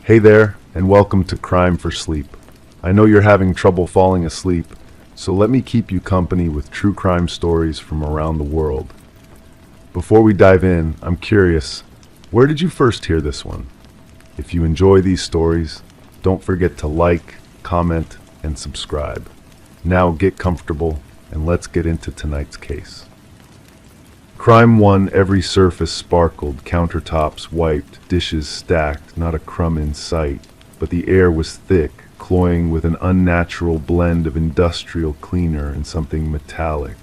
Hey there, and welcome to Crime for Sleep. I know you're having trouble falling asleep, so let me keep you company with true crime stories from around the world. Before we dive in, I'm curious, where did you first hear this one? If you enjoy these stories, don't forget to like, comment, and subscribe. Now get comfortable, and let's get into tonight's case. Crime 1. Every surface sparkled, countertops wiped, dishes stacked, not a crumb in sight. But the air was thick, cloying with an unnatural blend of industrial cleaner and something metallic.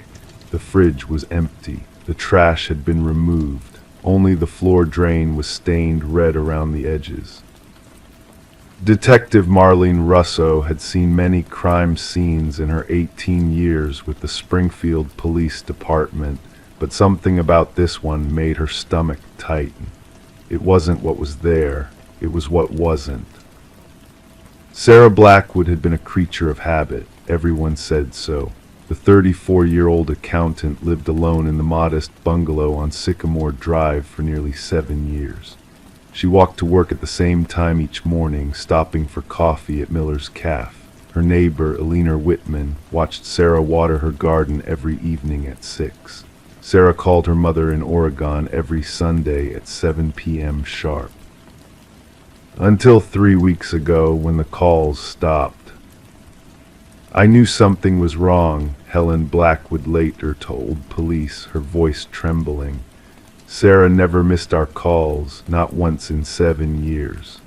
The fridge was empty. The trash had been removed. Only the floor drain was stained red around the edges. Detective Marlene Russo had seen many crime scenes in her 18 years with the Springfield Police Department, but something about this one made her stomach tighten. It wasn't what was there, it was what wasn't. Sarah Blackwood had been a creature of habit. Everyone said so. The 34-year-old accountant lived alone in the modest bungalow on Sycamore Drive for nearly 7 years. She walked to work at the same time each morning, stopping for coffee at Miller's Cafe. Her neighbor, Eleanor Whitman, watched Sarah water her garden every evening at 6. Sarah called her mother in Oregon every Sunday at 7 p.m. sharp. Until 3 weeks ago, when the calls stopped. "I knew something was wrong," Helen Blackwood later told police, her voice trembling. "Sarah never missed our calls, not once in 7 years."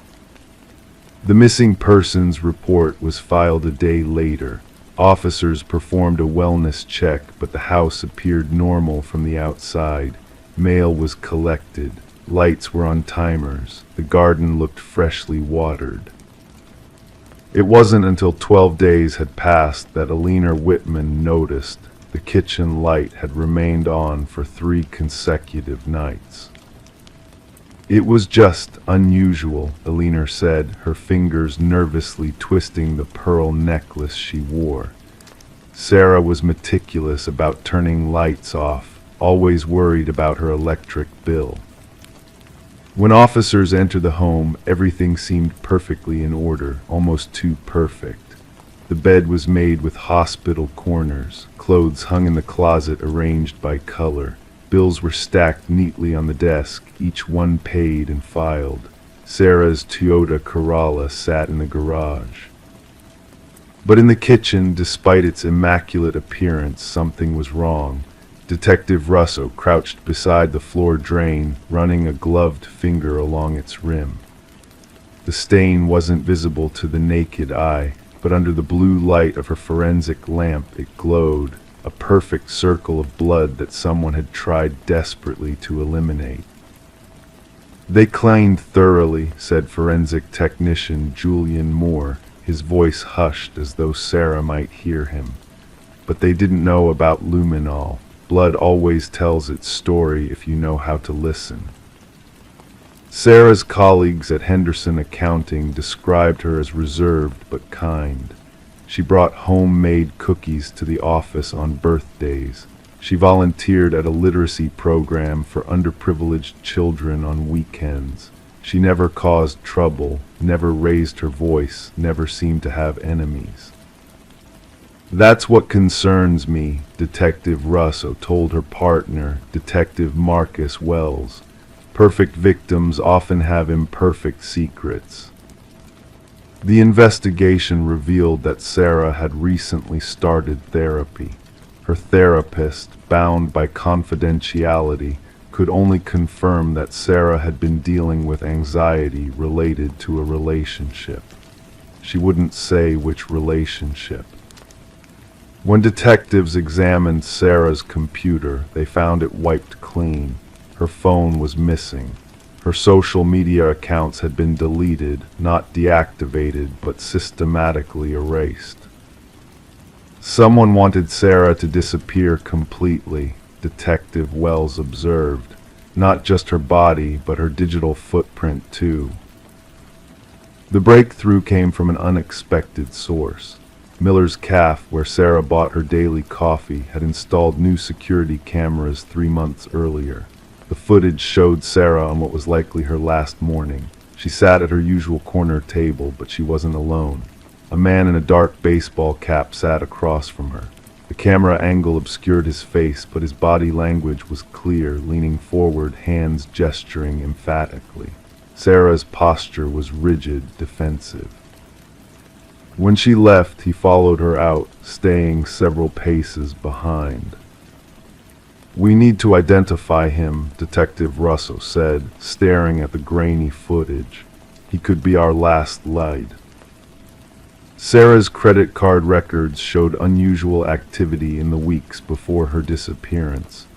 The missing persons report was filed a day later. Officers performed a wellness check, but the house appeared normal from the outside. Mail was collected. Lights were on timers. The garden looked freshly watered. It wasn't until 12 days had passed that Eleanor Whitman noticed the kitchen light had remained on for 3 consecutive nights. "It was just unusual," Eleanor said, her fingers nervously twisting the pearl necklace she wore. Sarah was meticulous about turning lights off, always worried about her electric bill. When officers entered the home, everything seemed perfectly in order, almost too perfect. The bed was made with hospital corners, clothes hung in the closet arranged by color. Bills were stacked neatly on the desk, each one paid and filed. Sarah's Toyota Corolla sat in the garage. But in the kitchen, despite its immaculate appearance, something was wrong. Detective Russo crouched beside the floor drain, running a gloved finger along its rim. The stain wasn't visible to the naked eye, but under the blue light of her forensic lamp it glowed, a perfect circle of blood that someone had tried desperately to eliminate. "They cleaned thoroughly," said forensic technician Julian Moore, his voice hushed as though Sarah might hear him. "But they didn't know about luminol. Blood always tells its story if you know how to listen." Sarah's colleagues at Henderson Accounting described her as reserved but kind. She brought homemade cookies to the office on birthdays. She volunteered at a literacy program for underprivileged children on weekends. She never caused trouble, never raised her voice, never seemed to have enemies. "That's what concerns me," Detective Russo told her partner, Detective Marcus Wells. "Perfect victims often have imperfect secrets." The investigation revealed that Sarah had recently started therapy. Her therapist, bound by confidentiality, could only confirm that Sarah had been dealing with anxiety related to a relationship. She wouldn't say which relationship. When detectives examined Sarah's computer, they found it wiped clean. Her phone was missing. Her social media accounts had been deleted, not deactivated, but systematically erased. "Someone wanted Sarah to disappear completely," Detective Wells observed. "Not just her body, but her digital footprint too." The breakthrough came from an unexpected source. Miller's Cafe, where Sarah bought her daily coffee, had installed new security cameras 3 months earlier. The footage showed Sarah on what was likely her last morning. She sat at her usual corner table, but she wasn't alone. A man in a dark baseball cap sat across from her. The camera angle obscured his face, but his body language was clear, leaning forward, hands gesturing emphatically. Sarah's posture was rigid, defensive. When she left, he followed her out, staying several paces behind. "We need to identify him," Detective Russo said, staring at the grainy footage. "He could be our last lead." Sarah's credit card records showed unusual activity in the weeks before her disappearance.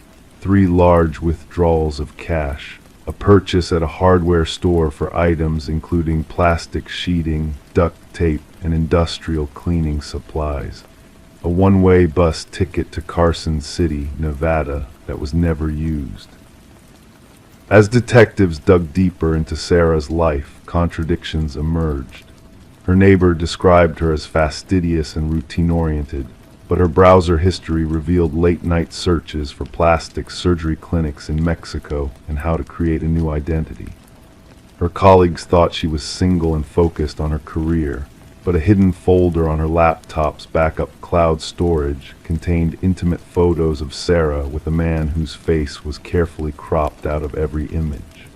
3 large withdrawals of cash, a purchase at a hardware store for items including plastic sheeting, duct tape, and industrial cleaning supplies, a one-way bus ticket to Carson City, Nevada, that was never used. As detectives dug deeper into Sarah's life, contradictions emerged. Her neighbor described her as fastidious and routine-oriented, but her browser history revealed late-night searches for plastic surgery clinics in Mexico and how to create a new identity. Her colleagues thought she was single and focused on her career, but a hidden folder on her laptop's backup cloud storage contained intimate photos of Sarah with a man whose face was carefully cropped out of every image.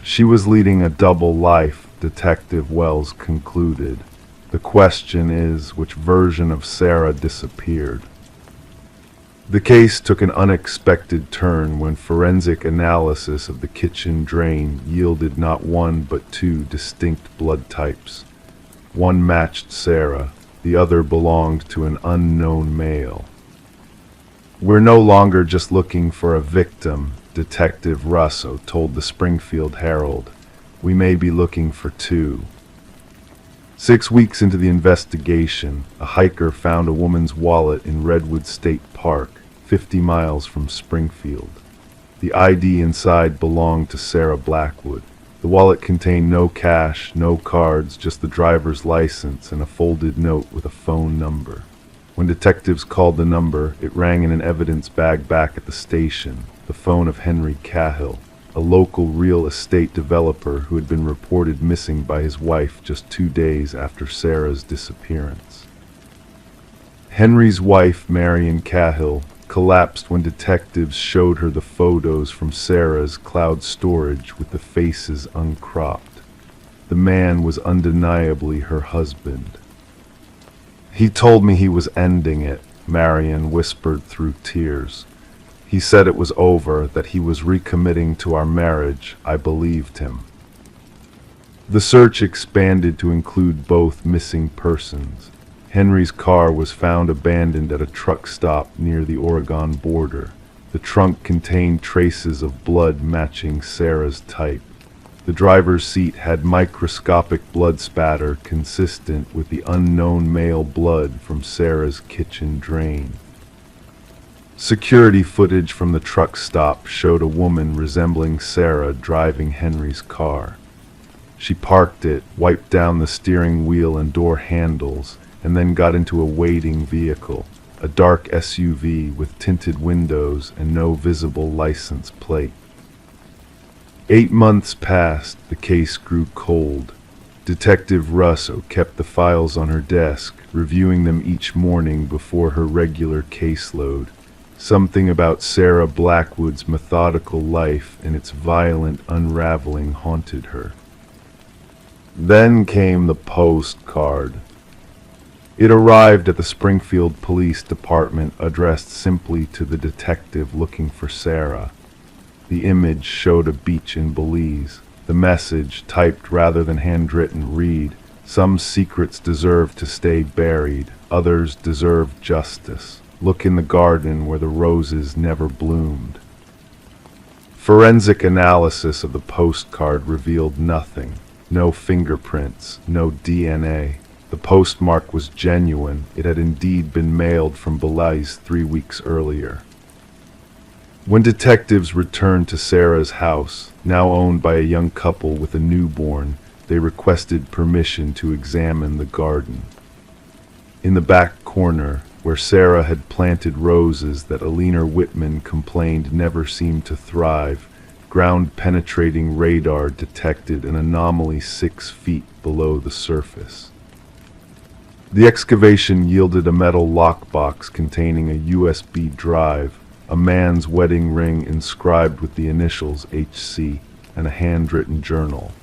She was leading a double life, Detective Wells concluded. The question is, which version of Sarah disappeared? The case took an unexpected turn when forensic analysis of the kitchen drain yielded not one but 2 distinct blood types. One matched Sarah, the other belonged to an unknown male. "We're no longer just looking for a victim," Detective Russo told the Springfield Herald. "We may be looking for 2. 6 weeks into the investigation, a hiker found a woman's wallet in Redwood State Park, 50 miles from Springfield. The ID inside belonged to Sarah Blackwood. The wallet contained no cash, no cards, just the driver's license and a folded note with a phone number. When detectives called the number, it rang in an evidence bag back at the station, the phone of Henry Cahill, a local real estate developer who had been reported missing by his wife just 2 days after Sarah's disappearance. Henry's wife, Marion Cahill, collapsed when detectives showed her the photos from Sarah's cloud storage with the faces uncropped. The man was undeniably her husband. "He told me he was ending it," Marion whispered through tears. "He said it was over, that he was recommitting to our marriage. I believed him." The search expanded to include both missing persons. Henry's car was found abandoned at a truck stop near the Oregon border. The trunk contained traces of blood matching Sarah's type. The driver's seat had microscopic blood spatter consistent with the unknown male blood from Sarah's kitchen drain. Security footage from the truck stop showed a woman resembling Sarah driving Henry's car. She parked it, wiped down the steering wheel and door handles, and then got into a waiting vehicle, a dark SUV with tinted windows and no visible license plate. 8 months passed. The case grew cold. Detective Russo kept the files on her desk, reviewing them each morning before her regular caseload. Something about Sarah Blackwood's methodical life and its violent unraveling haunted her. Then came the postcard. It arrived at the Springfield Police Department, addressed simply to the detective looking for Sarah. The image showed a beach in Belize. The message, typed rather than handwritten, read, "Some secrets deserve to stay buried, others deserve justice. Look in the garden where the roses never bloomed." Forensic analysis of the postcard revealed nothing. No fingerprints, no DNA. The postmark was genuine. It had indeed been mailed from Belize 3 weeks earlier. When detectives returned to Sarah's house, now owned by a young couple with a newborn, they requested permission to examine the garden. In the back corner, where Sarah had planted roses that Alina Whitman complained never seemed to thrive, ground-penetrating radar detected an anomaly 6 feet below the surface. The excavation yielded a metal lockbox containing a USB drive, a man's wedding ring inscribed with the initials HC, and a handwritten journal.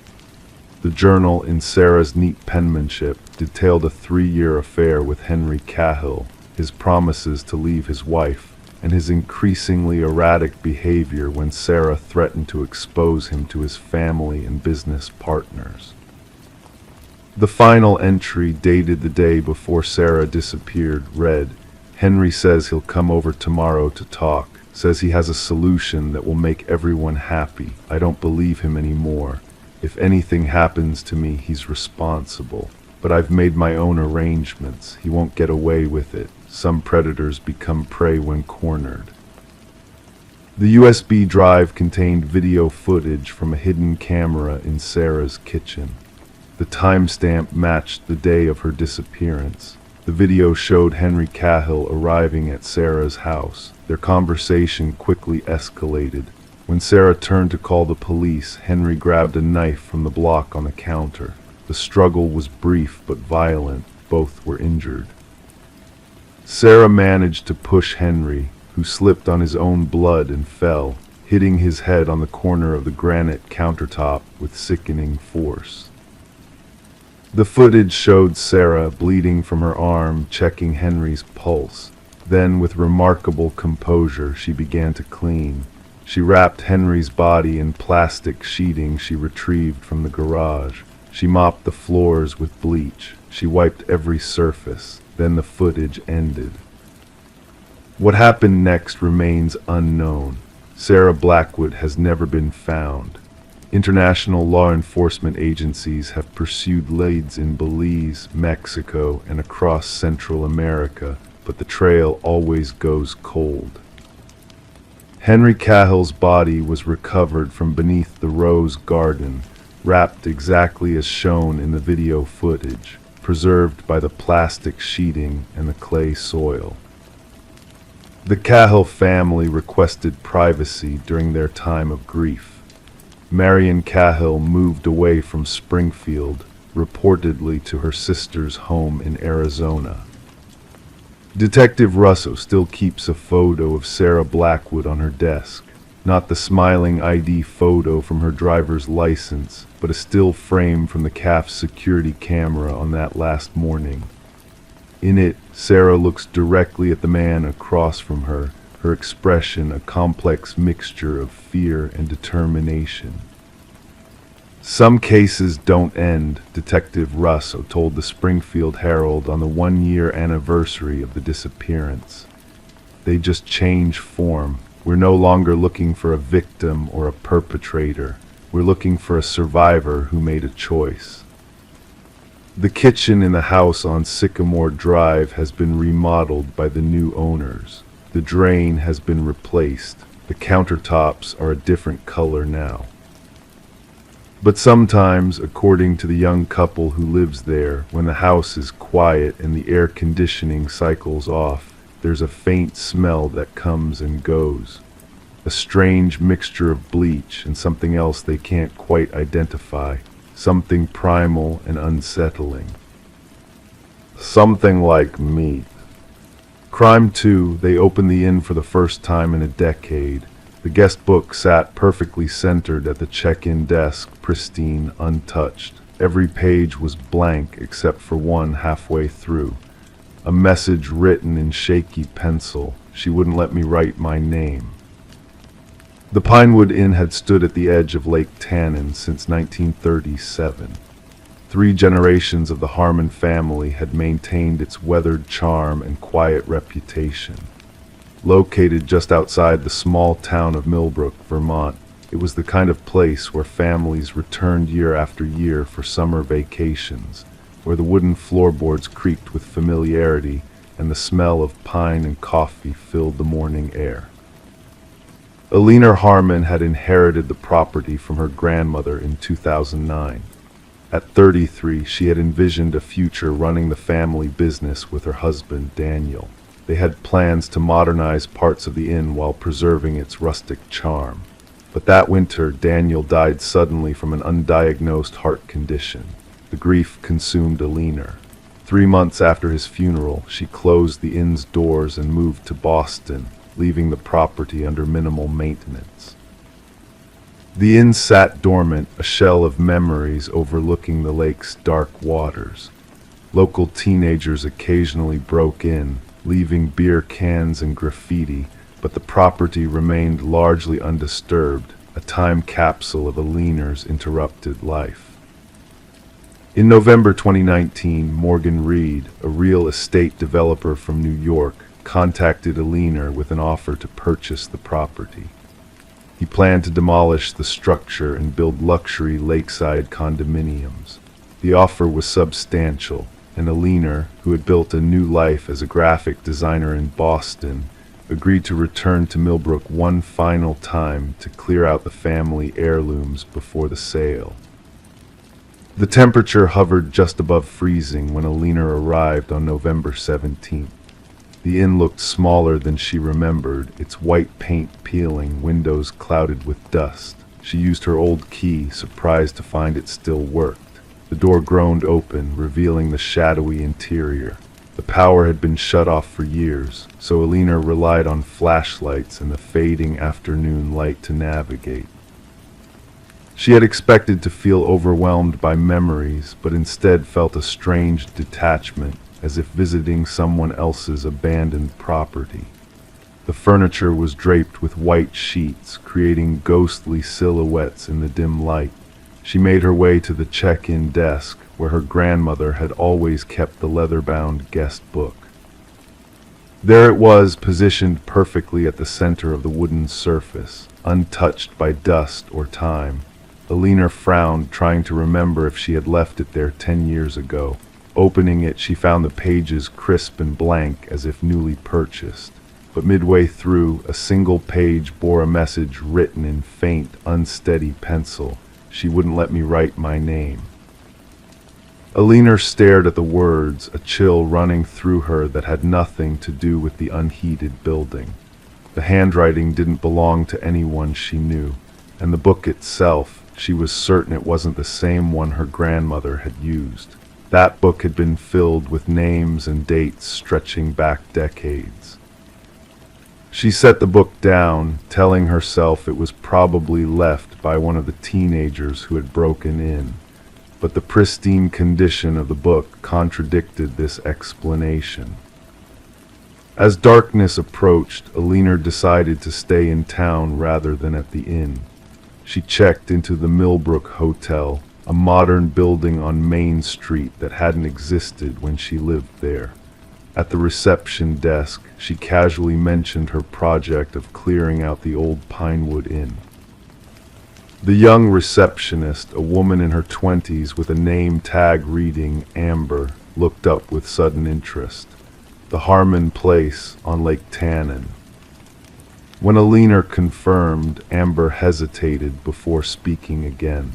The journal, in Sarah's neat penmanship, detailed a 3-year affair with Henry Cahill, his promises to leave his wife, and his increasingly erratic behavior when Sarah threatened to expose him to his family and business partners. The final entry, dated the day before Sarah disappeared, read, "Henry says he'll come over tomorrow to talk. Says he has a solution that will make everyone happy. I don't believe him anymore. If anything happens to me, he's responsible. But I've made my own arrangements. He won't get away with it. Some predators become prey when cornered." The USB drive contained video footage from a hidden camera in Sarah's kitchen. The timestamp matched the day of her disappearance. The video showed Henry Cahill arriving at Sarah's house. Their conversation quickly escalated. When Sarah turned to call the police, Henry grabbed a knife from the block on the counter. The struggle was brief but violent. Both were injured. Sarah managed to push Henry, who slipped on his own blood and fell, hitting his head on the corner of the granite countertop with sickening force. The footage showed Sarah, bleeding from her arm, checking Henry's pulse. Then, with remarkable composure, she began to clean. She wrapped Henry's body in plastic sheeting she retrieved from the garage. She mopped the floors with bleach. She wiped every surface. Then the footage ended. What happened next remains unknown. Sarah Blackwood has never been found. International law enforcement agencies have pursued leads in Belize, Mexico, and across Central America, but the trail always goes cold. Henry Cahill's body was recovered from beneath the rose garden, wrapped exactly as shown in the video footage, preserved by the plastic sheeting and the clay soil. The Cahill family requested privacy during their time of grief. Marion Cahill moved away from Springfield, reportedly to her sister's home in Arizona. Detective Russo still keeps a photo of Sarah Blackwood on her desk. Not the smiling ID photo from her driver's license, but a still frame from the CAF's security camera on that last morning. In it, Sarah looks directly at the man across from her, her expression a complex mixture of fear and determination. "Some cases don't end," Detective Russo told the Springfield Herald on the 1-year anniversary of the disappearance. "They just change form. We're no longer looking for a victim or a perpetrator. We're looking for a survivor who made a choice." The kitchen in the house on Sycamore Drive has been remodeled by the new owners. The drain has been replaced. The countertops are a different color now. But sometimes, according to the young couple who lives there, when the house is quiet and the air conditioning cycles off, there's a faint smell that comes and goes. A strange mixture of bleach and something else they can't quite identify. Something primal and unsettling. Something like meat. Crime 2, they opened the inn for the first time in a decade. The guest book sat perfectly centered at the check-in desk, pristine, untouched. Every page was blank except for one halfway through. A message written in shaky pencil. She wouldn't let me write my name. The Pinewood Inn had stood at the edge of Lake Tannin since 1937. 3 generations of the Harmon family had maintained its weathered charm and quiet reputation. Located just outside the small town of Millbrook, Vermont, it was the kind of place where families returned year after year for summer vacations, where the wooden floorboards creaked with familiarity and the smell of pine and coffee filled the morning air. Eleanor Harmon had inherited the property from her grandmother in 2009. At 33, she had envisioned a future running the family business with her husband, Daniel. They had plans to modernize parts of the inn while preserving its rustic charm. But that winter, Daniel died suddenly from an undiagnosed heart condition. The grief consumed Alina. 3 months after his funeral, she closed the inn's doors and moved to Boston, leaving the property under minimal maintenance. The inn sat dormant, a shell of memories overlooking the lake's dark waters. Local teenagers occasionally broke in, leaving beer cans and graffiti, but the property remained largely undisturbed, a time capsule of Alina's interrupted life. In November 2019, Morgan Reed, a real estate developer from New York, contacted Alina with an offer to purchase the property. He planned to demolish the structure and build luxury lakeside condominiums. The offer was substantial, and Alina, who had built a new life as a graphic designer in Boston, agreed to return to Millbrook one final time to clear out the family heirlooms before the sale. The temperature hovered just above freezing when Alina arrived on November 17th. The inn looked smaller than she remembered, its white paint peeling, windows clouded with dust. She used her old key, surprised to find it still worked. The door groaned open, revealing the shadowy interior. The power had been shut off for years, so Alina relied on flashlights and the fading afternoon light to navigate. She had expected to feel overwhelmed by memories, but instead felt a strange detachment, as if visiting someone else's abandoned property. The furniture was draped with white sheets, creating ghostly silhouettes in the dim light. She made her way to the check-in desk, where her grandmother had always kept the leather-bound guest book. There it was, positioned perfectly at the center of the wooden surface, untouched by dust or time. Alina frowned, trying to remember if she had left it there 10 years ago. Opening it, she found the pages crisp and blank, as if newly purchased. But midway through, a single page bore a message written in faint, unsteady pencil. She wouldn't let me write my name. Alina stared at the words, a chill running through her that had nothing to do with the unheated building. The handwriting didn't belong to anyone she knew, and the book itself, she was certain it wasn't the same one her grandmother had used. That book had been filled with names and dates stretching back decades. She set the book down, telling herself it was probably left by one of the teenagers who had broken in. But the pristine condition of the book contradicted this explanation. As darkness approached, Alina decided to stay in town rather than at the inn. She checked into the Millbrook Hotel, a modern building on Main Street that hadn't existed when she lived there. At the reception desk, she casually mentioned her project of clearing out the old Pinewood Inn. The young receptionist, a woman in her 20s with a name tag reading Amber, looked up with sudden interest. The Harmon Place on Lake Tannin. When Alina confirmed, Amber hesitated before speaking again.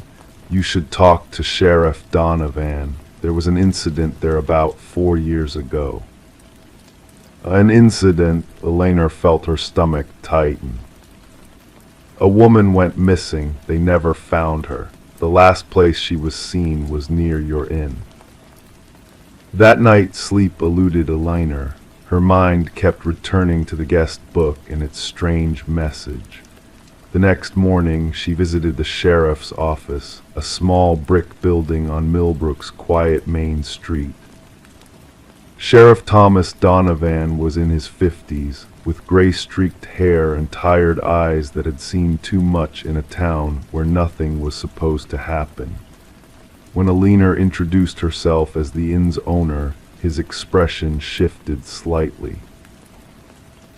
"You should talk to Sheriff Donovan. There was an incident there about 4 years ago." An incident? Alina felt her stomach tighten. "A woman went missing. They never found her. The last place she was seen was near your inn." That night, sleep eluded Alina. Her mind kept returning to the guest book and its strange message. The next morning, she visited the sheriff's office, a small brick building on Millbrook's quiet main street. Sheriff Thomas Donovan was in his 50s, with gray-streaked hair and tired eyes that had seen too much in a town where nothing was supposed to happen. When Alina introduced herself as the inn's owner, his expression shifted slightly.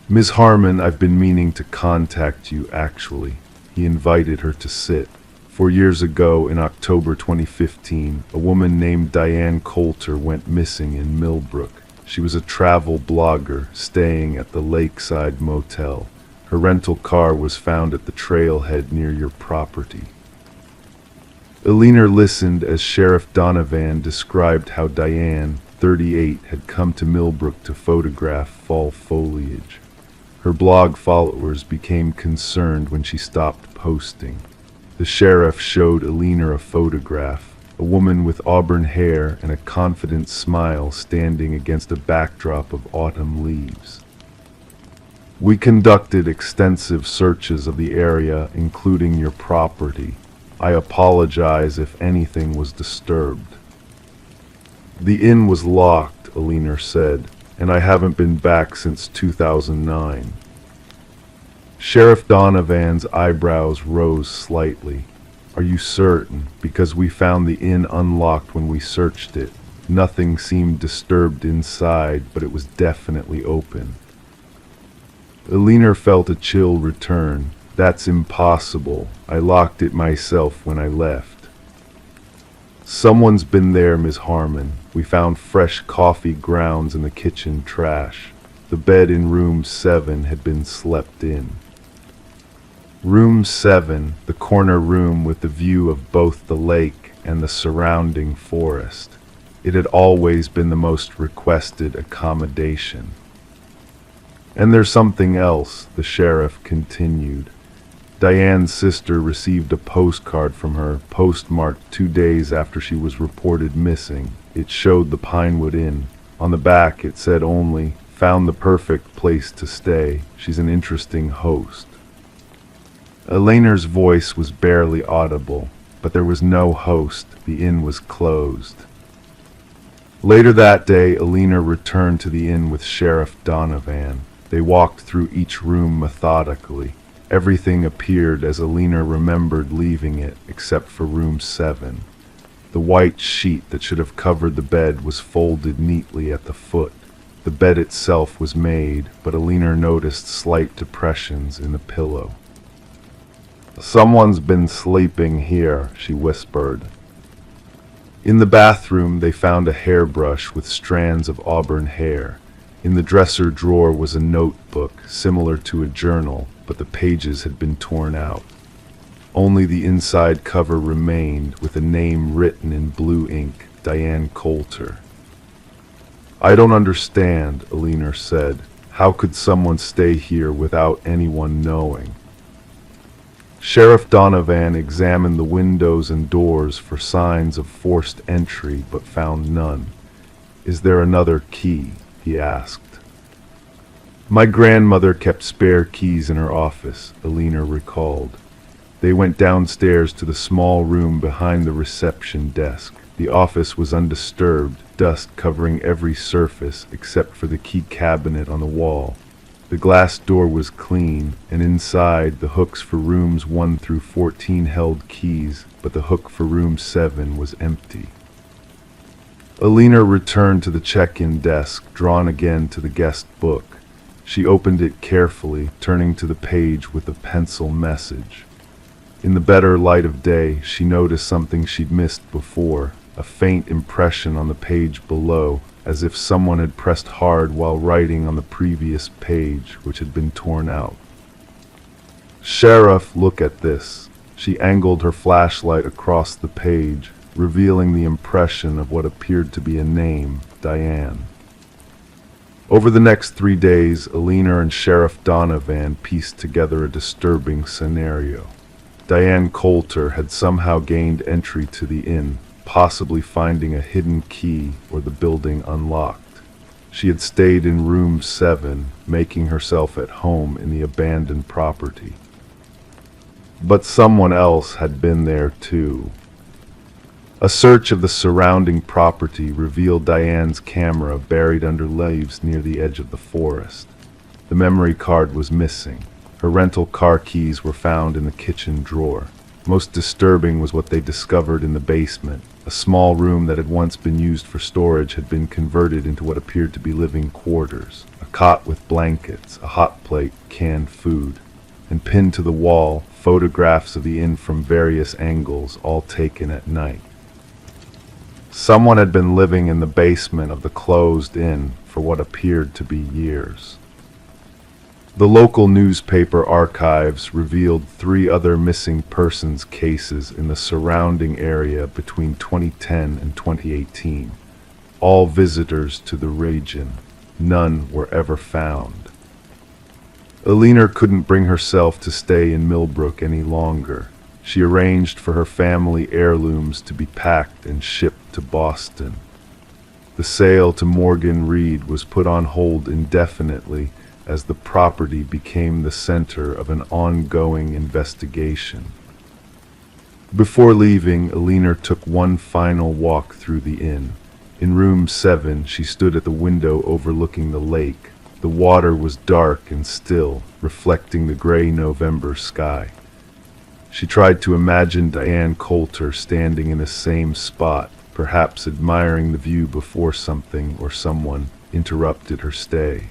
"Ms. Harmon, I've been meaning to contact you, actually." He invited her to sit. 4 years ago, in October 2015, a woman named Diane Coulter went missing in Millbrook. She was a travel blogger staying at the Lakeside Motel. Her rental car was found at the trailhead near your property. Alina listened as Sheriff Donovan described how Diane, 38, had come to Millbrook to photograph fall foliage. Her blog followers became concerned when she stopped hosting. The sheriff showed Alina a photograph, a woman with auburn hair and a confident smile standing against a backdrop of autumn leaves. We conducted extensive searches of the area, including your property. I apologize if anything was disturbed. The inn was locked, Alina said, and I haven't been back since 2009. Sheriff Donovan's eyebrows rose slightly. Are you certain? Because we found the inn unlocked when we searched it. Nothing seemed disturbed inside, but it was definitely open. Alina felt a chill return. That's impossible. I locked it myself when I left. Someone's been there, Ms. Harmon. We found fresh coffee grounds in the kitchen trash. The bed in room 7 had been slept in. Room 7, the corner room with the view of both the lake and the surrounding forest. It had always been the most requested accommodation. And there's something else, the sheriff continued. Diane's sister received a postcard from her, postmarked 2 days after she was reported missing. It showed the Pinewood Inn. On the back it said only, "Found the perfect place to stay. She's an interesting host." Eleanor's voice was barely audible, but there was no host. The inn was closed. Later that day, Alina returned to the inn with Sheriff Donovan. They walked through each room methodically. Everything appeared as Alina remembered leaving it, except for room 7. The white sheet that should have covered the bed was folded neatly at the foot. The bed itself was made, but Alina noticed slight depressions in the pillow. "Someone's been sleeping here," she whispered. In the bathroom, they found a hairbrush with strands of auburn hair. In the dresser drawer was a notebook, similar to a journal, but the pages had been torn out. Only the inside cover remained, with a name written in blue ink, Diane Coulter. "I don't understand," Alina said. "How could someone stay here without anyone knowing?" Sheriff Donovan examined the windows and doors for signs of forced entry, but found none. "Is there another key?" he asked. "My grandmother kept spare keys in her office," Alina recalled. They went downstairs to the small room behind the reception desk. The office was undisturbed, dust covering every surface except for the key cabinet on the wall. The glass door was clean, and inside, the hooks for rooms 1 through 14 held keys, but the hook for room 7 was empty. Alina returned to the check-in desk, drawn again to the guest book. She opened it carefully, turning to the page with a pencil message. In the better light of day, she noticed something she'd missed before, a faint impression on the page below, as if someone had pressed hard while writing on the previous page, which had been torn out. "Sheriff, look at this." She angled her flashlight across the page, revealing the impression of what appeared to be a name, Diane. Over the next 3 days, Alina and Sheriff Donovan pieced together a disturbing scenario. Diane Coulter had somehow gained entry to the inn, possibly finding a hidden key or the building unlocked. She had stayed in room 7, making herself at home in the abandoned property. But someone else had been there too. A search of the surrounding property revealed Diane's camera buried under leaves near the edge of the forest. The memory card was missing. Her rental car keys were found in the kitchen drawer. Most disturbing was what they discovered in the basement. A small room that had once been used for storage had been converted into what appeared to be living quarters. A cot with blankets, a hot plate, canned food, and pinned to the wall, photographs of the inn from various angles, all taken at night. Someone had been living in the basement of the closed inn for what appeared to be years. The local newspaper archives revealed 3 other missing persons cases in the surrounding area between 2010 and 2018. All visitors to the region. None were ever found. Alina couldn't bring herself to stay in Millbrook any longer. She arranged for her family heirlooms to be packed and shipped to Boston. The sale to Morgan Reed was put on hold indefinitely as the property became the center of an ongoing investigation. Before leaving, Alina took one final walk through the inn. In room 7, she stood at the window overlooking the lake. The water was dark and still, reflecting the gray November sky. She tried to imagine Diane Coulter standing in the same spot, perhaps admiring the view before something or someone interrupted her stay.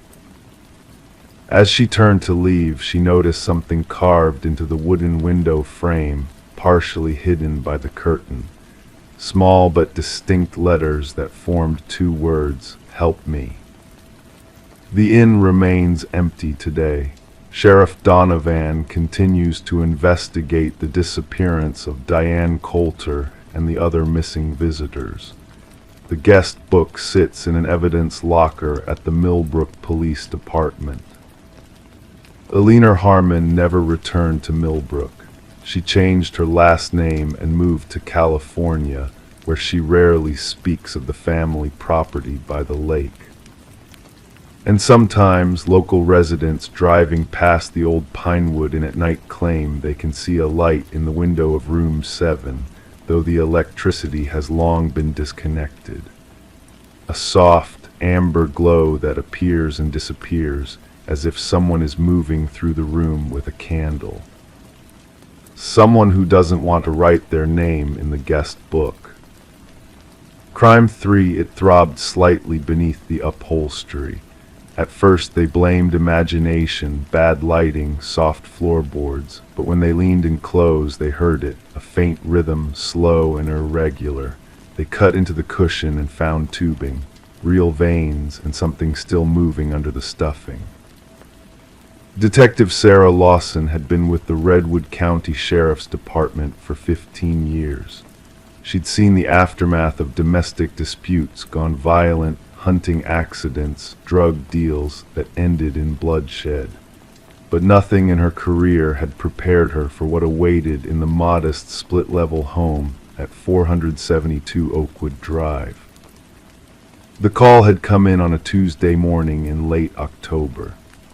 As she turned to leave, she noticed something carved into the wooden window frame, partially hidden by the curtain. Small but distinct letters that formed 2 words, "Help me." The inn remains empty today. Sheriff Donovan continues to investigate the disappearance of Diane Coulter and the other missing visitors. The guest book sits in an evidence locker at the Millbrook Police Department. Alina Harmon never returned to Millbrook. She changed her last name and moved to California, where she rarely speaks of the family property by the lake. And sometimes local residents driving past the old Pinewood Inn at night claim they can see a light in the window of room 7, though the electricity has long been disconnected. A soft, amber glow that appears and disappears, as if someone is moving through the room with a candle. Someone who doesn't want to write their name in the guest book. Crime 3, it throbbed slightly beneath the upholstery. At first they blamed imagination, bad lighting, soft floorboards, but when they leaned in close they heard it, a faint rhythm, slow and irregular. They cut into the cushion and found tubing, real veins, and something still moving under the stuffing. Detective Sarah Lawson had been with the Redwood County Sheriff's Department for 15 years. She'd seen the aftermath of domestic disputes gone violent, hunting accidents, drug deals that ended in bloodshed. But nothing in her career had prepared her for what awaited in the modest split-level home at 472 Oakwood Drive. The call had come in on a Tuesday morning in late October.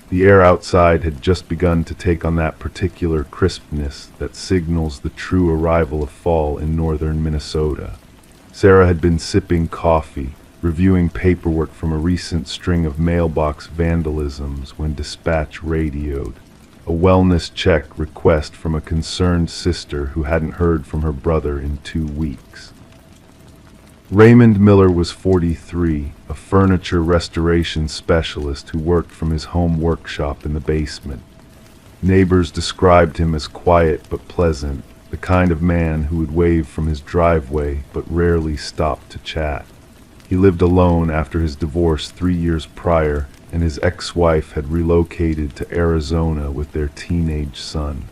The air outside had just begun to take on that particular crispness that signals the true arrival of fall in northern Minnesota. Sarah had been sipping coffee, reviewing paperwork from a recent string of mailbox vandalisms when dispatch radioed. A wellness check request from a concerned sister who hadn't heard from her brother in 2 weeks. Raymond Miller was 43, a furniture restoration specialist who worked from his home workshop in the basement. Neighbors described him as quiet but pleasant, the kind of man who would wave from his driveway but rarely stop to chat. He lived alone after his divorce 3 years prior, and his ex-wife had relocated to Arizona with their teenage son.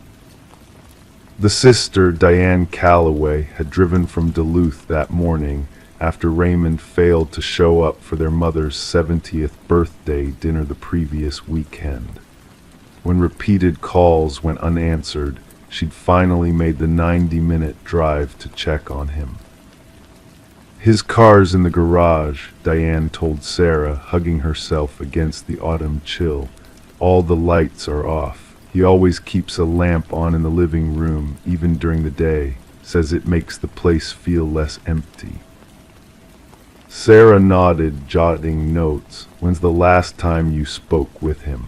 The sister, Diane Calloway, had driven from Duluth that morning after Raymond failed to show up for their mother's 70th birthday dinner the previous weekend. When repeated calls went unanswered, she'd finally made the 90-minute drive to check on him. "His car's in the garage," Diane told Sarah, hugging herself against the autumn chill. "All the lights are off. He always keeps a lamp on in the living room, even during the day. Says it makes the place feel less empty." Sarah nodded, jotting notes. "When's the last time you spoke with him?"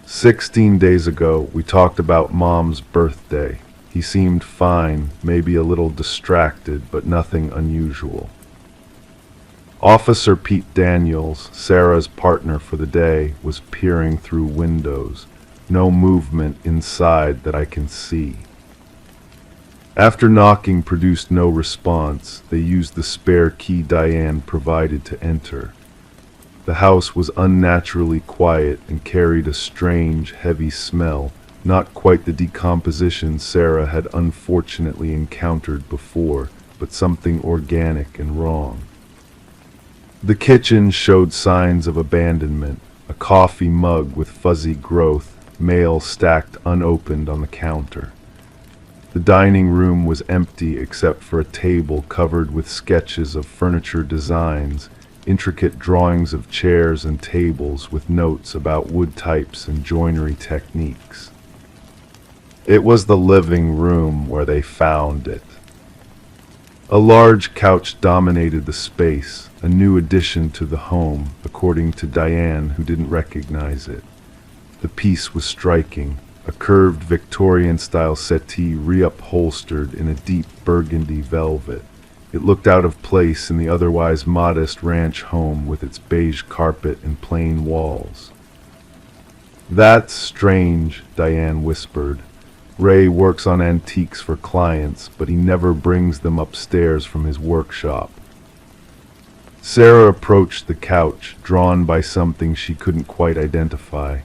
16 days ago, we talked about Mom's birthday. He seemed fine, maybe a little distracted, but nothing unusual. Officer Pete Daniels, Sarah's partner for the day, was peering through windows. No movement inside that I can see. After knocking produced no response, they used the spare key Diane provided to enter. The house was unnaturally quiet and carried a strange, heavy smell, not quite the decomposition Sarah had unfortunately encountered before, but something organic and wrong. The kitchen showed signs of abandonment. a coffee mug with fuzzy growth, mail stacked unopened on the counter. The dining room was empty except for a table covered with sketches of furniture designs, intricate drawings of chairs and tables with notes about wood types and joinery techniques. It was the living room where they found it. A large couch dominated the space, a new addition to the home, according to Diane, who didn't recognize it. The piece was striking, a curved Victorian-style settee reupholstered in a deep burgundy velvet. It looked out of place in the otherwise modest ranch home with its beige carpet and plain walls. "That's strange," Diane whispered. "Ray works on antiques for clients, but he never brings them upstairs from his workshop." Sarah approached the couch, drawn by something she couldn't quite identify.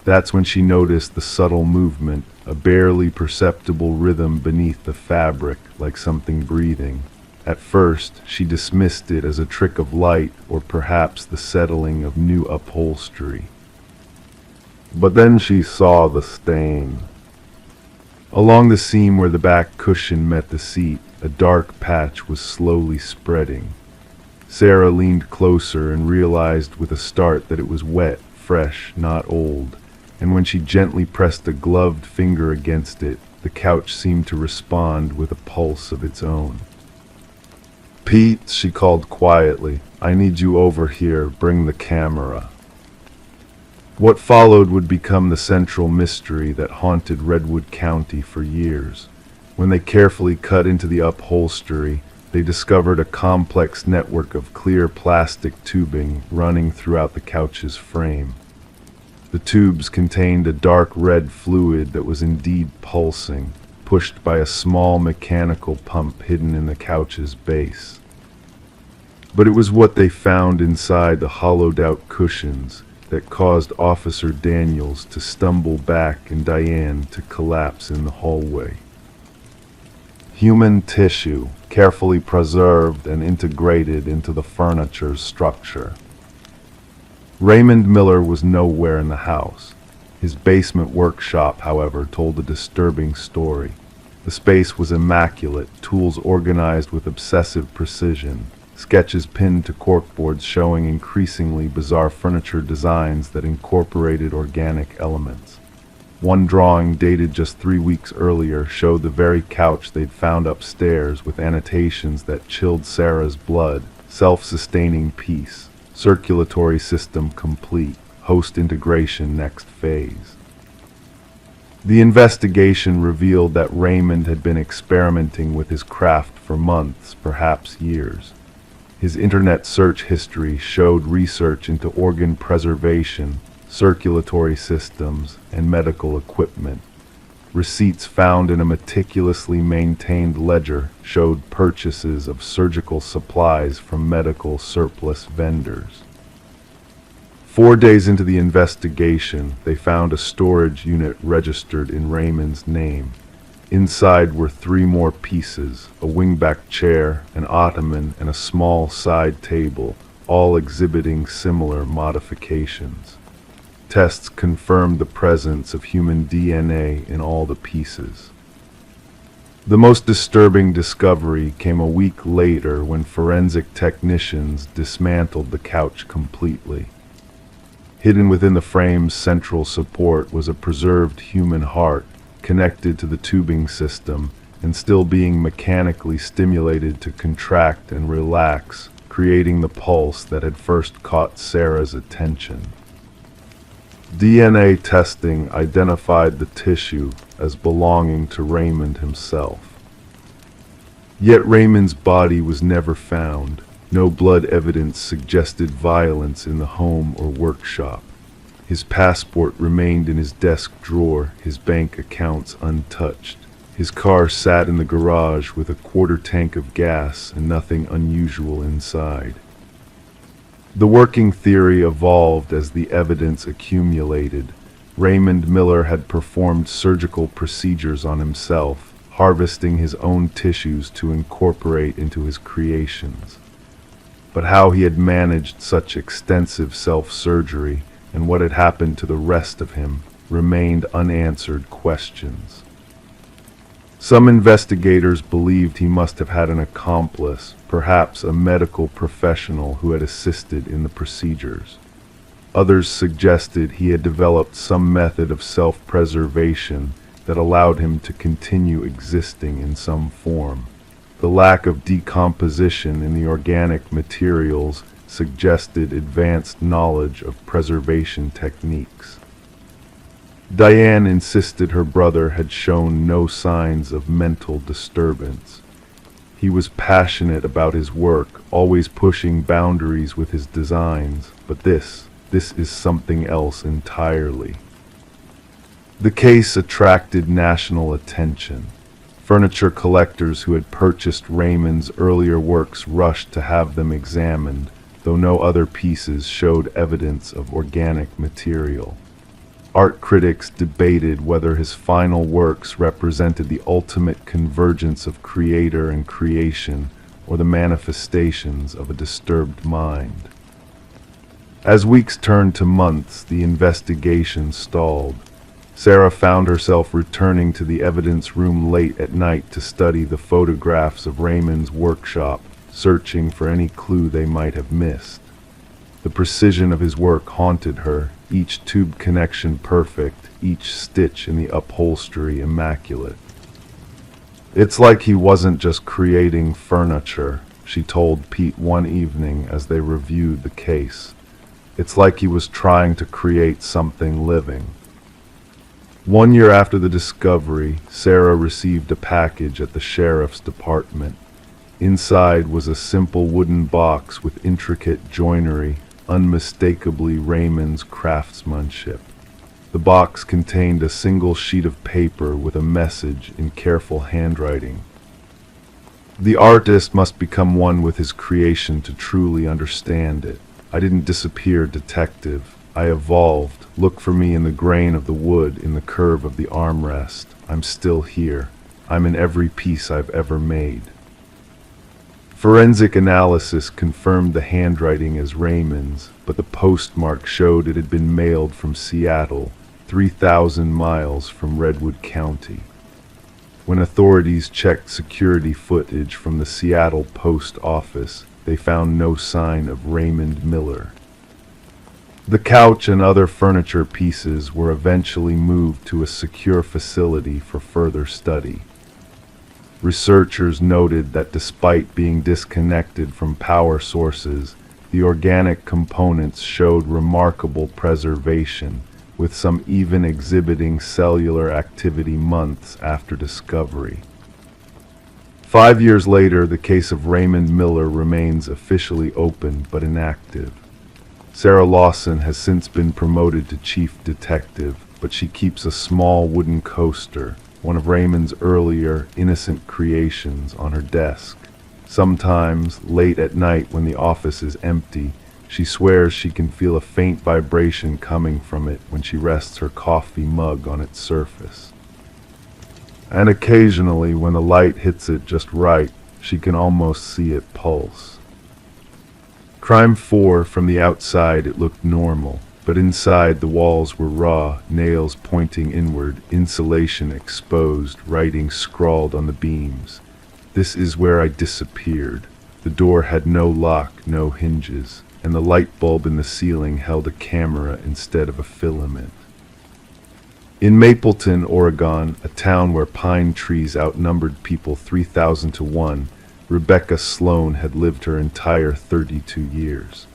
That's when she noticed the subtle movement, a barely perceptible rhythm beneath the fabric, like something breathing. At first, she dismissed it as a trick of light or perhaps the settling of new upholstery. But then she saw the stain. Along the seam where the back cushion met the seat, a dark patch was slowly spreading. Sarah leaned closer and realized with a start that it was wet, fresh, not old. And when she gently pressed a gloved finger against it, the couch seemed to respond with a pulse of its own. "Pete," she called quietly, "I need you over here. Bring the camera." What followed would become the central mystery that haunted Redwood County for years. When they carefully cut into the upholstery, they discovered a complex network of clear plastic tubing running throughout the couch's frame. The tubes contained a dark red fluid that was indeed pulsing, pushed by a small mechanical pump hidden in the couch's base. But it was what they found inside the hollowed-out cushions that caused Officer Daniels to stumble back and Diane to collapse in the hallway. Human tissue, carefully preserved and integrated into the furniture's structure. Raymond Miller was nowhere in the house. His basement workshop, however, told a disturbing story. The space was immaculate, tools organized with obsessive precision, sketches pinned to corkboards showing increasingly bizarre furniture designs that incorporated organic elements. One drawing, dated just 3 weeks earlier, showed the very couch they'd found upstairs with annotations that chilled Sarah's blood: self-sustaining piece, circulatory system complete, host integration next phase. The investigation revealed that Raymond had been experimenting with his craft for months, perhaps years. His internet search history showed research into organ preservation, circulatory systems, and medical equipment. Receipts found in a meticulously maintained ledger showed purchases of surgical supplies from medical surplus vendors. 4 days into the investigation, they found a storage unit registered in Raymond's name. Inside were 3 more pieces: a wingback chair, an ottoman, and a small side table, all exhibiting similar modifications. Tests confirmed the presence of human DNA in all the pieces. The most disturbing discovery came a week later when forensic technicians dismantled the couch completely. Hidden within the frame's central support was a preserved human heart, connected to the tubing system and still being mechanically stimulated to contract and relax, creating the pulse that had first caught Sarah's attention. DNA testing identified the tissue as belonging to Raymond himself. Yet Raymond's body was never found. No blood evidence suggested violence in the home or workshop. His passport remained in his desk drawer, his bank accounts untouched. His car sat in the garage with a quarter tank of gas and nothing unusual inside. The working theory evolved as the evidence accumulated. Raymond Miller had performed surgical procedures on himself, harvesting his own tissues to incorporate into his creations. But how he had managed such extensive self-surgery, and what had happened to the rest of him remained unanswered questions. Some investigators believed he must have had an accomplice, perhaps a medical professional who had assisted in the procedures. Others suggested he had developed some method of self-preservation that allowed him to continue existing in some form. The lack of decomposition in the organic materials suggested advanced knowledge of preservation techniques. Diane insisted her brother had shown no signs of mental disturbance. He was passionate about his work, always pushing boundaries with his designs, but this is something else entirely. The case attracted national attention. Furniture collectors who had purchased Raymond's earlier works rushed to have them examined, though no other pieces showed evidence of organic material. Art critics debated whether his final works represented the ultimate convergence of creator and creation, or the manifestations of a disturbed mind. As weeks turned to months, the investigation stalled. Sarah found herself returning to the evidence room late at night to study the photographs of Raymond's workshop, searching for any clue they might have missed. The precision of his work haunted her, each tube connection perfect, each stitch in the upholstery immaculate. "It's like he wasn't just creating furniture," she told Pete one evening as they reviewed the case. "It's like he was trying to create something living." 1 year after the discovery, Sarah received a package at the sheriff's department. Inside was a simple wooden box with intricate joinery, unmistakably Raymond's craftsmanship. The box contained a single sheet of paper with a message in careful handwriting. "The artist must become one with his creation to truly understand it. I didn't disappear, detective. I evolved. Look for me in the grain of the wood, in the curve of the armrest. I'm still here. I'm in every piece I've ever made." Forensic analysis confirmed the handwriting as Raymond's, but the postmark showed it had been mailed from Seattle, 3,000 miles from Redwood County. When authorities checked security footage from the Seattle post office, they found no sign of Raymond Miller. The couch and other furniture pieces were eventually moved to a secure facility for further study. Researchers noted that despite being disconnected from power sources, the organic components showed remarkable preservation, with some even exhibiting cellular activity months after discovery. 5 years later, the case of Raymond Miller remains officially open but inactive. Sarah Lawson has since been promoted to chief detective, but she keeps a small wooden coaster, one of Raymond's earlier, innocent creations, on her desk. Sometimes, late at night when the office is empty, she swears she can feel a faint vibration coming from it when she rests her coffee mug on its surface. And occasionally, when the light hits it just right, she can almost see it pulse. Crime 4, from the outside it looked normal, but inside the walls were raw, nails pointing inward, insulation exposed, writing scrawled on the beams. "This is where I disappeared." The door had no lock, no hinges, and the light bulb in the ceiling held a camera instead of a filament. In Mapleton, Oregon, a town where pine trees outnumbered people 3,000 to 1, Rebecca Sloan had lived her entire 32 years.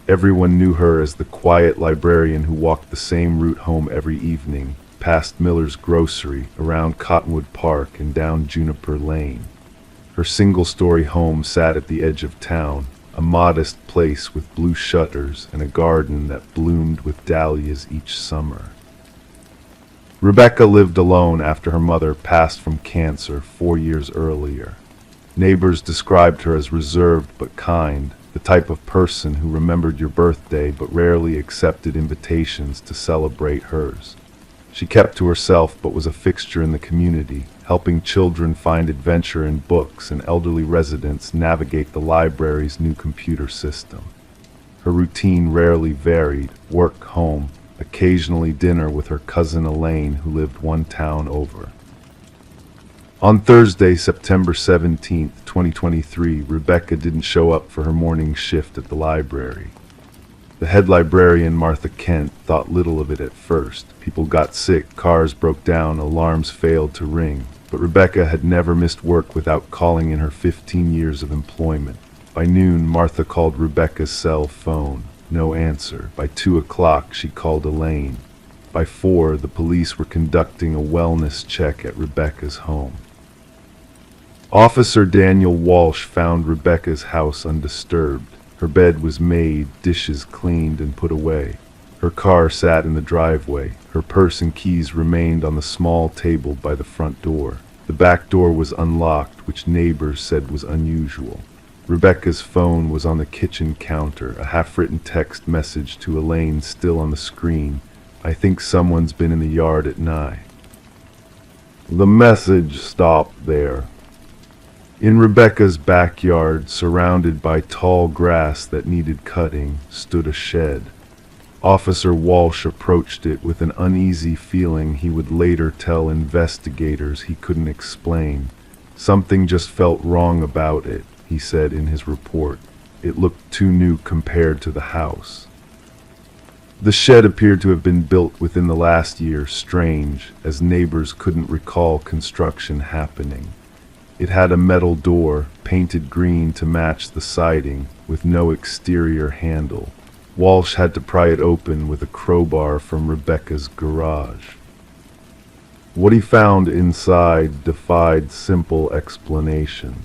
Everyone knew her as the quiet librarian who walked the same route home every evening, past Miller's Grocery, around Cottonwood Park, and down Juniper Lane. Her single-story home sat at the edge of town, a modest place with blue shutters and a garden that bloomed with dahlias each summer. Rebecca lived alone after her mother passed from cancer 4 years earlier. Neighbors described her as reserved but kind, the type of person who remembered your birthday but rarely accepted invitations to celebrate hers. She kept to herself but was a fixture in the community, helping children find adventure in books and elderly residents navigate the library's new computer system. Her routine rarely varied: work, home, occasionally dinner with her cousin Elaine, who lived one town over. On Thursday, September 17th, 2023, Rebecca didn't show up for her morning shift at the library. The head librarian, Martha Kent, thought little of it at first. People got sick, cars broke down, alarms failed to ring. But Rebecca had never missed work without calling in her 15 years of employment. By noon, Martha called Rebecca's cell phone. No answer. By 2 o'clock, she called Elaine. By 4, the police were conducting a wellness check at Rebecca's home. Officer Daniel Walsh found Rebecca's house undisturbed. Her bed was made, dishes cleaned and put away. Her car sat in the driveway. Her purse and keys remained on the small table by the front door. The back door was unlocked, which neighbors said was unusual. Rebecca's phone was on the kitchen counter, a half-written text message to Elaine still on the screen. "I think someone's been in the yard at night." The message stopped there. In Rebecca's backyard, surrounded by tall grass that needed cutting, stood a shed. Officer Walsh approached it with an uneasy feeling he would later tell investigators he couldn't explain. "Something just felt wrong about it," he said in his report. "It looked too new compared to the house." The shed appeared to have been built within the last year, strange, as neighbors couldn't recall construction happening. It had a metal door, painted green to match the siding, with no exterior handle. Walsh had to pry it open with a crowbar from Rebecca's garage. What he found inside defied simple explanation.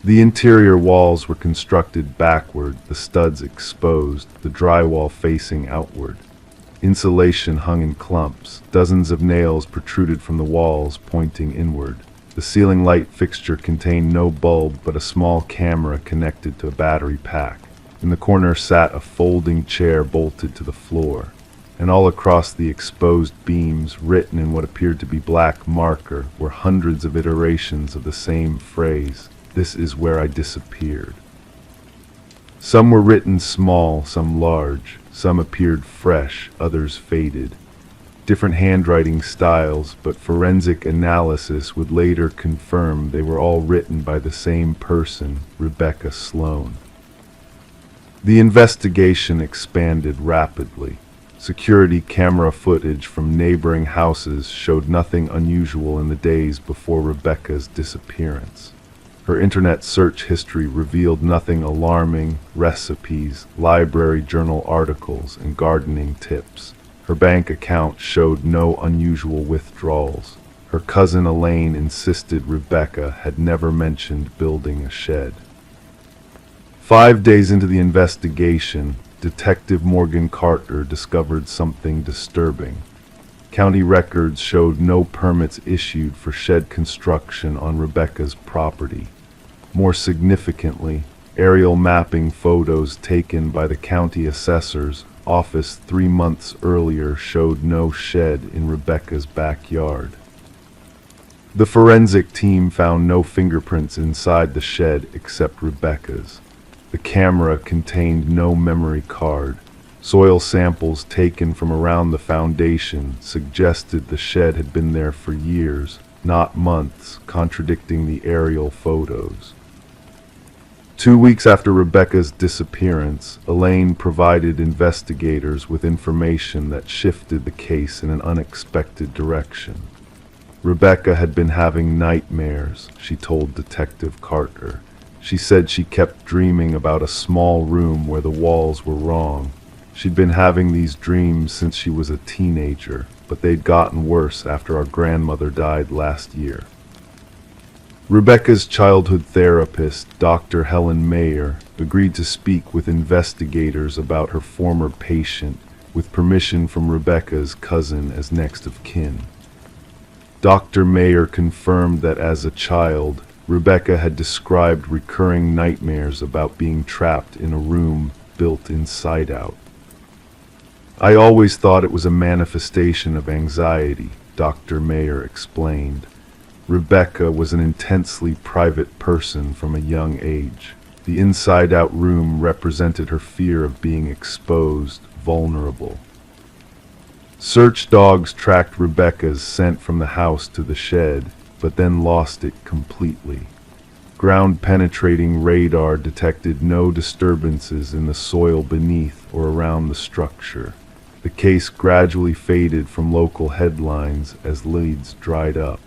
The interior walls were constructed backward, the studs exposed, the drywall facing outward. Insulation hung in clumps. Dozens of nails protruded from the walls, pointing inward. The ceiling light fixture contained no bulb but a small camera connected to a battery pack. In the corner sat a folding chair bolted to the floor, and all across the exposed beams, written in what appeared to be black marker, were hundreds of iterations of the same phrase: "This is where I disappeared." Some were written small, some large, some appeared fresh, others faded. Different handwriting styles, but forensic analysis would later confirm they were all written by the same person, Rebecca Sloan. The investigation expanded rapidly. Security camera footage from neighboring houses showed nothing unusual in the days before Rebecca's disappearance. Her internet search history revealed nothing alarming: recipes, library journal articles, and gardening tips. Her bank account showed no unusual withdrawals. Her cousin Elaine insisted Rebecca had never mentioned building a shed. 5 days into the investigation, Detective Morgan Carter discovered something disturbing. County records showed no permits issued for shed construction on Rebecca's property. More significantly, aerial mapping photos taken by the county assessor's office 3 months earlier showed no shed in Rebecca's backyard. The forensic team found no fingerprints inside the shed except Rebecca's. The camera contained no memory card. Soil samples taken from around the foundation suggested the shed had been there for years, not months, contradicting the aerial photos. 2 weeks after Rebecca's disappearance, Elaine provided investigators with information that shifted the case in an unexpected direction. Rebecca had been having nightmares, she told Detective Carter. She said she kept dreaming about a small room where the walls were wrong. She'd been having these dreams since she was a teenager, but they'd gotten worse after our grandmother died last year. Rebecca's childhood therapist, Dr. Helen Mayer, agreed to speak with investigators about her former patient, with permission from Rebecca's cousin as next of kin. Dr. Mayer confirmed that as a child, Rebecca had described recurring nightmares about being trapped in a room built inside out. "I always thought it was a manifestation of anxiety," Dr. Mayer explained. Rebecca was an intensely private person from a young age. The inside-out room represented her fear of being exposed, vulnerable. Search dogs tracked Rebecca's scent from the house to the shed, but then lost it completely. Ground-penetrating radar detected no disturbances in the soil beneath or around the structure. The case gradually faded from local headlines as leads dried up.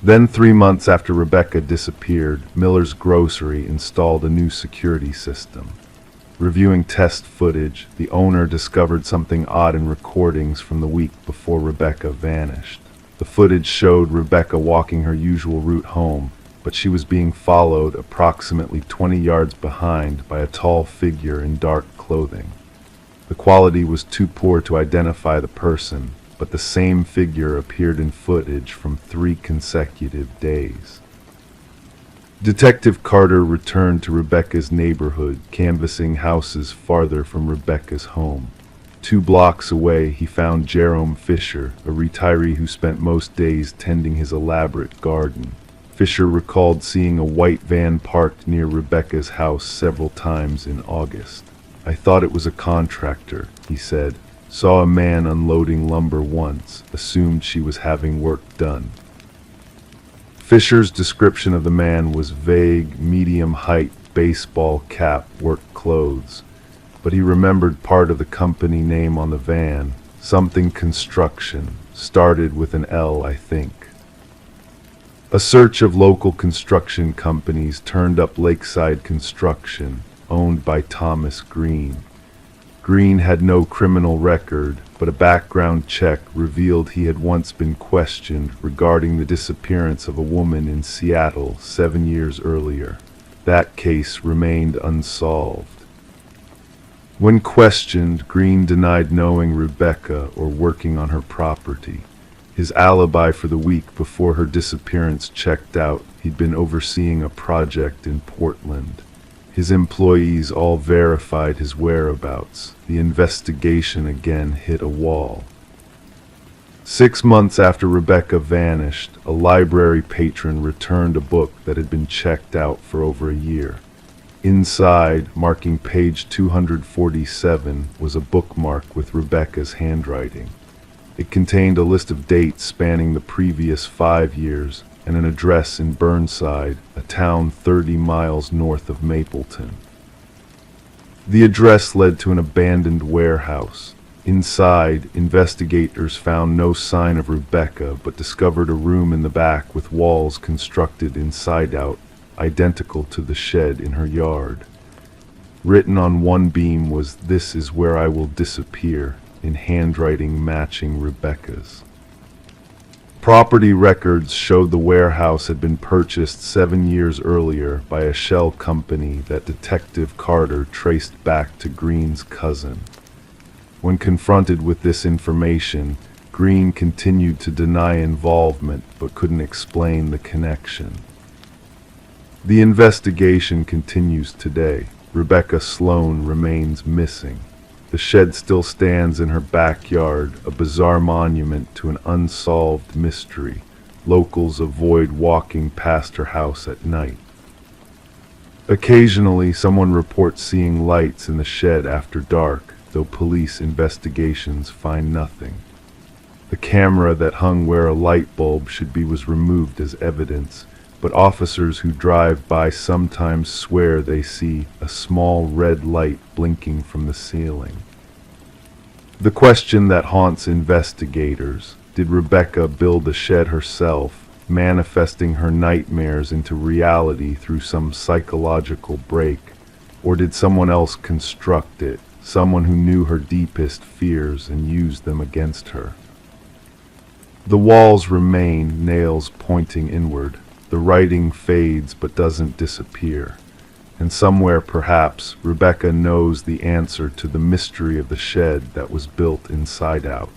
Then 3 months after Rebecca disappeared, Miller's Grocery installed a new security system. Reviewing test footage, the owner discovered something odd in recordings from the week before Rebecca vanished. The footage showed Rebecca walking her usual route home, but she was being followed approximately 20 yards behind by a tall figure in dark clothing. The quality was too poor to identify the person, but the same figure appeared in footage from 3 consecutive days. Detective Carter returned to Rebecca's neighborhood, canvassing houses farther from Rebecca's home. 2 blocks away, he found Jerome Fisher, a retiree who spent most days tending his elaborate garden. Fisher recalled seeing a white van parked near Rebecca's house several times in August. "I thought it was a contractor," he said. "Saw a man unloading lumber once, assumed she was having work done." Fisher's description of the man was vague, medium-height, baseball cap, work clothes, but he remembered part of the company name on the van, something construction, started with an L, I think. A search of local construction companies turned up Lakeside Construction, owned by Thomas Green. Green had no criminal record, but a background check revealed he had once been questioned regarding the disappearance of a woman in Seattle 7 years earlier. That case remained unsolved. When questioned, Green denied knowing Rebecca or working on her property. His alibi for the week before her disappearance checked out. He'd been overseeing a project in Portland. His employees all verified his whereabouts. The investigation again hit a wall. 6 months after Rebecca vanished, a library patron returned a book that had been checked out for over a year. Inside, marking page 247, was a bookmark with Rebecca's handwriting. It contained a list of dates spanning the previous 5 years, and an address in Burnside, a town 30 miles north of Mapleton. The address led to an abandoned warehouse. Inside, investigators found no sign of Rebecca, but discovered a room in the back with walls constructed inside out, identical to the shed in her yard. Written on one beam was, "This is where I will disappear," in handwriting matching Rebecca's. Property records showed the warehouse had been purchased 7 years earlier by a shell company that Detective Carter traced back to Green's cousin. When confronted with this information, Green continued to deny involvement but couldn't explain the connection. The investigation continues today. Rebecca Sloan remains missing. The shed still stands in her backyard, a bizarre monument to an unsolved mystery. Locals avoid walking past her house at night. Occasionally, someone reports seeing lights in the shed after dark, though police investigations find nothing. The camera that hung where a light bulb should be was removed as evidence, but officers who drive by sometimes swear they see a small red light blinking from the ceiling. The question that haunts investigators: did Rebecca build the shed herself, manifesting her nightmares into reality through some psychological break, or did someone else construct it, someone who knew her deepest fears and used them against her? The walls remain, nails pointing inward. The writing fades but doesn't disappear. And somewhere, perhaps, Rebecca knows the answer to the mystery of the shed that was built inside out.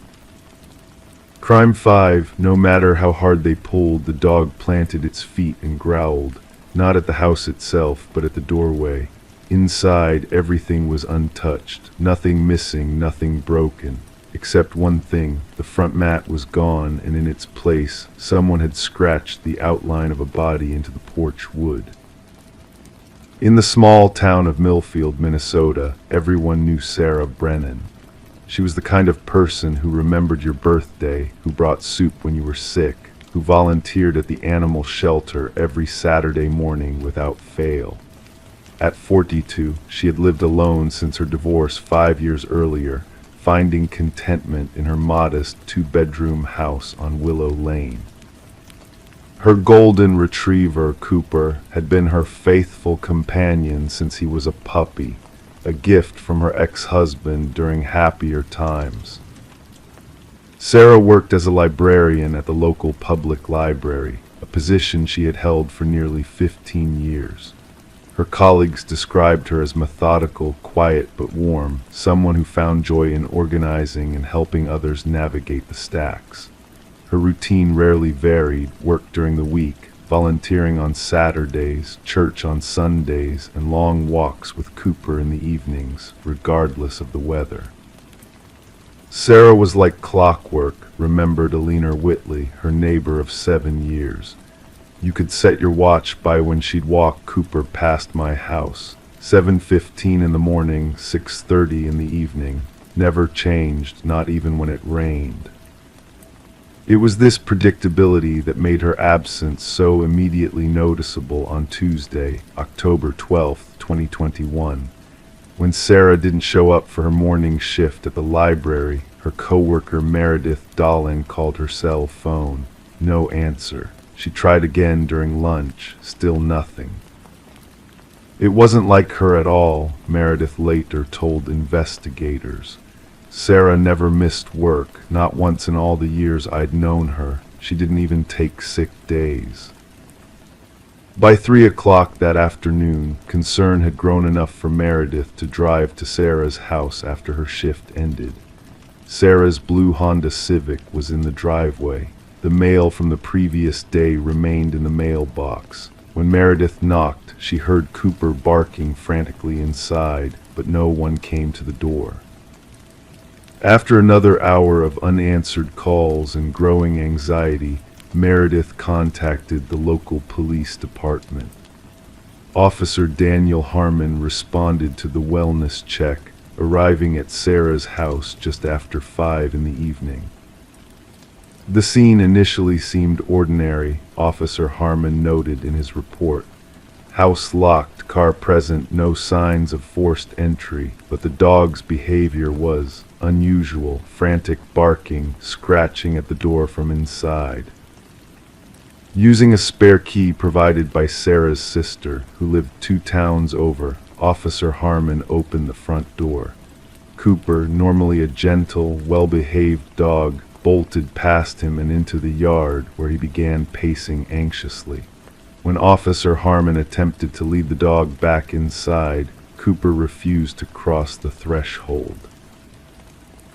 Crime 5, no matter how hard they pulled, the dog planted its feet and growled, not at the house itself, but at the doorway. Inside, everything was untouched, nothing missing, nothing broken. Except one thing: the front mat was gone, and in its place, someone had scratched the outline of a body into the porch wood. In the small town of Millfield, Minnesota, everyone knew Sarah Brennan. She was the kind of person who remembered your birthday, who brought soup when you were sick, who volunteered at the animal shelter every Saturday morning without fail. At 42, she had lived alone since her divorce 5 years earlier, finding contentment in her modest two-bedroom house on Willow Lane. Her golden retriever, Cooper, had been her faithful companion since he was a puppy, a gift from her ex-husband during happier times. Sarah worked as a librarian at the local public library, a position she had held for nearly 15 years. Her colleagues described her as methodical, quiet but warm, someone who found joy in organizing and helping others navigate the stacks. Her routine rarely varied: work during the week, volunteering on Saturdays, church on Sundays, and long walks with Cooper in the evenings, regardless of the weather. Sarah was like clockwork, remembered Alina Whitley, her neighbor of 7 years. You could set your watch by when she'd walk Cooper past my house. 7:15 in the morning, 6:30 in the evening. Never changed, not even when it rained. It was this predictability that made her absence so immediately noticeable on Tuesday, October 12, 2021. When Sarah didn't show up for her morning shift at the library, her coworker Meredith Dolan called her cell phone. No answer. She tried again during lunch. Still nothing. It wasn't like her at all, Meredith later told investigators. Sarah never missed work, not once in all the years I'd known her. She didn't even take sick days. By 3 o'clock that afternoon, concern had grown enough for Meredith to drive to Sarah's house after her shift ended. Sarah's blue Honda Civic was in the driveway. The mail from the previous day remained in the mailbox. When Meredith knocked, she heard Cooper barking frantically inside, but no one came to the door. After another hour of unanswered calls and growing anxiety, Meredith contacted the local police department. Officer Daniel Harmon responded to the wellness check, arriving at Sarah's house just after 5 in the evening. The scene initially seemed ordinary, Officer Harmon noted in his report. House locked, car present, no signs of forced entry, but the dog's behavior was unusual: frantic barking, scratching at the door from inside. Using a spare key provided by Sarah's sister, who lived 2 towns over, Officer Harmon opened the front door. Cooper, normally a gentle, well-behaved dog, bolted past him and into the yard, where he began pacing anxiously. When Officer Harmon attempted to lead the dog back inside, Cooper refused to cross the threshold.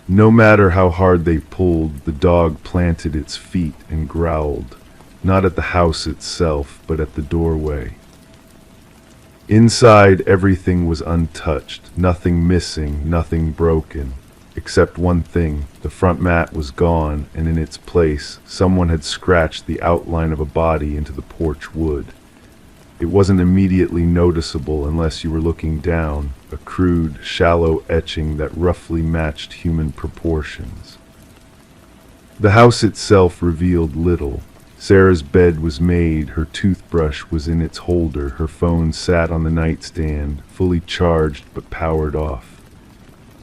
No matter how hard they pulled, the dog planted its feet and growled, not at the house itself, but at the doorway. Inside, everything was untouched, nothing missing, nothing broken. Except one thing: the front mat was gone, and in its place, someone had scratched the outline of a body into the porch wood. It wasn't immediately noticeable unless you were looking down, a crude, shallow etching that roughly matched human proportions. The house itself revealed little. Sarah's bed was made, her toothbrush was in its holder, her phone sat on the nightstand, fully charged but powered off.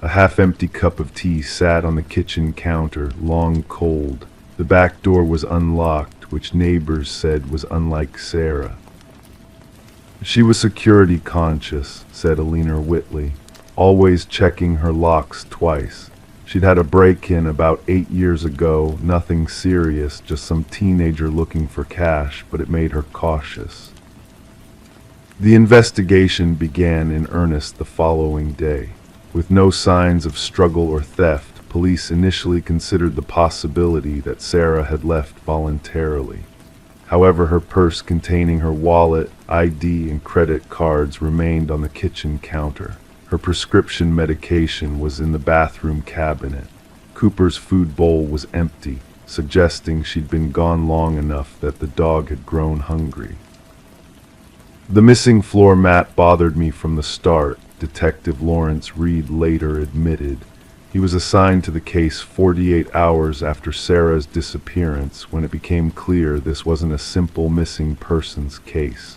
A half-empty cup of tea sat on the kitchen counter, long cold. The back door was unlocked, which neighbors said was unlike Sarah. She was security conscious, said Alina Whitley, always checking her locks twice. She'd had a break-in about 8 years ago, nothing serious, just some teenager looking for cash, but it made her cautious. The investigation began in earnest the following day. With no signs of struggle or theft, police initially considered the possibility that Sarah had left voluntarily. However, her purse containing her wallet, ID, and credit cards remained on the kitchen counter. Her prescription medication was in the bathroom cabinet. Cooper's food bowl was empty, suggesting she'd been gone long enough that the dog had grown hungry. The missing floor mat bothered me from the start, Detective Lawrence Reed later admitted. He was assigned to the case 48 hours after Sarah's disappearance when it became clear this wasn't a simple missing persons case.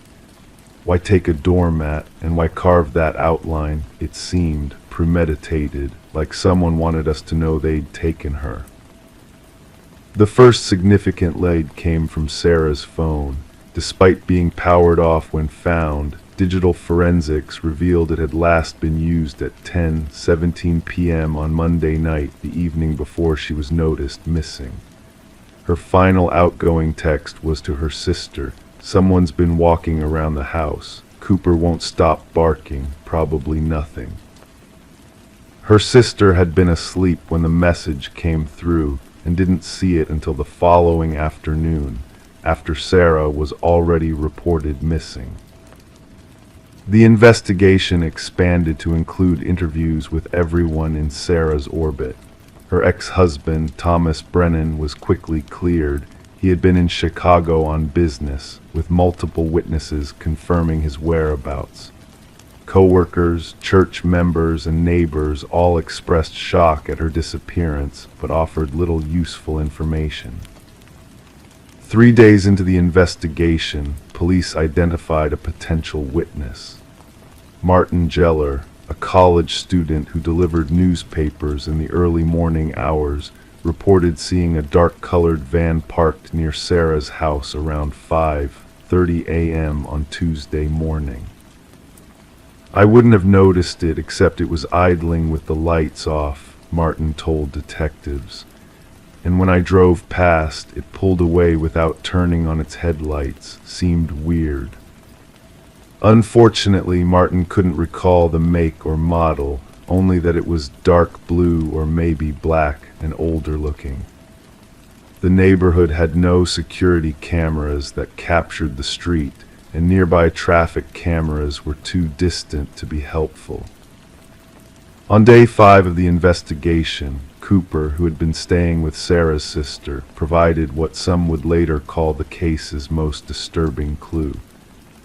Why take a doormat and why carve that outline? It seemed premeditated, like someone wanted us to know they'd taken her. The first significant lead came from Sarah's phone. Despite being powered off when found, digital forensics revealed it had last been used at 10:17 p.m. on Monday night, the evening before she was noticed missing. Her final outgoing text was to her sister, "Someone's been walking around the house. Cooper won't stop barking, probably nothing." Her sister had been asleep when the message came through and didn't see it until the following afternoon, after Sarah was already reported missing. The investigation expanded to include interviews with everyone in Sarah's orbit. Her ex-husband, Thomas Brennan, was quickly cleared. He had been in Chicago on business, with multiple witnesses confirming his whereabouts. Co-workers, church members, and neighbors all expressed shock at her disappearance, but offered little useful information. 3 days into the investigation, police identified a potential witness. Martin Geller, a college student who delivered newspapers in the early morning hours, reported seeing a dark-colored van parked near Sarah's house around 5:30 a.m. on Tuesday morning. "I wouldn't have noticed it except it was idling with the lights off," Martin told detectives. "And when I drove past, it pulled away without turning on its headlights. Seemed weird." Unfortunately, Martin couldn't recall the make or model, only that it was dark blue or maybe black and older looking. The neighborhood had no security cameras that captured the street, and nearby traffic cameras were too distant to be helpful. On day 5 of the investigation, Cooper, who had been staying with Sarah's sister, provided what some would later call the case's most disturbing clue.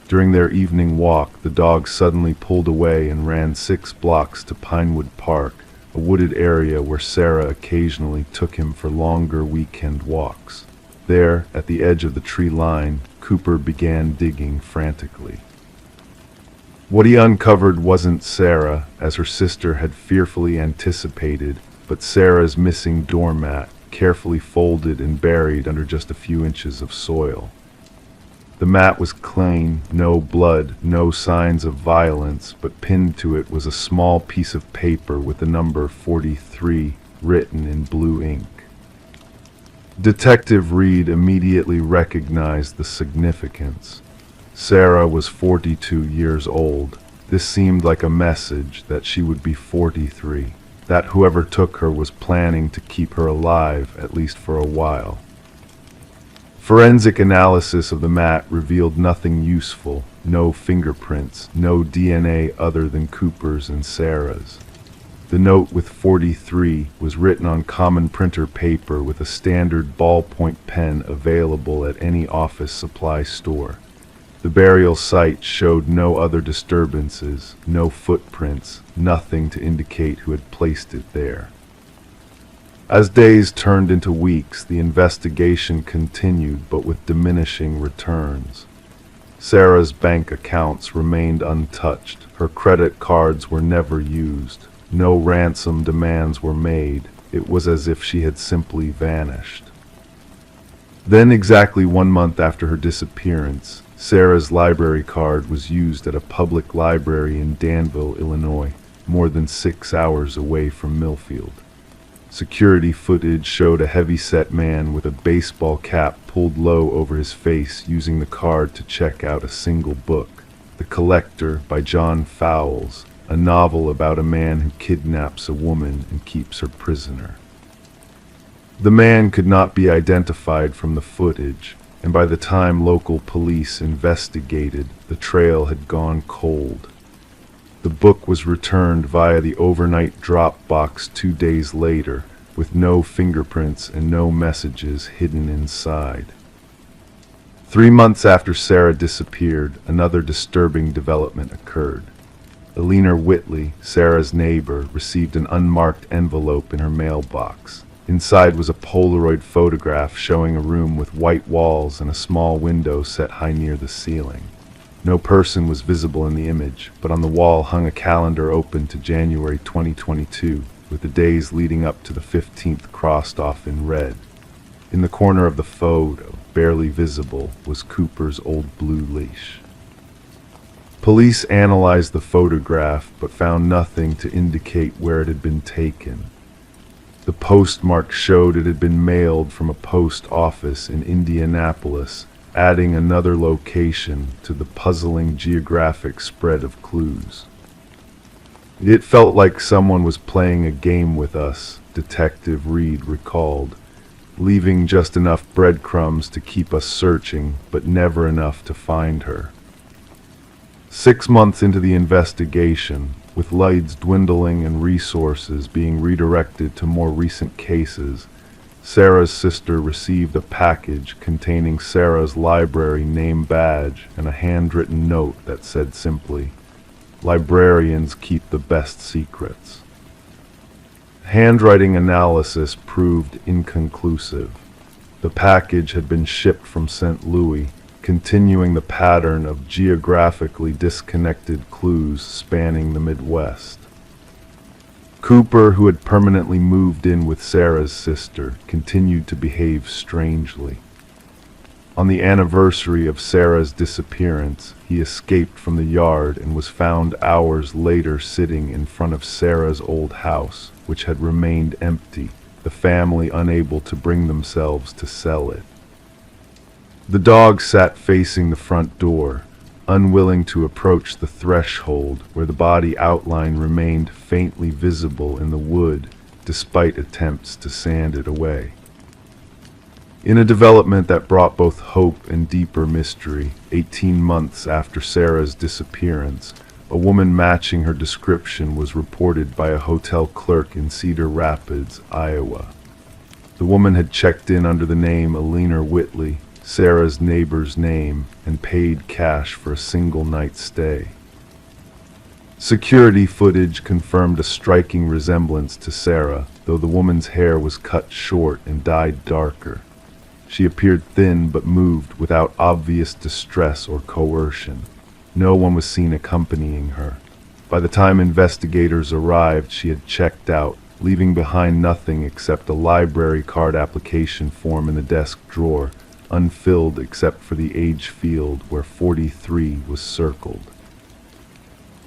During their evening walk, the dog suddenly pulled away and ran 6 blocks to Pinewood Park, a wooded area where Sarah occasionally took him for longer weekend walks. There, at the edge of the tree line, Cooper began digging frantically. What he uncovered wasn't Sarah, as her sister had fearfully anticipated, but Sarah's missing doormat, carefully folded and buried under just a few inches of soil. The mat was clean, no blood, no signs of violence, but pinned to it was a small piece of paper with the number 43 written in blue ink. Detective Reed immediately recognized the significance. Sarah was 42 years old. This seemed like a message that she would be 43, that whoever took her was planning to keep her alive, at least for a while. Forensic analysis of the mat revealed nothing useful, no fingerprints, no DNA other than Cooper's and Sarah's. The note with 43 was written on common printer paper with a standard ballpoint pen available at any office supply store. The burial site showed no other disturbances, no footprints, nothing to indicate who had placed it there. As days turned into weeks, the investigation continued, but with diminishing returns. Sarah's bank accounts remained untouched. Her credit cards were never used. No ransom demands were made. It was as if she had simply vanished. Then, exactly 1 month after her disappearance, Sarah's library card was used at a public library in Danville, Illinois, more than 6 hours away from Millfield. Security footage showed a heavy-set man with a baseball cap pulled low over his face using the card to check out a single book, The Collector by John Fowles, a novel about a man who kidnaps a woman and keeps her prisoner. The man could not be identified from the footage, and by the time local police investigated, the trail had gone cold. The book was returned via the overnight drop box 2 days later, with no fingerprints and no messages hidden inside. 3 months after Sarah disappeared, another disturbing development occurred. Alina Whitley, Sarah's neighbor, received an unmarked envelope in her mailbox. Inside was a Polaroid photograph showing a room with white walls and a small window set high near the ceiling. No person was visible in the image, but on the wall hung a calendar open to January 2022, with the days leading up to the 15th crossed off in red. In the corner of the photo, barely visible, was Cooper's old blue leash. Police analyzed the photograph, but found nothing to indicate where it had been taken. The postmark showed it had been mailed from a post office in Indianapolis, adding another location to the puzzling geographic spread of clues. It felt like someone was playing a game with us, Detective Reed recalled, leaving just enough breadcrumbs to keep us searching, but never enough to find her. 6 months into the investigation, with leads dwindling and resources being redirected to more recent cases, Sarah's sister received a package containing Sarah's library name badge and a handwritten note that said simply, "Librarians keep the best secrets." Handwriting analysis proved inconclusive. The package had been shipped from St. Louis, continuing the pattern of geographically disconnected clues spanning the Midwest. Cooper, who had permanently moved in with Sarah's sister, continued to behave strangely. On the anniversary of Sarah's disappearance, he escaped from the yard and was found hours later sitting in front of Sarah's old house, which had remained empty, the family unable to bring themselves to sell it. The dog sat facing the front door, unwilling to approach the threshold where the body outline remained faintly visible in the wood despite attempts to sand it away. In a development that brought both hope and deeper mystery, 18 months after Sarah's disappearance, a woman matching her description was reported by a hotel clerk in Cedar Rapids, Iowa. The woman had checked in under the name Alina Whitley, Sarah's neighbor's name, and paid cash for a single night's stay. Security footage confirmed a striking resemblance to Sarah, though the woman's hair was cut short and dyed darker. She appeared thin but moved without obvious distress or coercion. No one was seen accompanying her. By the time investigators arrived, she had checked out, leaving behind nothing except a library card application form in the desk drawer, unfilled except for the age field where 43 was circled.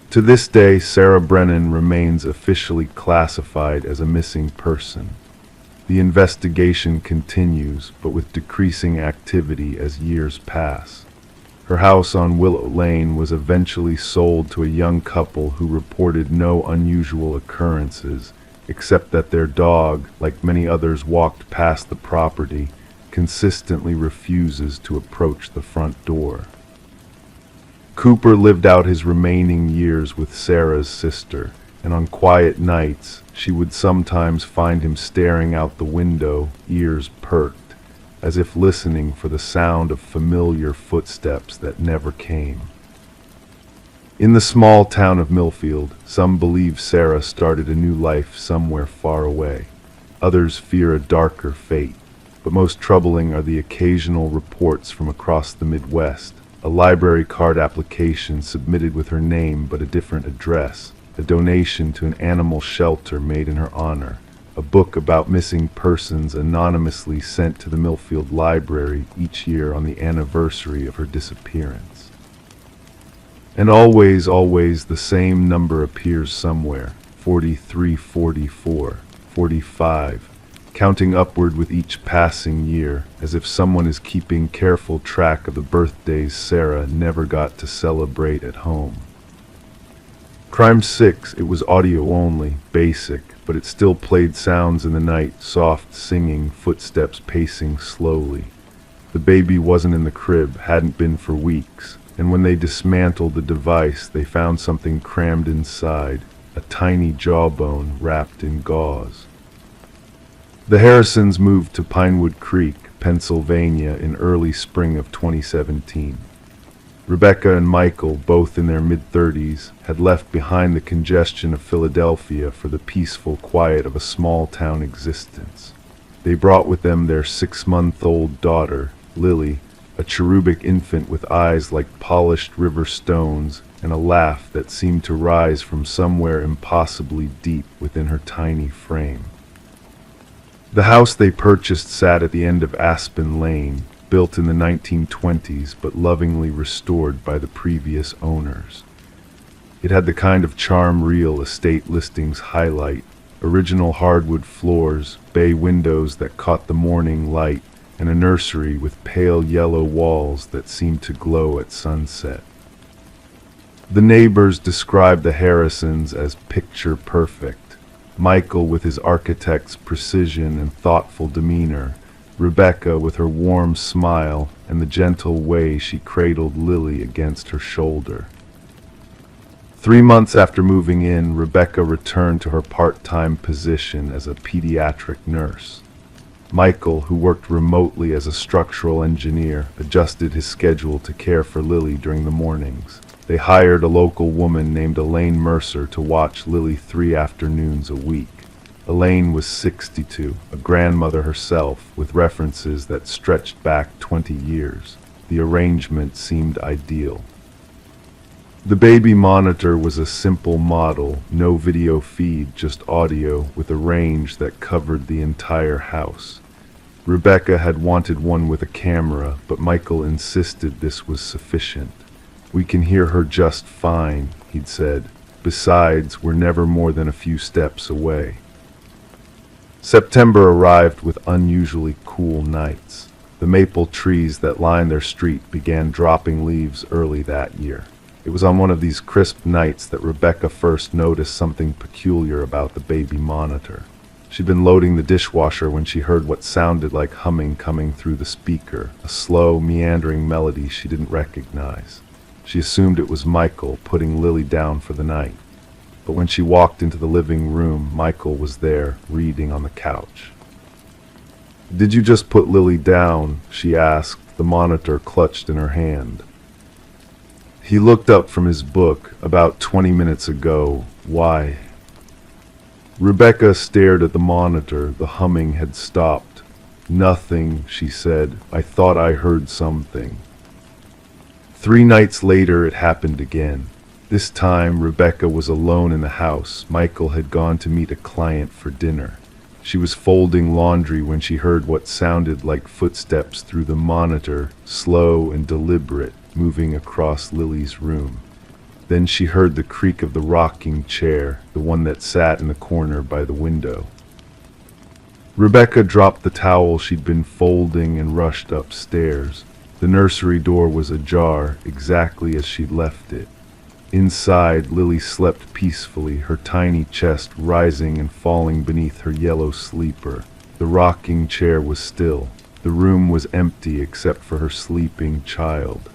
To this day, Sarah Brennan remains officially classified as a missing person. The investigation continues, but with decreasing activity as years pass. Her house on Willow Lane was eventually sold to a young couple who reported no unusual occurrences, except that their dog, like many others walked past the property, consistently refuses to approach the front door. Cooper lived out his remaining years with Sarah's sister, and on quiet nights, she would sometimes find him staring out the window, ears perked, as if listening for the sound of familiar footsteps that never came. In the small town of Millfield, some believe Sarah started a new life somewhere far away. Others fear a darker fate. But most troubling are the occasional reports from across the Midwest, a library card application submitted with her name but a different address, a donation to an animal shelter made in her honor, a book about missing persons anonymously sent to the Millfield Library each year on the anniversary of her disappearance. And always the same number appears somewhere, 43, 44, 45, counting upward with each passing year, as if someone is keeping careful track of the birthdays Sarah never got to celebrate at home. Crime 6, it was audio only, basic, but it still played sounds in the night, soft singing, footsteps pacing slowly. The baby wasn't in the crib, hadn't been for weeks, and when they dismantled the device, they found something crammed inside, a tiny jawbone wrapped in gauze. The Harrisons moved to Pinewood Creek, Pennsylvania in early spring of 2017. Rebecca and Michael, both in their mid-30s, had left behind the congestion of Philadelphia for the peaceful quiet of a small-town existence. They brought with them their 6-month-old daughter, Lily, a cherubic infant with eyes like polished river stones and a laugh that seemed to rise from somewhere impossibly deep within her tiny frame. The house they purchased sat at the end of Aspen Lane, built in the 1920s but lovingly restored by the previous owners. It had the kind of charm real estate listings highlight: original hardwood floors, bay windows that caught the morning light, and a nursery with pale yellow walls that seemed to glow at sunset. The neighbors described the Harrisons as picture perfect: Michael with his architect's precision and thoughtful demeanor, Rebecca with her warm smile and the gentle way she cradled Lily against her shoulder. 3 months after moving in, Rebecca returned to her part-time position as a pediatric nurse. Michael, who worked remotely as a structural engineer, adjusted his schedule to care for Lily during the mornings. They hired a local woman named Elaine Mercer to watch Lily 3 afternoons a week. Elaine was 62, a grandmother herself, with references that stretched back 20 years. The arrangement seemed ideal. The baby monitor was a simple model, no video feed, just audio, with a range that covered the entire house. Rebecca had wanted one with a camera, but Michael insisted this was sufficient. "We can hear her just fine," he'd said. "Besides, we're never more than a few steps away." September arrived with unusually cool nights. The maple trees that line their street began dropping leaves early that year. It was on one of these crisp nights that Rebecca first noticed something peculiar about the baby monitor. She'd been loading the dishwasher when she heard what sounded like humming coming through the speaker, a slow, meandering melody she didn't recognize. She assumed it was Michael putting Lily down for the night. But when she walked into the living room, Michael was there, reading on the couch. "Did you just put Lily down?" she asked, the monitor clutched in her hand. He looked up from his book. "About 20 minutes ago. Why?" Rebecca stared at the monitor. The humming had stopped. "Nothing," she said. "I thought I heard something." 3 nights later, it happened again. This time, Rebecca was alone in the house. Michael had gone to meet a client for dinner. She was folding laundry when she heard what sounded like footsteps through the monitor, slow and deliberate, moving across Lily's room. Then she heard the creak of the rocking chair, the one that sat in the corner by the window. Rebecca dropped the towel she'd been folding and rushed upstairs. The nursery door was ajar, exactly as she'd left it. Inside, Lily slept peacefully, her tiny chest rising and falling beneath her yellow sleeper. The rocking chair was still. The room was empty except for her sleeping child.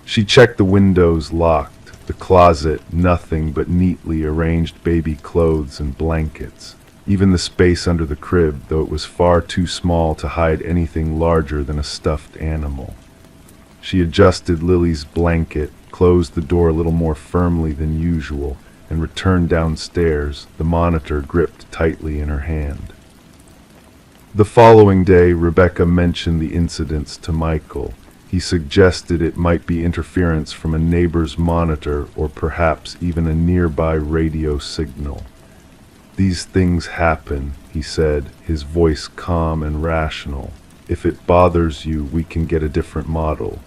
She checked the windows, locked. The closet, nothing but neatly arranged baby clothes and blankets. Even the space under the crib, though it was far too small to hide anything larger than a stuffed animal. She adjusted Lily's blanket, closed the door a little more firmly than usual, and returned downstairs, the monitor gripped tightly in her hand. The following day, Rebecca mentioned the incidents to Michael. He suggested it might be interference from a neighbor's monitor or perhaps even a nearby radio signal. "These things happen," he said, his voice calm and rational. "If it bothers you, we can get a different model."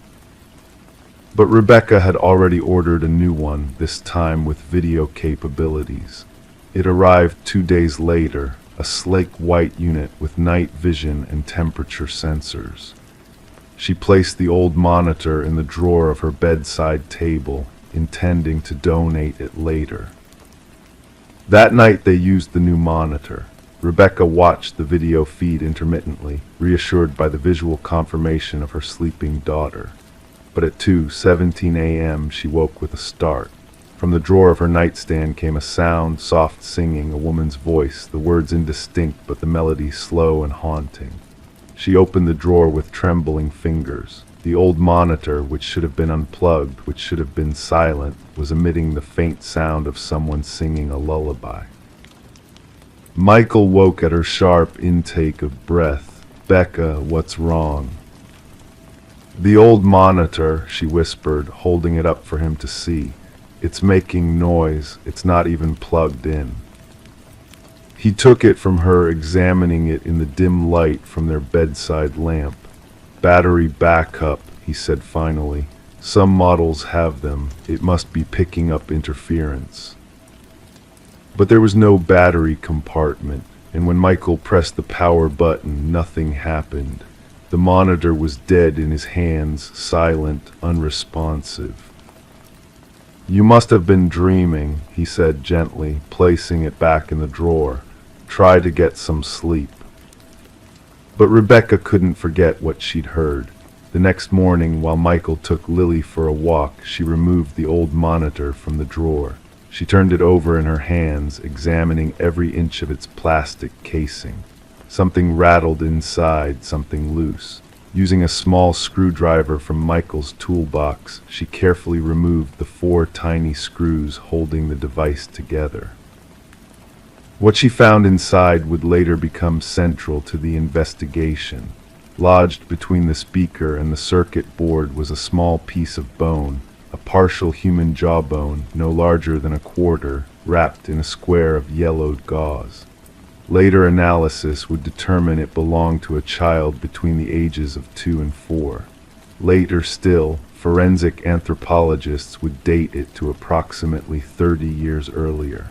But Rebecca had already ordered a new one, this time with video capabilities. It arrived 2 days later, a slake white unit with night vision and temperature sensors. She placed the old monitor in the drawer of her bedside table, intending to donate it later. That night they used the new monitor. Rebecca watched the video feed intermittently, reassured by the visual confirmation of her sleeping daughter. But at 2:17 a.m. she woke with a start. From the drawer of her nightstand came a sound, soft singing, a woman's voice, the words indistinct but the melody slow and haunting. She opened the drawer with trembling fingers. The old monitor, which should have been unplugged, which should have been silent, was emitting the faint sound of someone singing a lullaby. Michael woke at her sharp intake of breath. "Becca, what's wrong?" "The old monitor," she whispered, holding it up for him to see. "It's making noise. It's not even plugged in." He took it from her, examining it in the dim light from their bedside lamp. "Battery backup," he said finally. "Some models have them. It must be picking up interference." But there was no battery compartment, and when Michael pressed the power button, nothing happened. The monitor was dead in his hands, silent, unresponsive. "You must have been dreaming," he said gently, placing it back in the drawer. "Try to get some sleep." But Rebecca couldn't forget what she'd heard. The next morning, while Michael took Lily for a walk, she removed the old monitor from the drawer. She turned it over in her hands, examining every inch of its plastic casing. Something rattled inside, something loose. Using a small screwdriver from Michael's toolbox, she carefully removed the 4 tiny screws holding the device together. What she found inside would later become central to the investigation. Lodged between the speaker and the circuit board was a small piece of bone, a partial human jawbone, no larger than a quarter, wrapped in a square of yellowed gauze. Later analysis would determine it belonged to a child between the ages of 2 and 4. Later still, forensic anthropologists would date it to approximately 30 years earlier.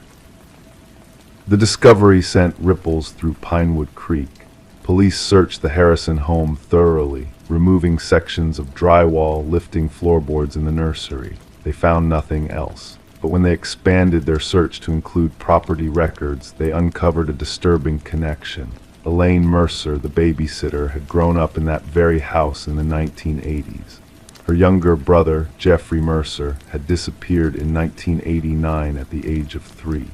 The discovery sent ripples through Pinewood Creek. Police searched the Harrison home thoroughly, removing sections of drywall, lifting floorboards in the nursery. They found nothing else. But when they expanded their search to include property records, they uncovered a disturbing connection. Elaine Mercer, the babysitter, had grown up in that very house in the 1980s. Her younger brother, Jeffrey Mercer, had disappeared in 1989 at the age of 3.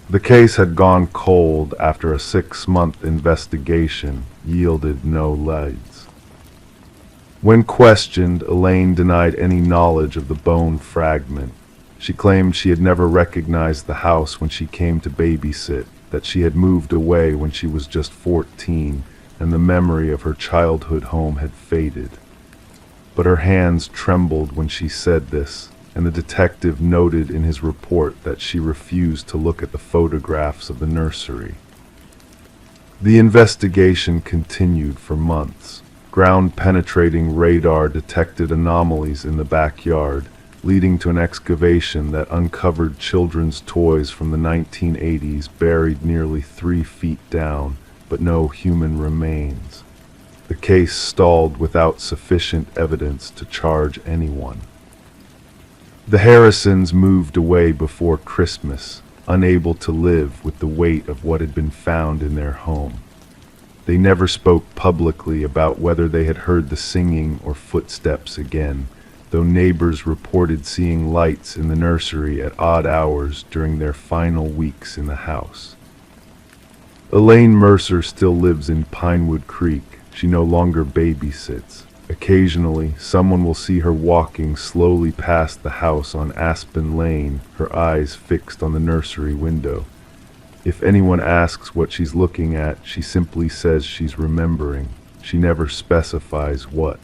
The case had gone cold after a 6-month investigation yielded no leads. When questioned, Elaine denied any knowledge of the bone fragment. She claimed she had never recognized the house when she came to babysit, that she had moved away when she was just 14, and the memory of her childhood home had faded. But her hands trembled when she said this, and the detective noted in his report that she refused to look at the photographs of the nursery. The investigation continued for months. Ground-penetrating radar detected anomalies in the backyard, leading to an excavation that uncovered children's toys from the 1980s buried nearly 3 feet down, but no human remains. The case stalled without sufficient evidence to charge anyone. The Harrisons moved away before Christmas, unable to live with the weight of what had been found in their home. They never spoke publicly about whether they had heard the singing or footsteps again, though neighbors reported seeing lights in the nursery at odd hours during their final weeks in the house. Elaine Mercer still lives in Pinewood Creek. She no longer babysits. Occasionally, someone will see her walking slowly past the house on Aspen Lane, her eyes fixed on the nursery window. If anyone asks what she's looking at, she simply says she's remembering. She never specifies what.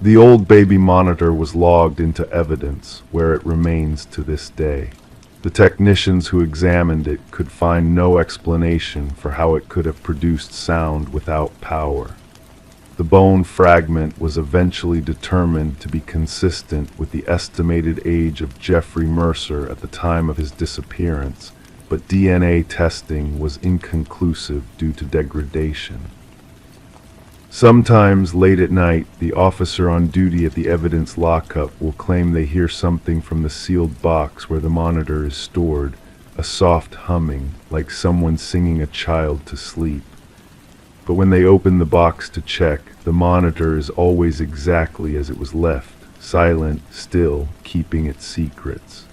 The old baby monitor was logged into evidence, where it remains to this day. The technicians who examined it could find no explanation for how it could have produced sound without power. The bone fragment was eventually determined to be consistent with the estimated age of Jeffrey Mercer at the time of his disappearance, but DNA testing was inconclusive due to degradation. Sometimes late at night, the officer on duty at the evidence lockup will claim they hear something from the sealed box where the monitor is stored, a soft humming, like someone singing a child to sleep. But when they open the box to check, the monitor is always exactly as it was left, silent, still, keeping its secrets.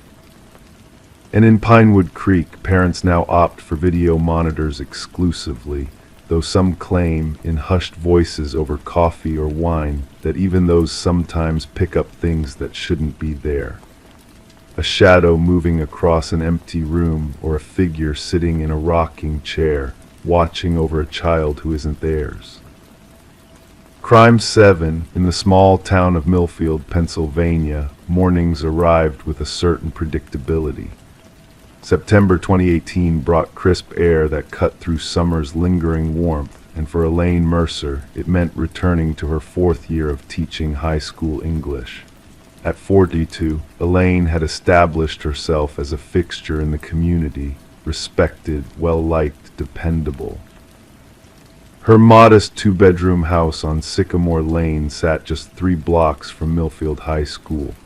And in Pinewood Creek, parents now opt for video monitors exclusively. though some claim, in hushed voices over coffee or wine, that even those sometimes pick up things that shouldn't be there. A shadow moving across an empty room, or a figure sitting in a rocking chair, watching over a child who isn't theirs. Crime 7. In the small town of Millfield, Pennsylvania, mornings arrived with a certain predictability. September 2018 brought crisp air that cut through summer's lingering warmth, and for Elaine Mercer, it meant returning to her 4th year of teaching high school English. At 42, Elaine had established herself as a fixture in the community, respected, well-liked, dependable. Her modest 2-bedroom house on Sycamore Lane sat just 3 blocks from Millfield High School.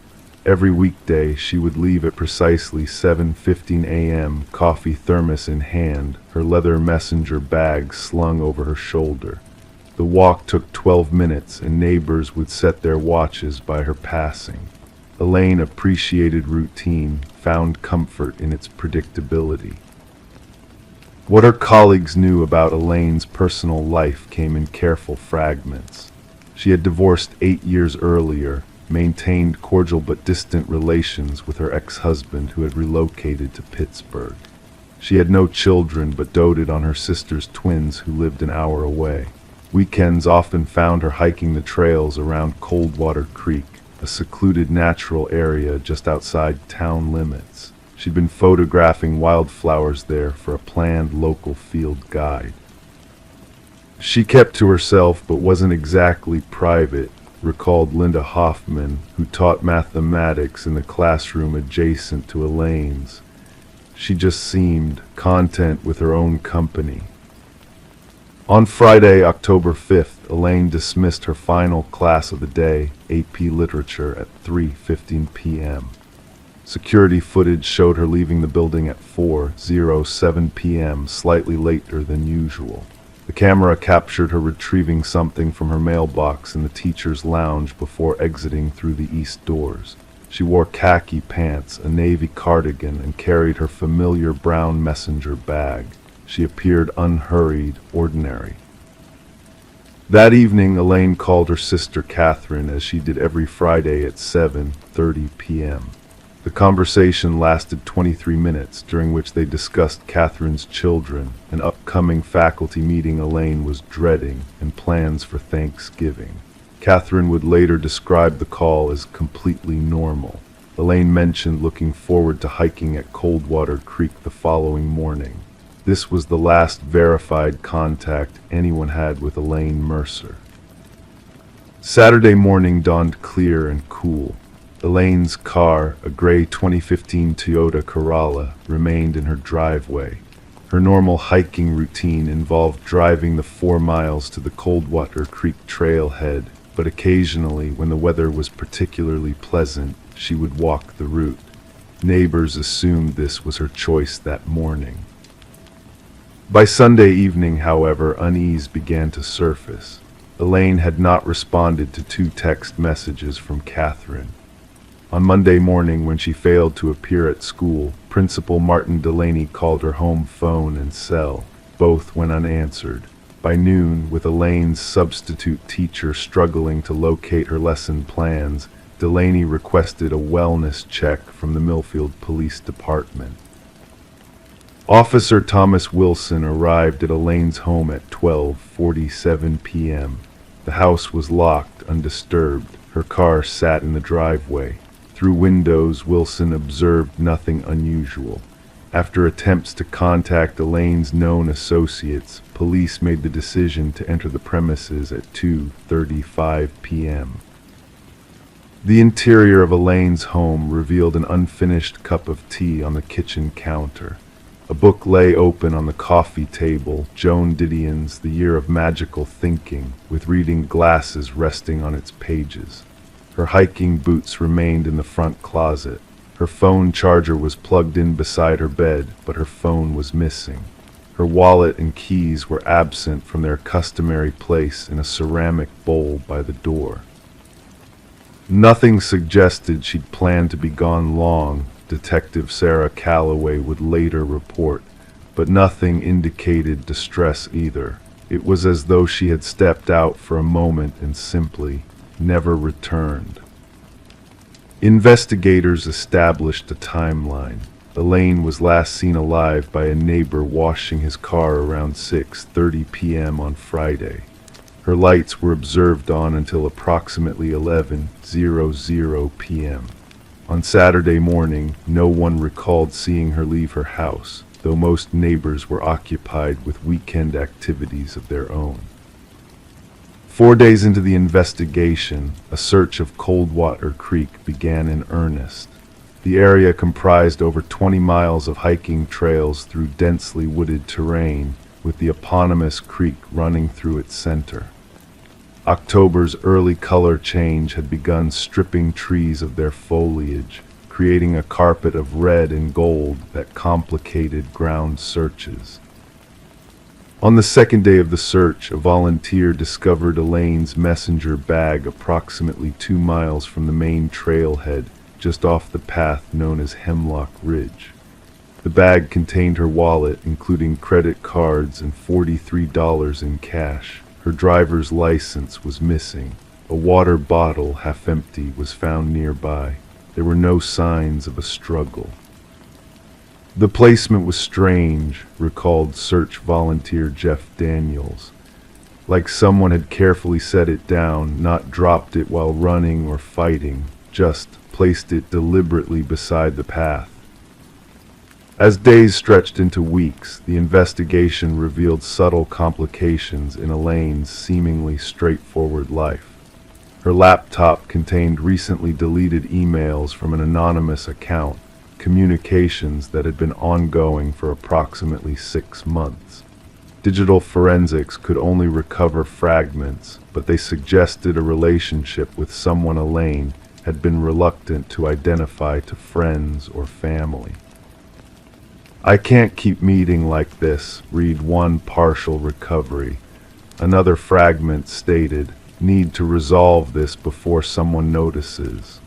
Every weekday, she would leave at precisely 7:15 a.m., coffee thermos in hand, her leather messenger bag slung over her shoulder. The walk took 12 minutes, and neighbors would set their watches by her passing. Elaine appreciated routine, found comfort in its predictability. What her colleagues knew about Elaine's personal life came in careful fragments. She had divorced 8 years earlier, maintained cordial but distant relations with her ex-husband who had relocated to Pittsburgh. She had no children but doted on her sister's twins who lived an hour away. Weekends often found her hiking the trails around Coldwater Creek, a secluded natural area just outside town limits. She'd been photographing wildflowers there for a planned local field guide. She kept to herself but wasn't exactly private, recalled Linda Hoffman, who taught mathematics in the classroom adjacent to Elaine's. She just seemed content with her own company. On Friday, October 5th, Elaine dismissed her final class of the day, AP Literature, at 3:15 p.m. Security footage showed her leaving the building at 4:07 p.m., slightly later than usual. The camera captured her retrieving something from her mailbox in the teacher's lounge before exiting through the east doors. She wore khaki pants, a navy cardigan, and carried her familiar brown messenger bag. She appeared unhurried, ordinary. That evening, Elaine called her sister Catherine, as she did every Friday at 7:30 p.m. The conversation lasted 23 minutes, during which they discussed Catherine's children, an upcoming faculty meeting Elaine was dreading, and plans for Thanksgiving. Catherine would later describe the call as completely normal. Elaine mentioned looking forward to hiking at Coldwater Creek the following morning. This was the last verified contact anyone had with Elaine Mercer. Saturday morning dawned clear and cool. Elaine's car, a gray 2015 Toyota Corolla, remained in her driveway. Her normal hiking routine involved driving the 4 miles to the Coldwater Creek trailhead, but occasionally, when the weather was particularly pleasant, she would walk the route. Neighbors assumed this was her choice that morning. By Sunday evening, however, unease began to surface. Elaine had not responded to 2 text messages from Catherine. On Monday morning, when she failed to appear at school, Principal Martin Delaney called her home phone and cell. Both went unanswered. By noon, with Elaine's substitute teacher struggling to locate her lesson plans, Delaney requested a wellness check from the Millfield Police Department. Officer Thomas Wilson arrived at Elaine's home at 12:47 p.m. The house was locked, undisturbed. Her car sat in the driveway. Through windows, Wilson observed nothing unusual. After attempts to contact Elaine's known associates, police made the decision to enter the premises at 2:35 p.m. The interior of Elaine's home revealed an unfinished cup of tea on the kitchen counter. A book lay open on the coffee table, Joan Didion's The Year of Magical Thinking, with reading glasses resting on its pages. Her hiking boots remained in the front closet. Her phone charger was plugged in beside her bed, but her phone was missing. Her wallet and keys were absent from their customary place in a ceramic bowl by the door. Nothing suggested she'd planned to be gone long, Detective Sarah Calloway would later report, but nothing indicated distress either. It was as though she had stepped out for a moment and simply never returned. Investigators established a timeline. Elaine was last seen alive by a neighbor washing his car around 6:30 p.m. on Friday. Her lights were observed on until approximately 11:00 p.m. On Saturday morning, no one recalled seeing her leave her house, though most neighbors were occupied with weekend activities of their own. 4 days into the investigation, a search of Coldwater Creek began in earnest. The area comprised over 20 miles of hiking trails through densely wooded terrain, with the eponymous creek running through its center. October's early color change had begun stripping trees of their foliage, creating a carpet of red and gold that complicated ground searches. On the second day of the search, a volunteer discovered Elaine's messenger bag approximately 2 miles from the main trailhead, just off the path known as Hemlock Ridge. The bag contained her wallet, including credit cards and $43 in cash. Her driver's license was missing. A water bottle, half empty, was found nearby. There were no signs of a struggle. The placement was strange, recalled search volunteer Jeff Daniels. Like someone had carefully set it down, not dropped it while running or fighting, just placed it deliberately beside the path. As days stretched into weeks, the investigation revealed subtle complications in Elaine's seemingly straightforward life. Her laptop contained recently deleted emails from an anonymous account, communications that had been ongoing for approximately 6 months. Digital forensics could only recover fragments, but they suggested a relationship with someone Elaine had been reluctant to identify to friends or family. "I can't keep meeting like this," read one partial recovery. Another fragment stated, "Need to resolve this before someone notices."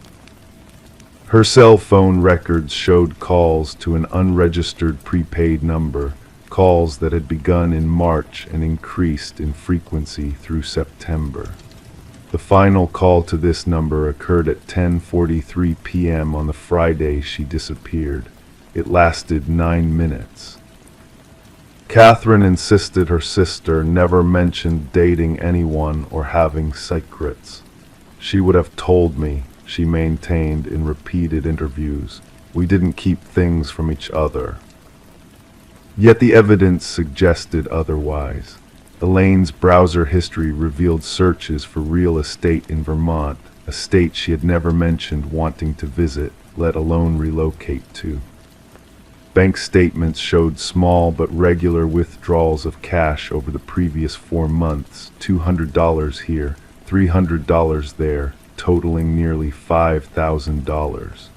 Her cell phone records showed calls to an unregistered prepaid number, calls that had begun in March and increased in frequency through September. The final call to this number occurred at 10:43 p.m. on the Friday she disappeared. It lasted 9 minutes. Catherine insisted her sister never mentioned dating anyone or having secrets. "She would have told me," she maintained in repeated interviews. "We didn't keep things from each other." Yet the evidence suggested otherwise. Elaine's browser history revealed searches for real estate in Vermont, a state she had never mentioned wanting to visit, let alone relocate to. Bank statements showed small but regular withdrawals of cash over the previous 4 months, $200 here, $300 there, totaling nearly $5,000.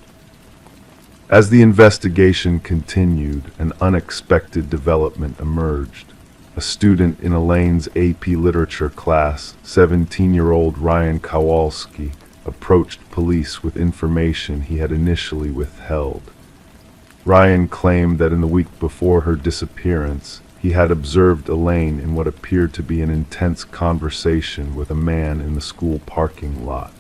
As the investigation continued, an unexpected development emerged. A student in Elaine's AP Literature class, 17-year-old Ryan Kowalski, approached police with information he had initially withheld. Ryan claimed that in the week before her disappearance, he had observed Elaine in what appeared to be an intense conversation with a man in the school parking lot.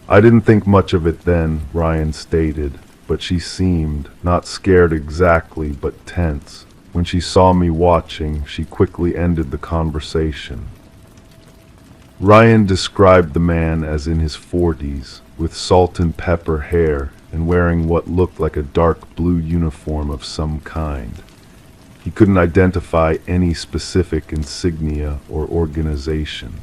"I didn't think much of it then," Ryan stated, "but she seemed, not scared exactly, but tense. When she saw me watching, she quickly ended the conversation." Ryan described the man as in his 40s, with salt and pepper hair, and wearing what looked like a dark blue uniform of some kind. He couldn't identify any specific insignia or organization.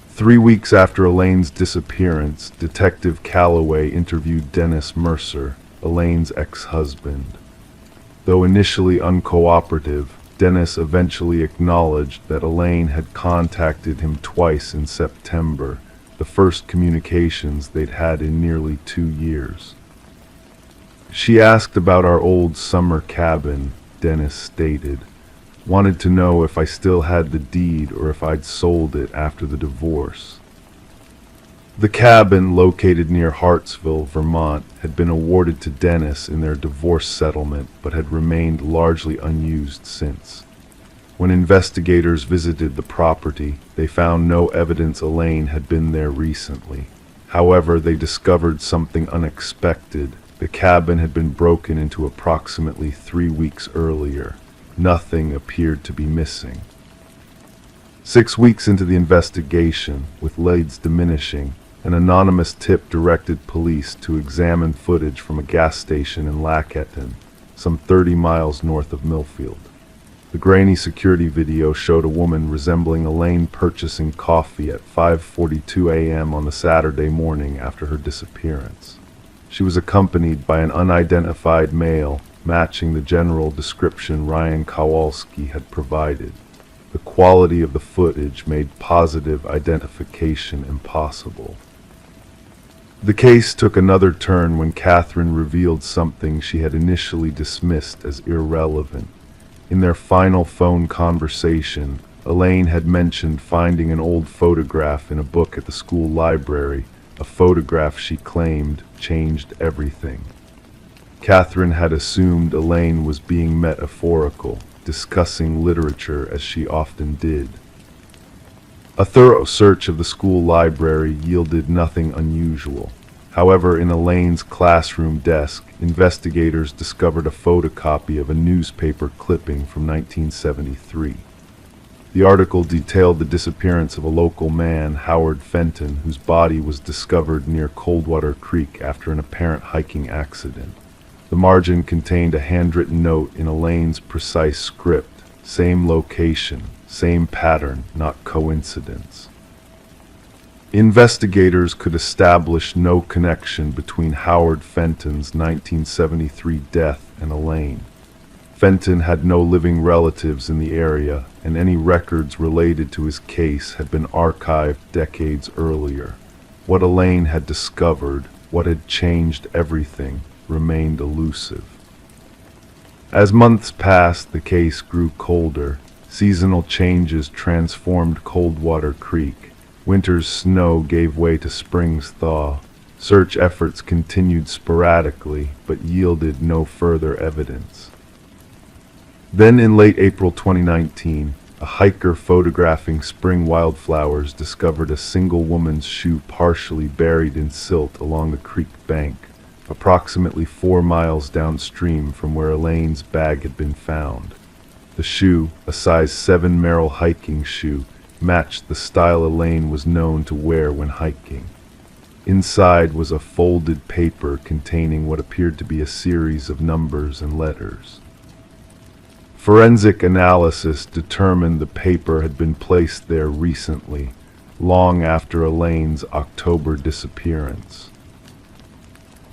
3 weeks after Elaine's disappearance, Detective Calloway interviewed Dennis Mercer, Elaine's ex-husband. Though initially uncooperative, Dennis eventually acknowledged that Elaine had contacted him twice in September, the first communications they'd had in nearly 2 years. "She asked about our old summer cabin," Dennis stated. "Wanted to know if I still had the deed or if I'd sold it after the divorce." The cabin, located near Hartsville, Vermont, had been awarded to Dennis in their divorce settlement but had remained largely unused since. When investigators visited the property, they found no evidence Elaine had been there recently. However, they discovered something unexpected. The cabin had been broken into approximately 3 weeks earlier. Nothing appeared to be missing. 6 weeks into the investigation, with leads diminishing, an anonymous tip directed police to examine footage from a gas station in Lacketton, some 30 miles north of Millfield. The grainy security video showed a woman resembling Elaine purchasing coffee at 5:42 a.m. on the Saturday morning after her disappearance. She was accompanied by an unidentified male, matching the general description Ryan Kowalski had provided. The quality of the footage made positive identification impossible. The case took another turn when Catherine revealed something she had initially dismissed as irrelevant. In their final phone conversation, Elaine had mentioned finding an old photograph in a book at the school library, a photograph she claimed changed everything. Catherine had assumed Elaine was being metaphorical, discussing literature as she often did. A thorough search of the school library yielded nothing unusual. However, in Elaine's classroom desk, investigators discovered a photocopy of a newspaper clipping from 1973. The article detailed the disappearance of a local man, Howard Fenton, whose body was discovered near Coldwater Creek after an apparent hiking accident. The margin contained a handwritten note in Elaine's precise script: same location, same pattern, not coincidence. Investigators could establish no connection between Howard Fenton's 1973 death and Elaine. Fenton had no living relatives in the area, and any records related to his case had been archived decades earlier. What Elaine had discovered, what had changed everything, remained elusive. As months passed, the case grew colder. Seasonal changes transformed Coldwater Creek. Winter's snow gave way to spring's thaw. Search efforts continued sporadically, but yielded no further evidence. Then in late April 2019, a hiker photographing spring wildflowers discovered a single woman's shoe partially buried in silt along the creek bank, approximately 4 miles downstream from where Elaine's bag had been found. The shoe, a size 7 Merrell hiking shoe, matched the style Elaine was known to wear when hiking. Inside was a folded paper containing what appeared to be a series of numbers and letters. Forensic analysis determined the paper had been placed there recently, long after Elaine's October disappearance.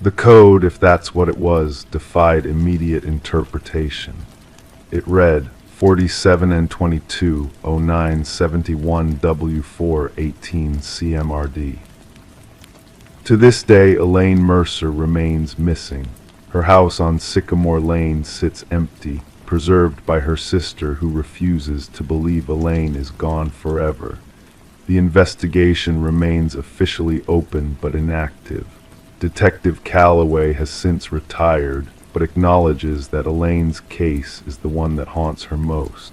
The code, if that's what it was, defied immediate interpretation. It read 47 and 22 09 71 W4 18 CMRD. To this day, Elaine Mercer remains missing. Her house on Sycamore Lane sits empty, preserved by her sister, who refuses to believe Elaine is gone forever. The investigation remains officially open but inactive. Detective Calloway has since retired, but acknowledges that Elaine's case is the one that haunts her most.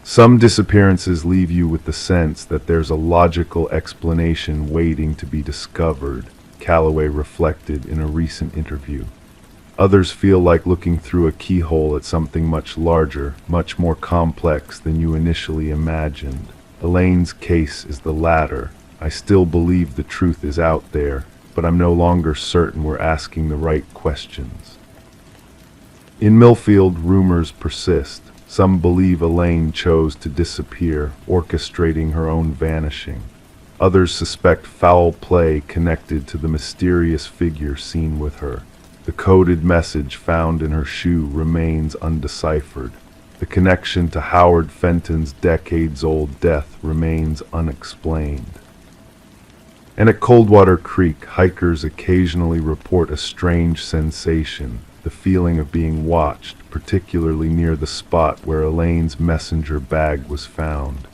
Some disappearances leave you with the sense that there's a logical explanation waiting to be discovered, Calloway reflected in a recent interview. Others feel like looking through a keyhole at something much larger, much more complex than you initially imagined. Elaine's case is the latter. I still believe the truth is out there, but I'm no longer certain we're asking the right questions. In Millfield, rumors persist. Some believe Elaine chose to disappear, orchestrating her own vanishing. Others suspect foul play connected to the mysterious figure seen with her. The coded message found in her shoe remains undeciphered. The connection to Howard Fenton's decades-old death remains unexplained. And at Coldwater Creek, hikers occasionally report a strange sensation, the feeling of being watched, particularly near the spot where Elaine's messenger bag was found.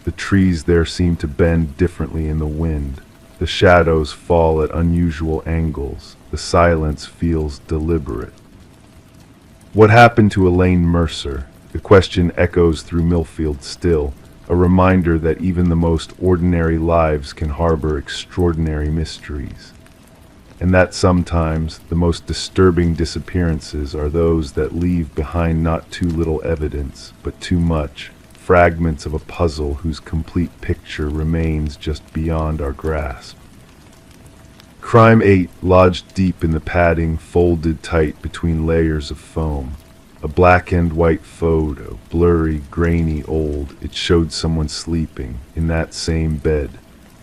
The trees there seem to bend differently in the wind. The shadows fall at unusual angles. The silence feels deliberate. What happened to Elaine Mercer? The question echoes through Millfield still, a reminder that even the most ordinary lives can harbor extraordinary mysteries, and that sometimes the most disturbing disappearances are those that leave behind not too little evidence, but too much, fragments of a puzzle whose complete picture remains just beyond our grasp. Crime 8 lodged deep in the padding, folded tight between layers of foam. A black and white photo, blurry, grainy, old. It showed someone sleeping in that same bed,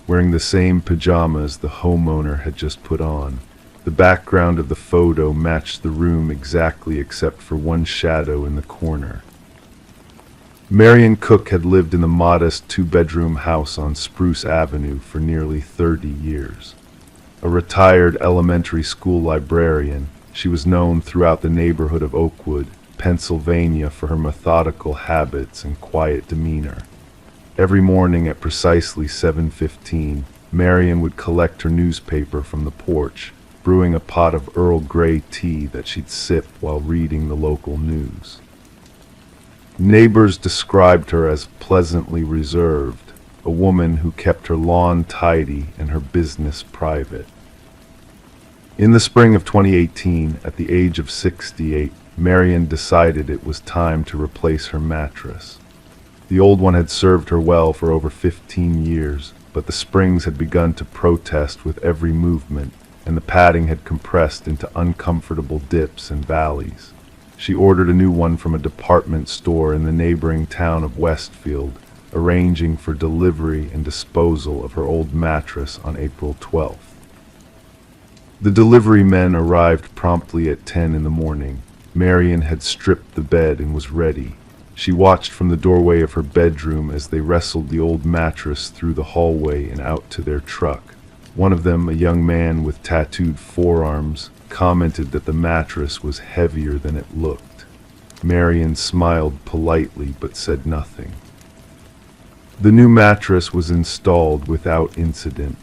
wearing the same pajamas the homeowner had just put on. The background of the photo matched the room exactly except for one shadow in the corner. Marion Cook had lived in the modest two-bedroom house on Spruce Avenue for nearly 30 years. A retired elementary school librarian, she was known throughout the neighborhood of Oakwood, Pennsylvania, for her methodical habits and quiet demeanor. Every morning at precisely 7:15, Marion would collect her newspaper from the porch, brewing a pot of Earl Grey tea that she'd sip while reading the local news. Neighbors described her as pleasantly reserved, a woman who kept her lawn tidy and her business private. In the spring of 2018, at the age of 68, Marion decided it was time to replace her mattress. The old one had served her well for over 15 years, but the springs had begun to protest with every movement, and the padding had compressed into uncomfortable dips and valleys. She ordered a new one from a department store in the neighboring town of Westfield, arranging for delivery and disposal of her old mattress on April 12th. The delivery men arrived promptly at 10 in the morning. Marion had stripped the bed and was ready. She watched from the doorway of her bedroom as they wrestled the old mattress through the hallway and out to their truck. One of them, a young man with tattooed forearms, commented that the mattress was heavier than it looked. Marion smiled politely but said nothing. The new mattress was installed without incident.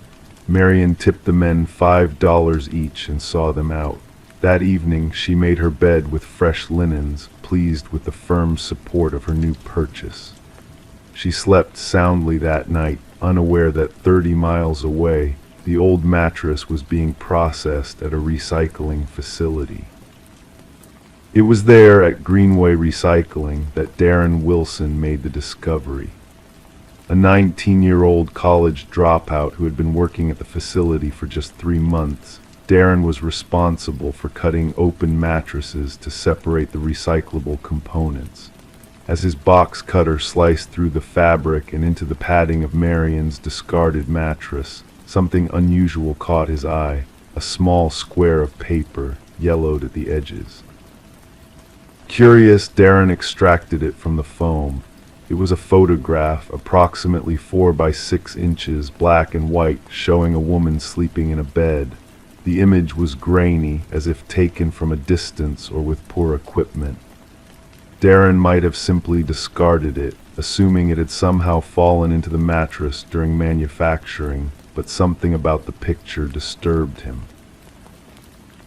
Marion tipped the men $5 each and saw them out. That evening she made her bed with fresh linens, pleased with the firm support of her new purchase. She slept soundly that night, unaware that 30 miles away, the old mattress was being processed at a recycling facility. It was there at Greenway Recycling that Darren Wilson made the discovery. A 19-year-old college dropout who had been working at the facility for just 3 months, Darren was responsible for cutting open mattresses to separate the recyclable components. As his box cutter sliced through the fabric and into the padding of Marion's discarded mattress, something unusual caught his eye, a small square of paper, yellowed at the edges. Curious, Darren extracted it from the foam. It was a photograph, approximately 4 by 6 inches, black and white, showing a woman sleeping in a bed. The image was grainy, as if taken from a distance or with poor equipment. Darren might have simply discarded it, assuming it had somehow fallen into the mattress during manufacturing, but something about the picture disturbed him.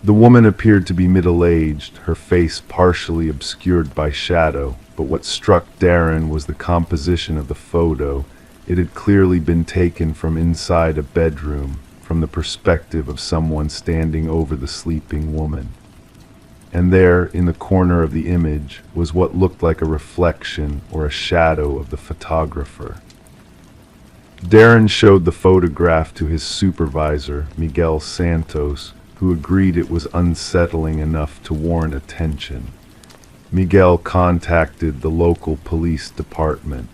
The woman appeared to be middle-aged, her face partially obscured by shadow, but what struck Darren was the composition of the photo. It had clearly been taken from inside a bedroom, from the perspective of someone standing over the sleeping woman. And there, in the corner of the image, was what looked like a reflection or a shadow of the photographer. Darren showed the photograph to his supervisor, Miguel Santos, who agreed it was unsettling enough to warrant attention. Miguel contacted the local police department.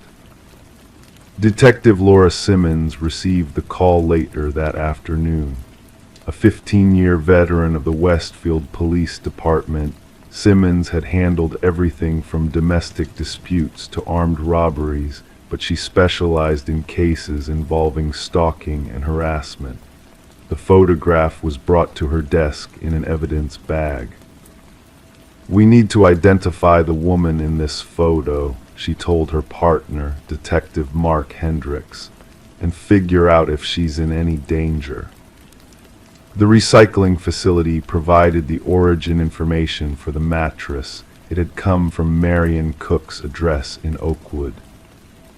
Detective Laura Simmons received the call later that afternoon. A 15-year veteran of the Westfield Police Department, Simmons had handled everything from domestic disputes to armed robberies, but she specialized in cases involving stalking and harassment. The photograph was brought to her desk in an evidence bag. "We need to identify the woman in this photo," she told her partner, Detective Mark Hendricks, "and figure out if she's in any danger." The recycling facility provided the origin information for the mattress. It had come from Marion Cook's address in Oakwood.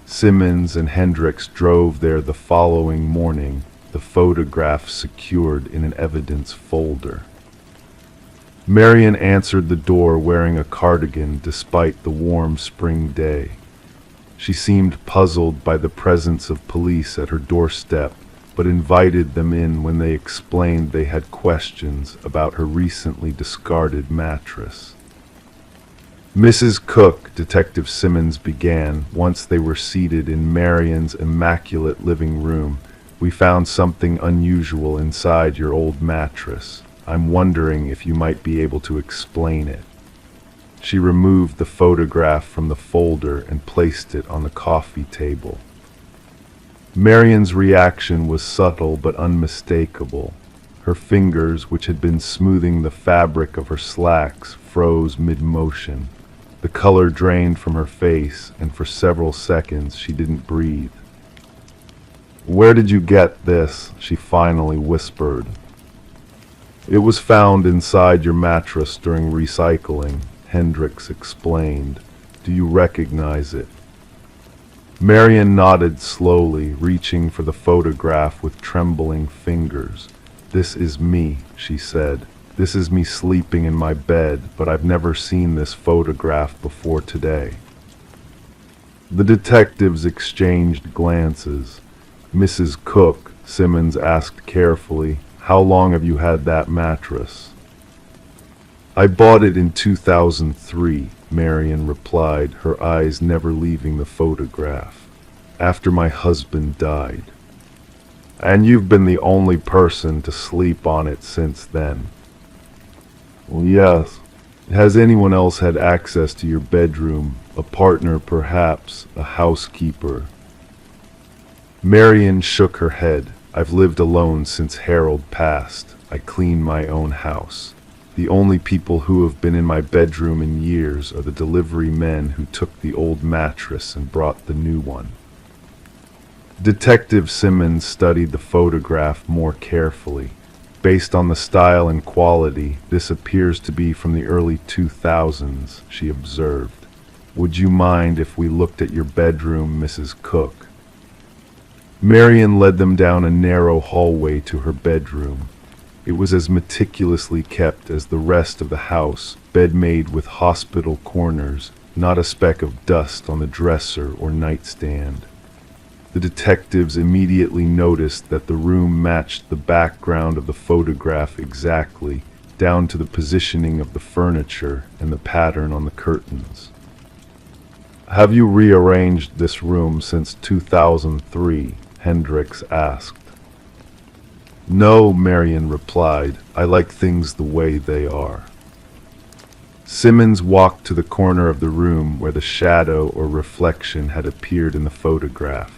Simmons and Hendricks drove there the following morning, the photograph secured in an evidence folder. Marion answered the door wearing a cardigan despite the warm spring day. She seemed puzzled by the presence of police at her doorstep, but invited them in when they explained they had questions about her recently discarded mattress. Mrs. Cook, Detective Simmons began, once they were seated in Marion's immaculate living room, we found something unusual inside your old mattress. I'm wondering if you might be able to explain it. She removed the photograph from the folder and placed it on the coffee table. Marion's reaction was subtle but unmistakable. Her fingers, which had been smoothing the fabric of her slacks, froze mid-motion. The color drained from her face, and for several seconds she didn't breathe. "Where did you get this?" she finally whispered. "It was found inside your mattress during recycling," Hendricks explained. "Do you recognize it?" Marion nodded slowly, reaching for the photograph with trembling fingers. "This is me," she said. "This is me sleeping in my bed, but I've never seen this photograph before today." The detectives exchanged glances. "Mrs. Cook," Simmons asked carefully, "how long have you had that mattress?" "I bought it in 2003, Marion replied, her eyes never leaving the photograph. "After my husband died." "And you've been the only person to sleep on it since then?" "Well, yes. Has anyone else had access to your bedroom? A partner, perhaps, a housekeeper?" Marion shook her head. "I've lived alone since Harold passed. I clean my own house. The only people who have been in my bedroom in years are the delivery men who took the old mattress and brought the new one." Detective Simmons studied the photograph more carefully. Based on the style and quality, this appears to be from the early 2000s, she observed. "Would you mind if we looked at your bedroom, Mrs. Cook?" Marion led them down a narrow hallway to her bedroom. It was as meticulously kept as the rest of the house, bed-made with hospital corners, not a speck of dust on the dresser or nightstand. The detectives immediately noticed that the room matched the background of the photograph exactly, down to the positioning of the furniture and the pattern on the curtains. "Have you rearranged this room since 2003? Hendricks asked. "No," Marion replied. "I like things the way they are." Simmons walked to the corner of the room where the shadow or reflection had appeared in the photograph.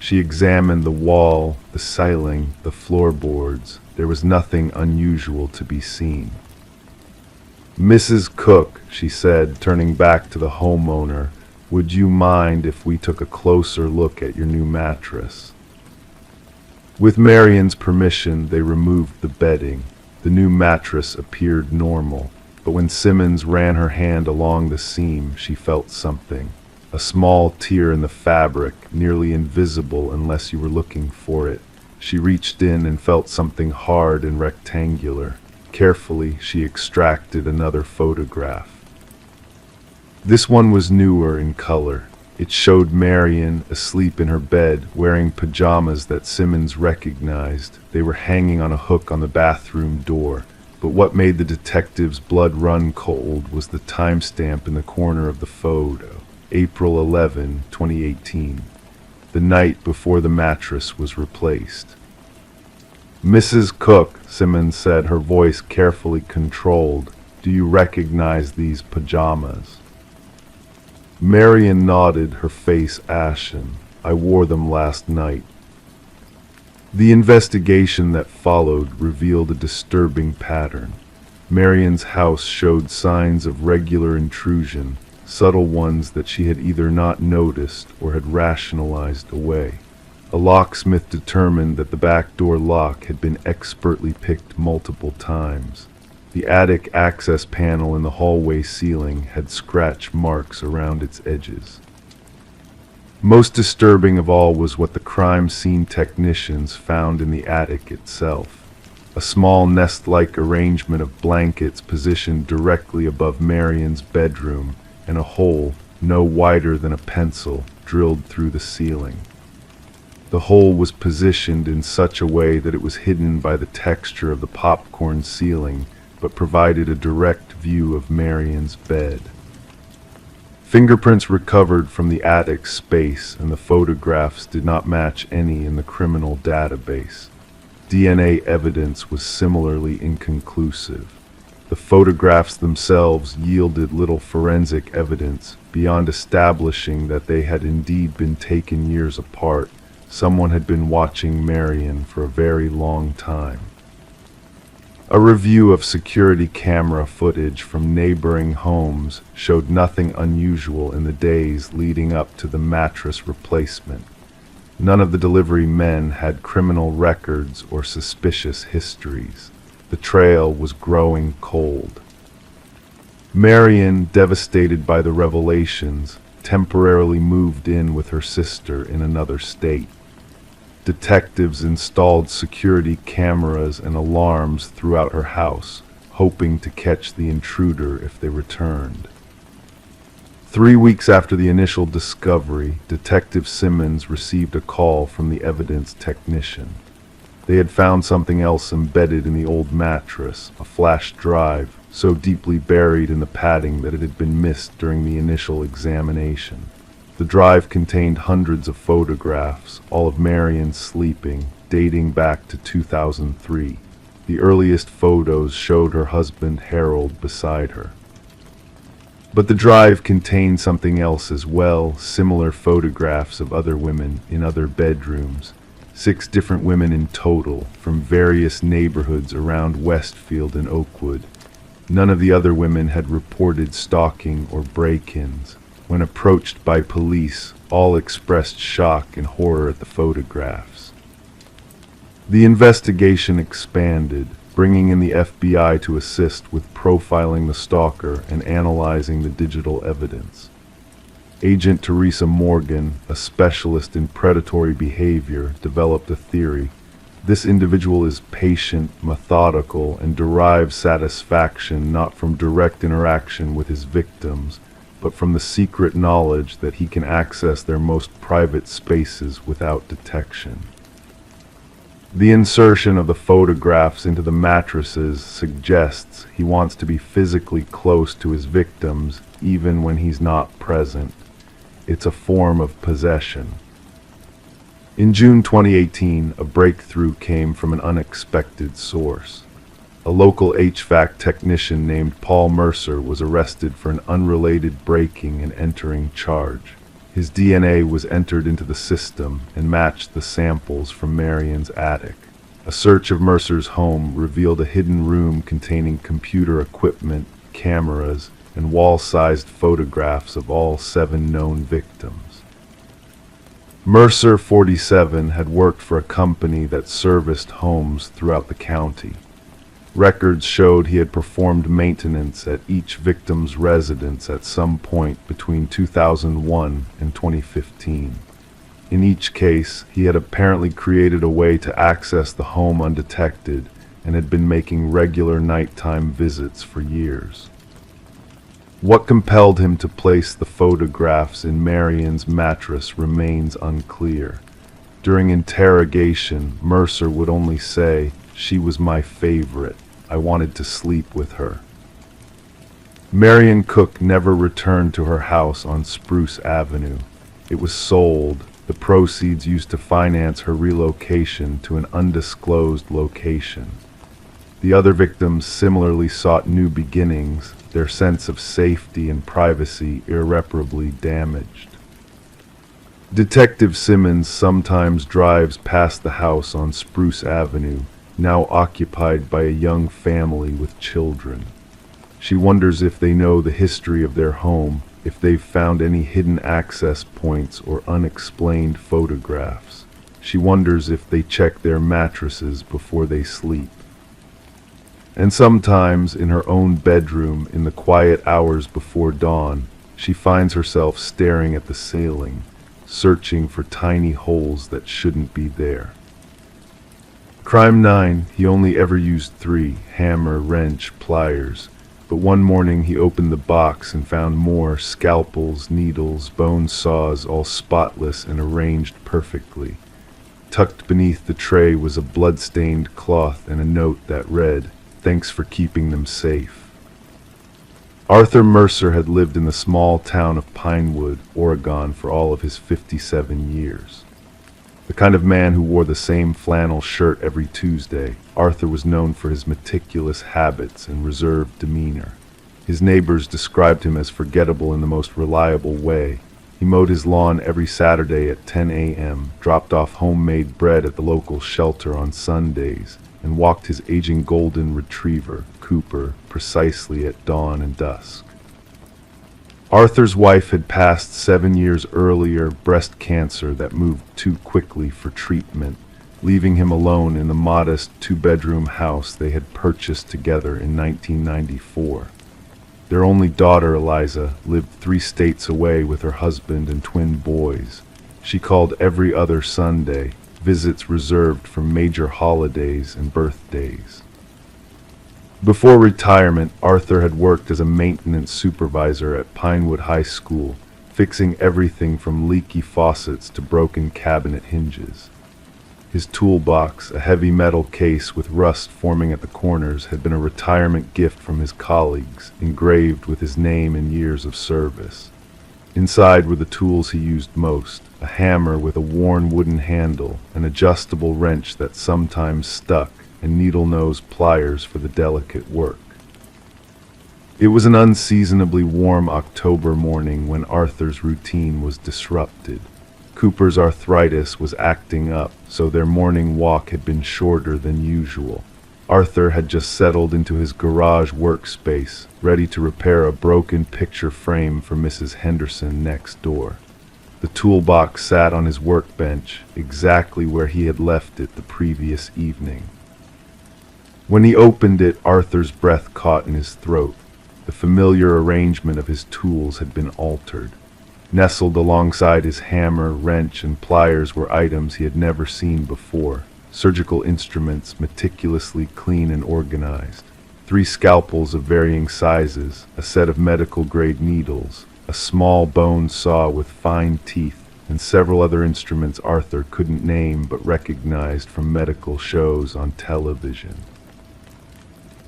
She examined the wall, the ceiling, the floorboards. There was nothing unusual to be seen. "Mrs. Cook," she said, turning back to the homeowner, "would you mind if we took a closer look at your new mattress?" With Marion's permission, they removed the bedding. The new mattress appeared normal, but when Simmons ran her hand along the seam, she felt something. A small tear in the fabric, nearly invisible unless you were looking for it. She reached in and felt something hard and rectangular. Carefully, she extracted another photograph. This one was newer in color. It showed Marion asleep in her bed, wearing pajamas that Simmons recognized. They were hanging on a hook on the bathroom door. But what made the detective's blood run cold was the timestamp in the corner of the photo. April 11, 2018, the night before the mattress was replaced. "Mrs. Cook," Simmons said, her voice carefully controlled, "do you recognize these pajamas?" Marion nodded, her face ashen. "I wore them last night." The investigation that followed revealed a disturbing pattern. Marion's house showed signs of regular intrusion, subtle ones that she had either not noticed or had rationalized away. A locksmith determined that the back door lock had been expertly picked multiple times. The attic access panel in the hallway ceiling had scratch marks around its edges. Most disturbing of all was what the crime scene technicians found in the attic itself. A small nest-like arrangement of blankets positioned directly above Marion's bedroom, and a hole, no wider than a pencil, drilled through the ceiling. The hole was positioned in such a way that it was hidden by the texture of the popcorn ceiling, but provided a direct view of Marion's bed. Fingerprints recovered from the attic space, and the photographs did not match any in the criminal database. DNA evidence was similarly inconclusive. The photographs themselves yielded little forensic evidence beyond establishing that they had indeed been taken years apart. Someone had been watching Marion for a very long time. A review of security camera footage from neighboring homes showed nothing unusual in the days leading up to the mattress replacement. None of the delivery men had criminal records or suspicious histories. The trail was growing cold. Marion, devastated by the revelations, temporarily moved in with her sister in another state. Detectives installed security cameras and alarms throughout her house, hoping to catch the intruder if they returned. 3 weeks after the initial discovery, Detective Simmons received a call from the evidence technician. They had found something else embedded in the old mattress, a flash drive, so deeply buried in the padding that it had been missed during the initial examination. The drive contained hundreds of photographs, all of Marion sleeping, dating back to 2003. The earliest photos showed her husband Harold beside her. But the drive contained something else as well, similar photographs of other women in other bedrooms. 6 different women in total, from various neighborhoods around Westfield and Oakwood. None of the other women had reported stalking or break-ins. When approached by police, all expressed shock and horror at the photographs. The investigation expanded, bringing in the FBI to assist with profiling the stalker and analyzing the digital evidence. Agent Teresa Morgan, a specialist in predatory behavior, developed a theory. This individual is patient, methodical, and derives satisfaction not from direct interaction with his victims, but from the secret knowledge that he can access their most private spaces without detection. The insertion of the photographs into the mattresses suggests he wants to be physically close to his victims even when he's not present. It's a form of possession. In June 2018, a breakthrough came from an unexpected source. A local HVAC technician named Paul Mercer was arrested for an unrelated breaking and entering charge. His DNA was entered into the system and matched the samples from Marion's attic. A search of Mercer's home revealed a hidden room containing computer equipment, cameras, and wall-sized photographs of all 7 known victims. Mercer, 47, had worked for a company that serviced homes throughout the county. Records showed he had performed maintenance at each victim's residence at some point between 2001 and 2015. In each case, he had apparently created a way to access the home undetected and had been making regular nighttime visits for years. What compelled him to place the photographs in Marion's mattress remains unclear. During interrogation, Mercer would only say, "She was my favorite. I wanted to sleep with her." Marion Cook never returned to her house on Spruce Avenue. It was sold, the proceeds used to finance her relocation to an undisclosed location. The other victims similarly sought new beginnings, their sense of safety and privacy irreparably damaged. Detective Simmons sometimes drives past the house on Spruce Avenue, now occupied by a young family with children. She wonders if they know the history of their home, if they've found any hidden access points or unexplained photographs. She wonders if they check their mattresses before they sleep. And sometimes, in her own bedroom, in the quiet hours before dawn, she finds herself staring at the ceiling, searching for tiny holes that shouldn't be there. Crime 9, he only ever used 3, hammer, wrench, pliers, but one morning he opened the box and found more: scalpels, needles, bone saws, all spotless and arranged perfectly. Tucked beneath the tray was a blood-stained cloth and a note that read, "Thanks for keeping them safe." Arthur Mercer had lived in the small town of Pinewood, Oregon for all of his 57 years. The kind of man who wore the same flannel shirt every Tuesday, Arthur was known for his meticulous habits and reserved demeanor. His neighbors described him as forgettable in the most reliable way. He mowed his lawn every Saturday at 10 a.m., dropped off homemade bread at the local shelter on Sundays, and walked his aging golden retriever, Cooper, precisely at dawn and dusk. Arthur's wife had passed 7 years earlier, breast cancer that moved too quickly for treatment, leaving him alone in the modest 2-bedroom house they had purchased together in 1994. Their only daughter, Eliza, lived 3 states away with her husband and twin boys. She called every other Sunday, visits reserved for major holidays and birthdays. Before retirement, Arthur had worked as a maintenance supervisor at Pinewood High School, fixing everything from leaky faucets to broken cabinet hinges. His toolbox, a heavy metal case with rust forming at the corners, had been a retirement gift from his colleagues, engraved with his name and years of service. Inside were the tools he used most: a hammer with a worn wooden handle, an adjustable wrench that sometimes stuck, and needle-nose pliers for the delicate work. It was an unseasonably warm October morning when Arthur's routine was disrupted. Cooper's arthritis was acting up, so their morning walk had been shorter than usual. Arthur had just settled into his garage workspace, ready to repair a broken picture frame for Mrs. Henderson next door. The toolbox sat on his workbench, exactly where he had left it the previous evening. When he opened it, Arthur's breath caught in his throat. The familiar arrangement of his tools had been altered. Nestled alongside his hammer, wrench, and pliers were items he had never seen before: surgical instruments meticulously clean and organized, 3 scalpels of varying sizes, a set of medical-grade needles, a small bone saw with fine teeth, and several other instruments Arthur couldn't name but recognized from medical shows on television.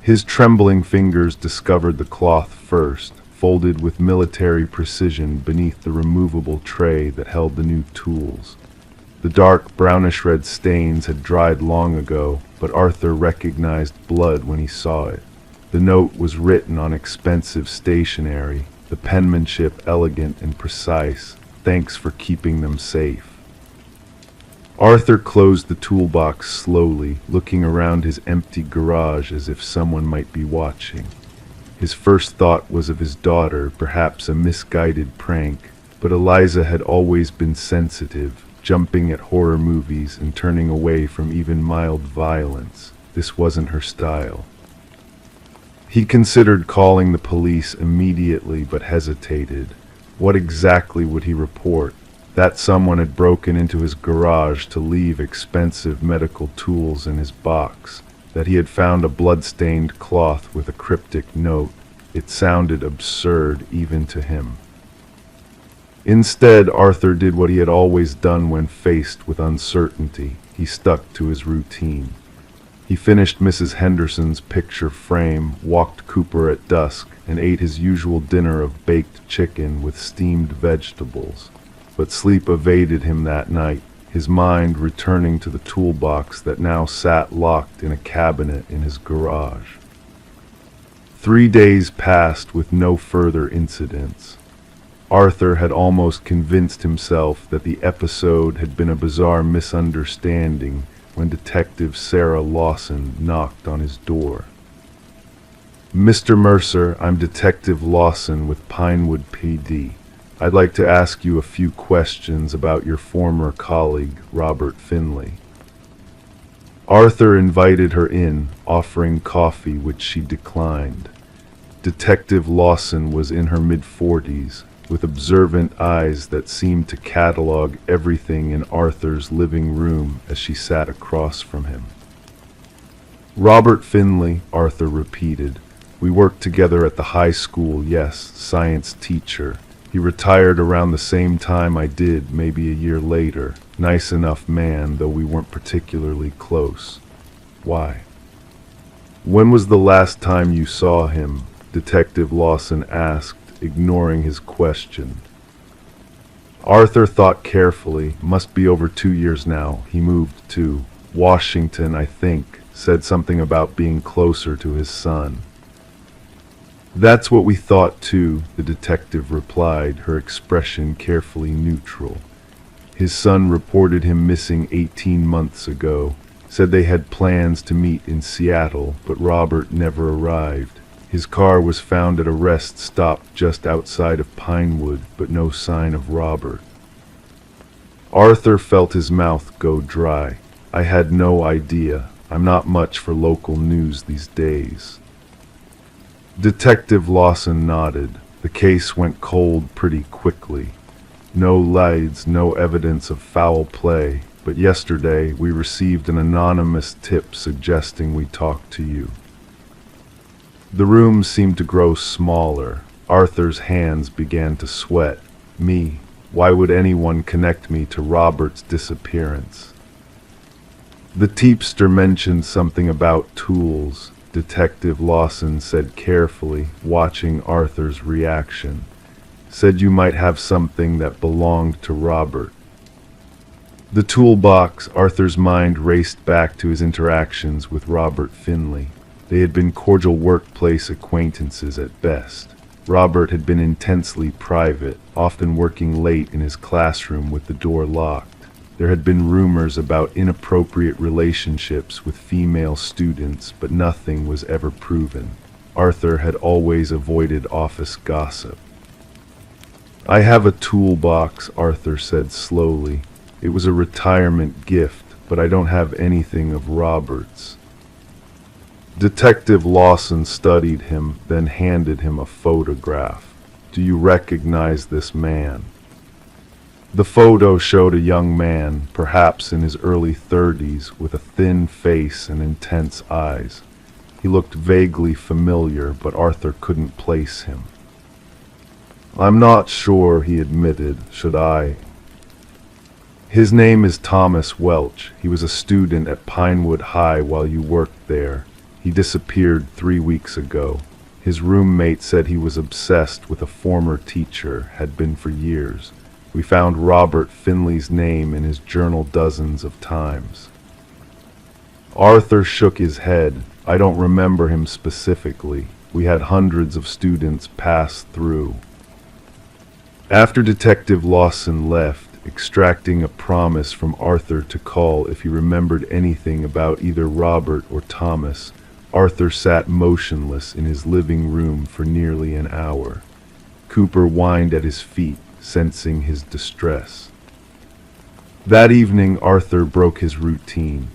His trembling fingers discovered the cloth first, folded with military precision beneath the removable tray that held the new tools. The dark brownish-red stains had dried long ago, but Arthur recognized blood when he saw it. The note was written on expensive stationery, the penmanship elegant and precise: "Thanks for keeping them safe." Arthur closed the toolbox slowly, looking around his empty garage as if someone might be watching. His first thought was of his daughter, perhaps a misguided prank, but Eliza had always been sensitive, jumping at horror movies and turning away from even mild violence. This wasn't her style. He considered calling the police immediately, but hesitated. What exactly would he report? That someone had broken into his garage to leave expensive medical tools in his box, that he had found a blood-stained cloth with a cryptic note. It sounded absurd even to him. Instead, Arthur did what he had always done when faced with uncertainty. He stuck to his routine. He finished Mrs. Henderson's picture frame, walked Cooper at dusk, and ate his usual dinner of baked chicken with steamed vegetables. But sleep evaded him that night, his mind returning to the toolbox that now sat locked in a cabinet in his garage. 3 days passed with no further incidents. Arthur had almost convinced himself that the episode had been a bizarre misunderstanding when Detective Sarah Lawson knocked on his door. "Mr. Mercer, I'm Detective Lawson with Pinewood PD. I'd like to ask you a few questions about your former colleague, Robert Finley." Arthur invited her in, offering coffee, which she declined. Detective Lawson was in her mid-40s, with observant eyes that seemed to catalog everything in Arthur's living room as she sat across from him. "Robert Finley," Arthur repeated. "We worked together at the high school, yes, science teacher. He retired around the same time I did, maybe a year later. Nice enough man, though we weren't particularly close." "Why?" "When was the last time you saw him?" Detective Lawson asked, ignoring his question. Arthur thought carefully. "Must be over 2 years now. He moved to Washington, I think. Said something about being closer to his son." "That's what we thought too," the detective replied, her expression carefully neutral. "His son reported him missing 18 months ago. Said they had plans to meet in Seattle, but Robert never arrived. His car was found at a rest stop just outside of Pinewood, but no sign of Robert." Arthur felt his mouth go dry. "I had no idea. I'm not much for local news these days." Detective Lawson nodded. The case went cold pretty quickly. No leads, no evidence of foul play, but yesterday we received an anonymous tip suggesting we talk to you. The room seemed to grow smaller. Arthur's hands began to sweat. "Me? Why would anyone connect me to Robert's disappearance?" "The teepster mentioned something about tools," Detective Lawson said carefully, watching Arthur's reaction. "Said you might have something that belonged to Robert." The toolbox. Arthur's mind raced back to his interactions with Robert Finley. They had been cordial workplace acquaintances at best. Robert had been intensely private, often working late in his classroom with the door locked. There had been rumors about inappropriate relationships with female students, but nothing was ever proven. Arthur had always avoided office gossip. "I have a toolbox," Arthur said slowly. "It was a retirement gift, but I don't have anything of Robert's." Detective Lawson studied him, then handed him a photograph. "Do you recognize this man?" The photo showed a young man, perhaps in his early 30s, with a thin face and intense eyes. He looked vaguely familiar, but Arthur couldn't place him. "I'm not sure," he admitted. "Should I?" "His name is Thomas Welch. He was a student at Pinewood High while you worked there. He disappeared 3 weeks ago. His roommate said he was obsessed with a former teacher, had been for years. We found Robert Finley's name in his journal dozens of times." Arthur shook his head. "I don't remember him specifically. We had hundreds of students pass through." After Detective Lawson left, extracting a promise from Arthur to call if he remembered anything about either Robert or Thomas, Arthur sat motionless in his living room for nearly an hour. Cooper whined at his feet, sensing his distress. That evening, Arthur broke his routine.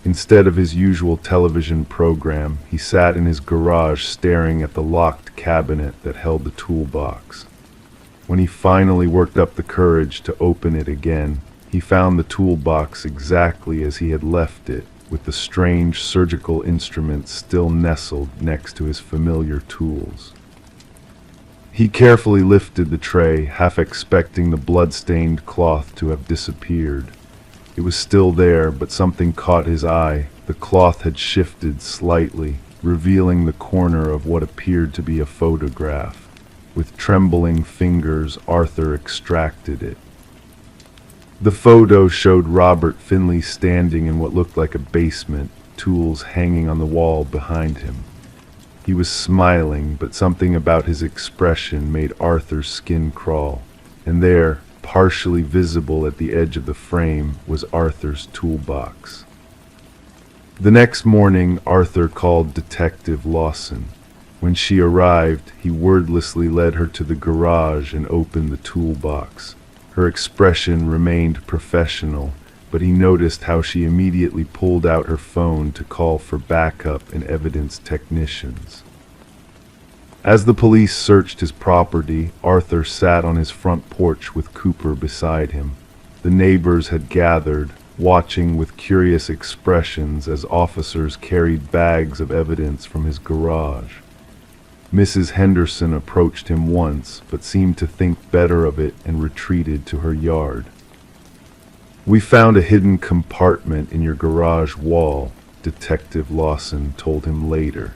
Instead of his usual television program, he sat in his garage staring at the locked cabinet that held the toolbox. When he finally worked up the courage to open it again, he found the toolbox exactly as he had left it, with the strange surgical instruments still nestled next to his familiar tools. He carefully lifted the tray, half expecting the blood-stained cloth to have disappeared. It was still there, but something caught his eye. The cloth had shifted slightly, revealing the corner of what appeared to be a photograph. With trembling fingers, Arthur extracted it. The photo showed Robert Finley standing in what looked like a basement, tools hanging on the wall behind him. He was smiling, but something about his expression made Arthur's skin crawl. And there, partially visible at the edge of the frame, was Arthur's toolbox. The next morning, Arthur called Detective Lawson. When she arrived, he wordlessly led her to the garage and opened the toolbox. Her expression remained professional, but he noticed how she immediately pulled out her phone to call for backup and evidence technicians. As the police searched his property, Arthur sat on his front porch with Cooper beside him. The neighbors had gathered, watching with curious expressions as officers carried bags of evidence from his garage. Mrs. Henderson approached him once, but seemed to think better of it and retreated to her yard. "We found a hidden compartment in your garage wall," Detective Lawson told him later.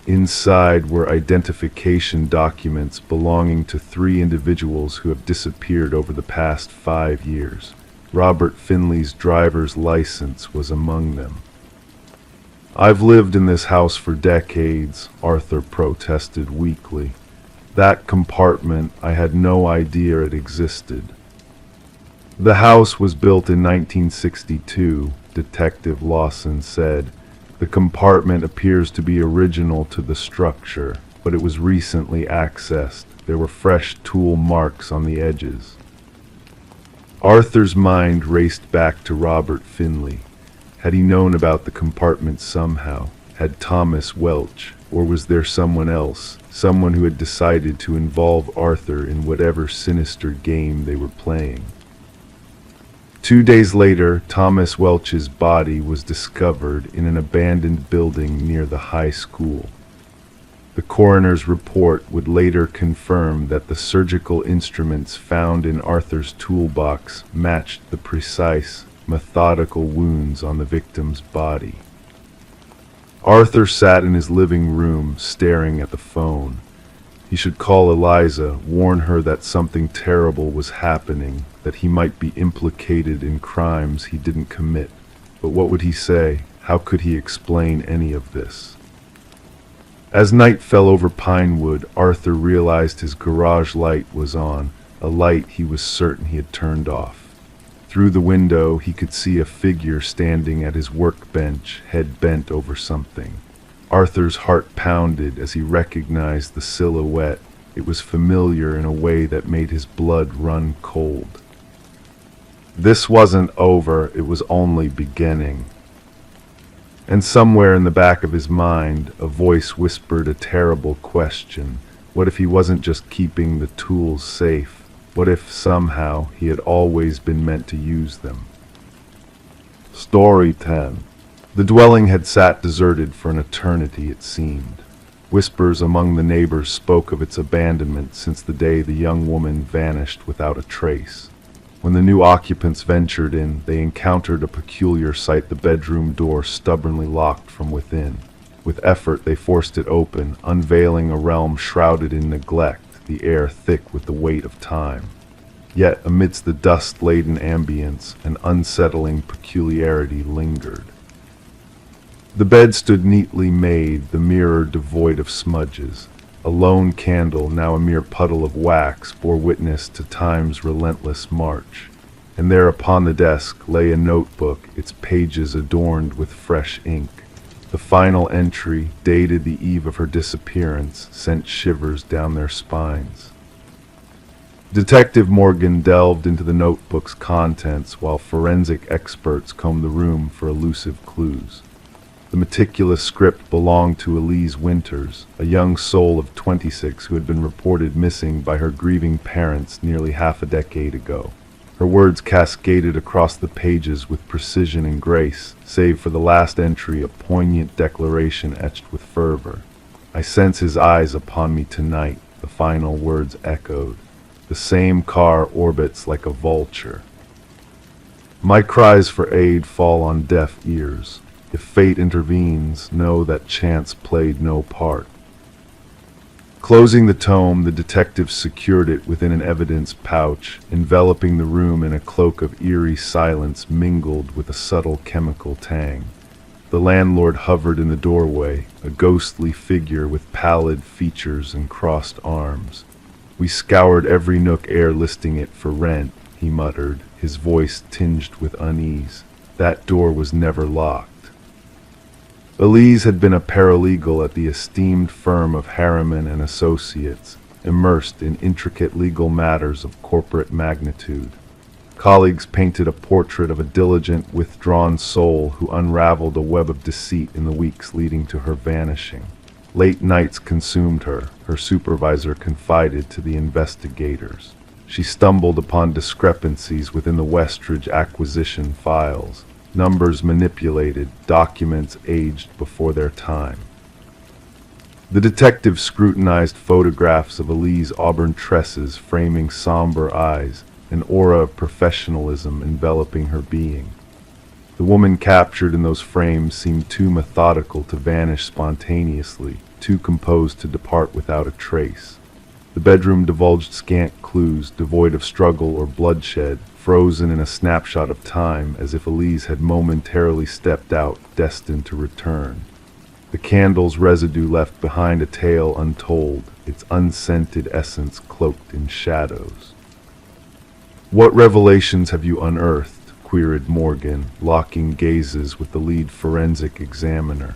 Inside were identification documents belonging to 3 individuals who have disappeared over the past 5 years. Robert Finley's driver's license was among them. "I've lived in this house for decades," Arthur protested weakly. "That compartment, I had no idea it existed." "The house was built in 1962, Detective Lawson said. "The compartment appears to be original to the structure, but it was recently accessed. There were fresh tool marks on the edges." Arthur's mind raced back to Robert Finley. Had he known about the compartment somehow? Had Thomas Welch? Or was there someone else, someone who had decided to involve Arthur in whatever sinister game they were playing? 2 days later, Thomas Welch's body was discovered in an abandoned building near the high school. The coroner's report would later confirm that the surgical instruments found in Arthur's toolbox matched the precise, methodical wounds on the victim's body. Arthur sat in his living room, staring at the phone. He should call Eliza, warn her that something terrible was happening, that he might be implicated in crimes he didn't commit. But what would he say? How could he explain any of this? As night fell over Pinewood, Arthur realized his garage light was on, a light he was certain he had turned off. Through the window, he could see a figure standing at his workbench, head bent over something. Arthur's heart pounded as he recognized the silhouette. It was familiar in a way that made his blood run cold. This wasn't over, it was only beginning. And somewhere in the back of his mind, a voice whispered a terrible question. What if he wasn't just keeping the tools safe? What if somehow he had always been meant to use them? Story 10. The dwelling had sat deserted for an eternity, it seemed. Whispers among the neighbors spoke of its abandonment since the day the young woman vanished without a trace. When the new occupants ventured in, they encountered a peculiar sight, the bedroom door stubbornly locked from within. With effort, they forced it open, unveiling a realm shrouded in neglect, the air thick with the weight of time. Yet, amidst the dust-laden ambience, an unsettling peculiarity lingered. The bed stood neatly made, the mirror devoid of smudges. A lone candle, now a mere puddle of wax, bore witness to time's relentless march. And there upon the desk lay a notebook, its pages adorned with fresh ink. The final entry, dated the eve of her disappearance, sent shivers down their spines. Detective Morgan delved into the notebook's contents while forensic experts combed the room for elusive clues. The meticulous script belonged to Elise Winters, a young soul of 26 who had been reported missing by her grieving parents nearly half a decade ago. Her words cascaded across the pages with precision and grace, save for the last entry, a poignant declaration etched with fervor. "I sense his eyes upon me tonight," the final words echoed. "The same car orbits like a vulture. My cries for aid fall on deaf ears. If fate intervenes, know that chance played no part." Closing the tome, the detective secured it within an evidence pouch, enveloping the room in a cloak of eerie silence mingled with a subtle chemical tang. The landlord hovered in the doorway, a ghostly figure with pallid features and crossed arms. "We scoured every nook ere listing it for rent," he muttered, his voice tinged with unease. "That door was never locked." Elise had been a paralegal at the esteemed firm of Harriman and Associates, immersed in intricate legal matters of corporate magnitude. Colleagues painted a portrait of a diligent, withdrawn soul who unraveled a web of deceit in the weeks leading to her vanishing. Late nights consumed her, her supervisor confided to the investigators. She stumbled upon discrepancies within the Westridge acquisition files, numbers manipulated, documents aged before their time. The detective scrutinized photographs of Elise auburn tresses framing somber eyes, an aura of professionalism enveloping her being. The woman captured in those frames seemed too methodical to vanish spontaneously, too composed to depart without a trace. The bedroom divulged scant clues, devoid of struggle or bloodshed, frozen in a snapshot of time as if Elise had momentarily stepped out, destined to return. The candle's residue left behind a tale untold, its unscented essence cloaked in shadows. "What revelations have you unearthed?" queried Morgan, locking gazes with the lead forensic examiner.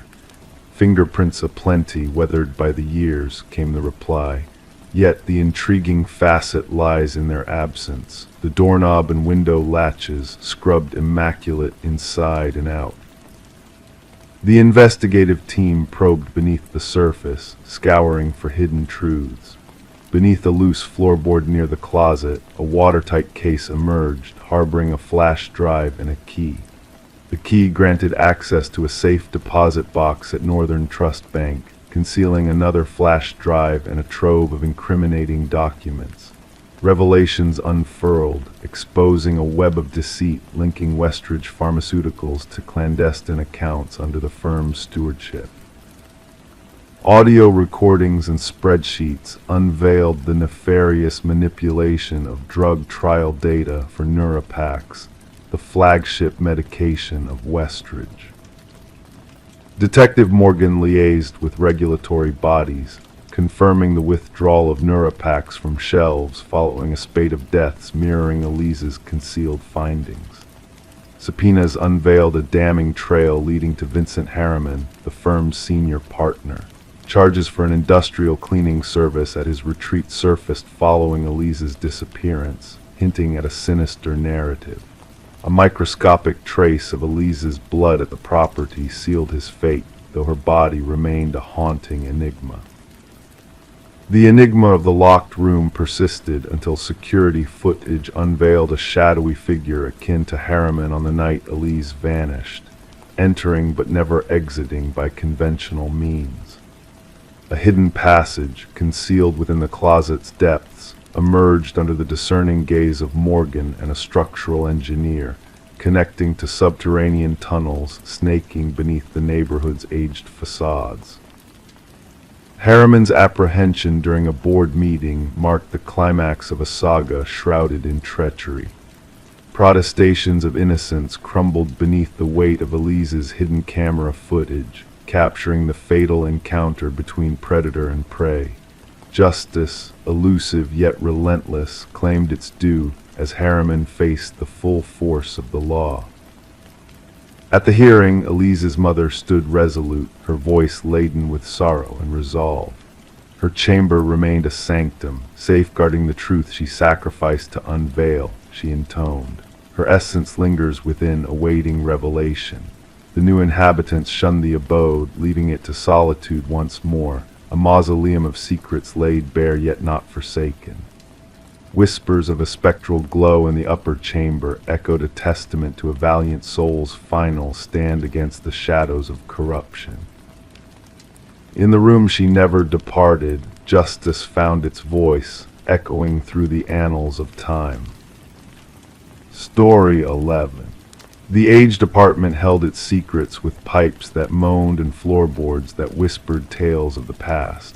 "Fingerprints aplenty, weathered by the years," came the reply. "Yet the intriguing facet lies in their absence. The doorknob and window latches, scrubbed immaculate inside and out." The investigative team probed beneath the surface, scouring for hidden truths. Beneath a loose floorboard near the closet, a watertight case emerged, harboring a flash drive and a key. The key granted access to a safe deposit box at Northern Trust Bank, concealing another flash drive and a trove of incriminating documents. Revelations unfurled, exposing a web of deceit linking Westridge Pharmaceuticals to clandestine accounts under the firm's stewardship. Audio recordings and spreadsheets unveiled the nefarious manipulation of drug trial data for Neurapax, the flagship medication of Westridge. Detective Morgan liaised with regulatory bodies, confirming the withdrawal of Neurapax from shelves following a spate of deaths mirroring Elise's concealed findings. Subpoenas unveiled a damning trail leading to Vincent Harriman, the firm's senior partner. Charges for an industrial cleaning service at his retreat surfaced following Elise's disappearance, hinting at a sinister narrative. A microscopic trace of Elise's blood at the property sealed his fate, though her body remained a haunting enigma. The enigma of the locked room persisted until security footage unveiled a shadowy figure akin to Harriman on the night Elise vanished, entering but never exiting by conventional means. A hidden passage, concealed within the closet's depths, emerged under the discerning gaze of Morgan and a structural engineer, connecting to subterranean tunnels snaking beneath the neighborhood's aged facades. Harriman's apprehension during a board meeting marked the climax of a saga shrouded in treachery. Protestations of innocence crumbled beneath the weight of Elise's hidden camera footage, capturing the fatal encounter between predator and prey. Justice, elusive yet relentless, claimed its due as Harriman faced the full force of the law. At the hearing, Elise's mother stood resolute, her voice laden with sorrow and resolve. Her chamber remained a sanctum, safeguarding the truth she sacrificed to unveil, she intoned. Her essence lingers within, awaiting revelation. The new inhabitants shunned the abode, leaving it to solitude once more, a mausoleum of secrets laid bare yet not forsaken. Whispers of a spectral glow in the upper chamber echoed a testament to a valiant soul's final stand against the shadows of corruption. In the room she never departed, justice found its voice, echoing through the annals of time. Story 11. The aged apartment held its secrets with pipes that moaned and floorboards that whispered tales of the past.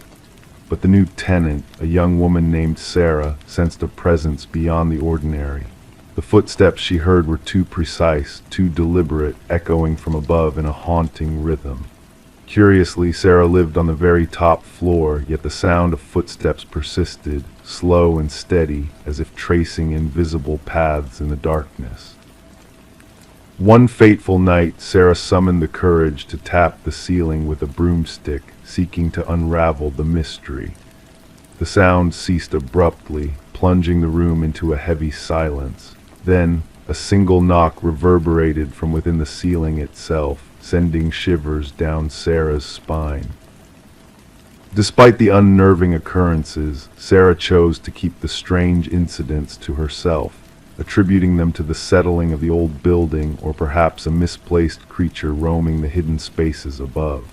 But the new tenant, a young woman named Sarah, sensed a presence beyond the ordinary. The footsteps she heard were too precise, too deliberate, echoing from above in a haunting rhythm. Curiously, Sarah lived on the very top floor, yet the sound of footsteps persisted, slow and steady, as if tracing invisible paths in the darkness. One fateful night, Sarah summoned the courage to tap the ceiling with a broomstick, seeking to unravel the mystery. The sound ceased abruptly, plunging the room into a heavy silence. Then, a single knock reverberated from within the ceiling itself, sending shivers down Sarah's spine. Despite the unnerving occurrences, Sarah chose to keep the strange incidents to herself, attributing them to the settling of the old building or perhaps a misplaced creature roaming the hidden spaces above.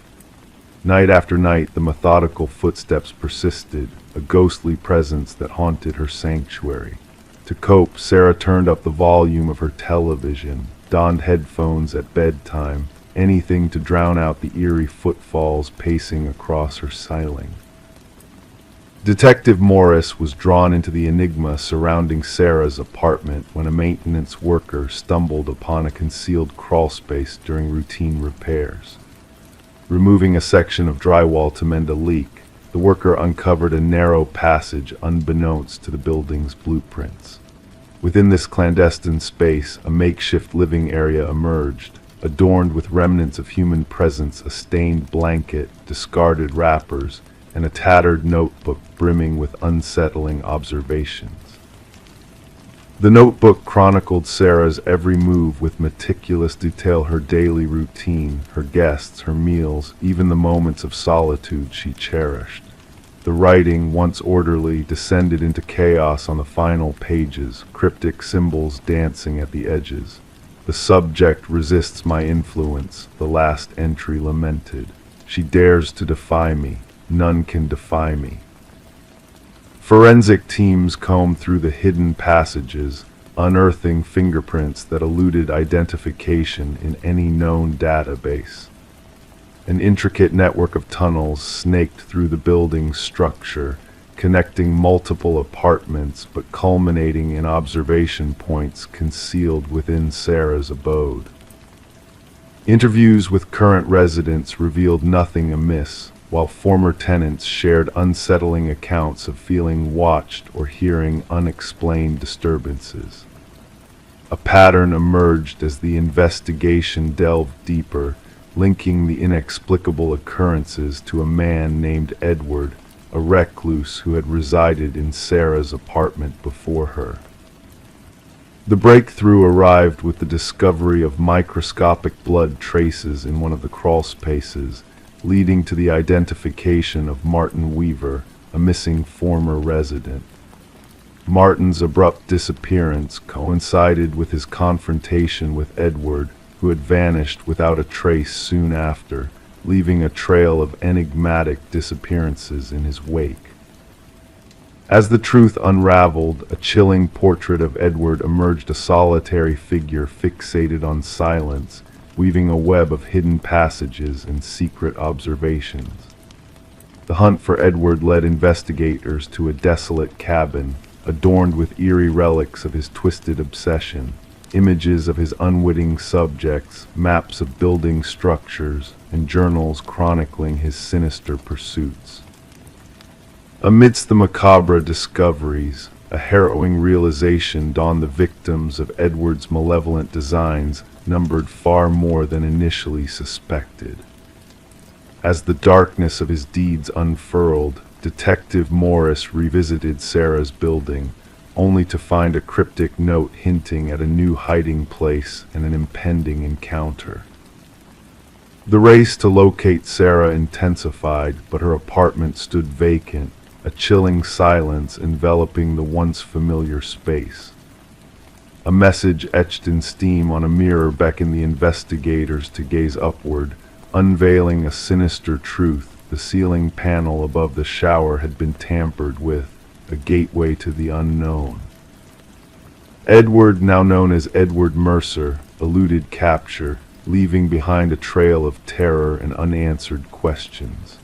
Night after night, the methodical footsteps persisted, a ghostly presence that haunted her sanctuary. To cope, Sarah turned up the volume of her television, donned headphones at bedtime, anything to drown out the eerie footfalls pacing across her ceiling. Detective Morris was drawn into the enigma surrounding Sarah's apartment when a maintenance worker stumbled upon a concealed crawlspace during routine repairs. Removing a section of drywall to mend a leak, the worker uncovered a narrow passage unbeknownst to the building's blueprints. Within this clandestine space, a makeshift living area emerged, adorned with remnants of human presence, a stained blanket, discarded wrappers, and a tattered notebook brimming with unsettling observations. The notebook chronicled Sarah's every move with meticulous detail, her daily routine, her guests, her meals, even the moments of solitude she cherished. The writing, once orderly, descended into chaos on the final pages, cryptic symbols dancing at the edges. The subject resists my influence, the last entry lamented. She dares to defy me. None can defy me. Forensic teams combed through the hidden passages, unearthing fingerprints that eluded identification in any known database. An intricate network of tunnels snaked through the building's structure, connecting multiple apartments but culminating in observation points concealed within Sarah's abode. Interviews with current residents revealed nothing amiss, while former tenants shared unsettling accounts of feeling watched or hearing unexplained disturbances. A pattern emerged as the investigation delved deeper, linking the inexplicable occurrences to a man named Edward, a recluse who had resided in Sarah's apartment before her. The breakthrough arrived with the discovery of microscopic blood traces in one of the crawl spaces, leading to the identification of Martin Weaver, a missing former resident. Martin's abrupt disappearance coincided with his confrontation with Edward, who had vanished without a trace soon after, leaving a trail of enigmatic disappearances in his wake. As the truth unraveled, a chilling portrait of Edward emerged, a solitary figure fixated on silence, weaving a web of hidden passages and secret observations. The hunt for Edward led investigators to a desolate cabin, adorned with eerie relics of his twisted obsession, images of his unwitting subjects, maps of building structures, and journals chronicling his sinister pursuits. Amidst the macabre discoveries, a harrowing realization dawned: the victims of Edward's malevolent designs numbered far more than initially suspected. As the darkness of his deeds unfurled, Detective Morris revisited Sarah's building, only to find a cryptic note hinting at a new hiding place and an impending encounter. The race to locate Sarah intensified, but her apartment stood vacant, a chilling silence enveloping the once familiar space. A message etched in steam on a mirror beckoned the investigators to gaze upward, unveiling a sinister truth: the ceiling panel above the shower had been tampered with, a gateway to the unknown. Edward, now known as Edward Mercer, eluded capture, leaving behind a trail of terror and unanswered questions.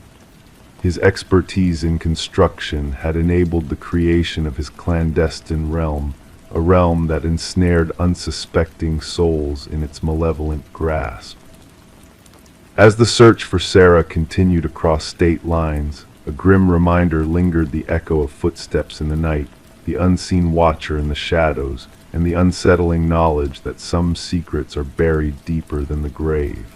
His expertise in construction had enabled the creation of his clandestine realm, a realm that ensnared unsuspecting souls in its malevolent grasp. As the search for Sarah continued across state lines, a grim reminder lingered: the echo of footsteps in the night, the unseen watcher in the shadows, and the unsettling knowledge that some secrets are buried deeper than the grave.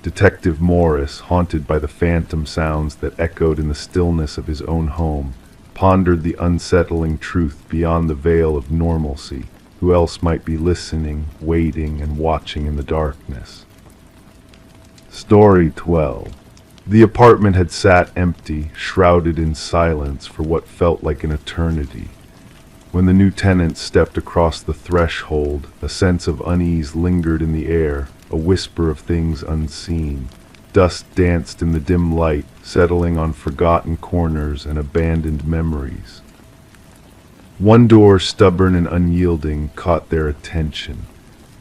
Detective Morris, haunted by the phantom sounds that echoed in the stillness of his own home, pondered the unsettling truth beyond the veil of normalcy: Who else might be listening, waiting, and watching in the darkness? Story 12. The apartment had sat empty, shrouded in silence for what felt like an eternity. When the new tenant stepped across the threshold, a sense of unease lingered in the air, a whisper of things unseen. Dust danced in the dim light, settling on forgotten corners and abandoned memories. One door, stubborn and unyielding, caught their attention.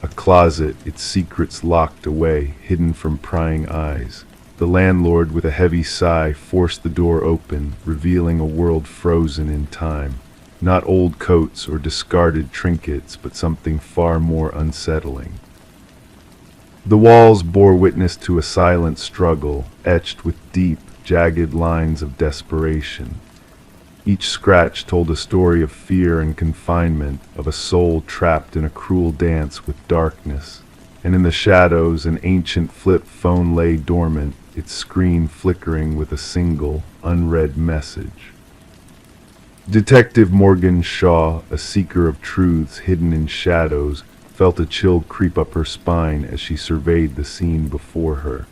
A closet, its secrets locked away, hidden from prying eyes. The landlord, with a heavy sigh, forced the door open, revealing a world frozen in time. Not old coats or discarded trinkets, but something far more unsettling. The walls bore witness to a silent struggle, etched with deep, jagged lines of desperation. Each scratch told a story of fear and confinement, of a soul trapped in a cruel dance with darkness. And in the shadows, an ancient flip phone lay dormant, its screen flickering with a single, unread message. Detective Morgan Shaw, a seeker of truths hidden in shadows, felt a chill creep up her spine as she surveyed the scene before her.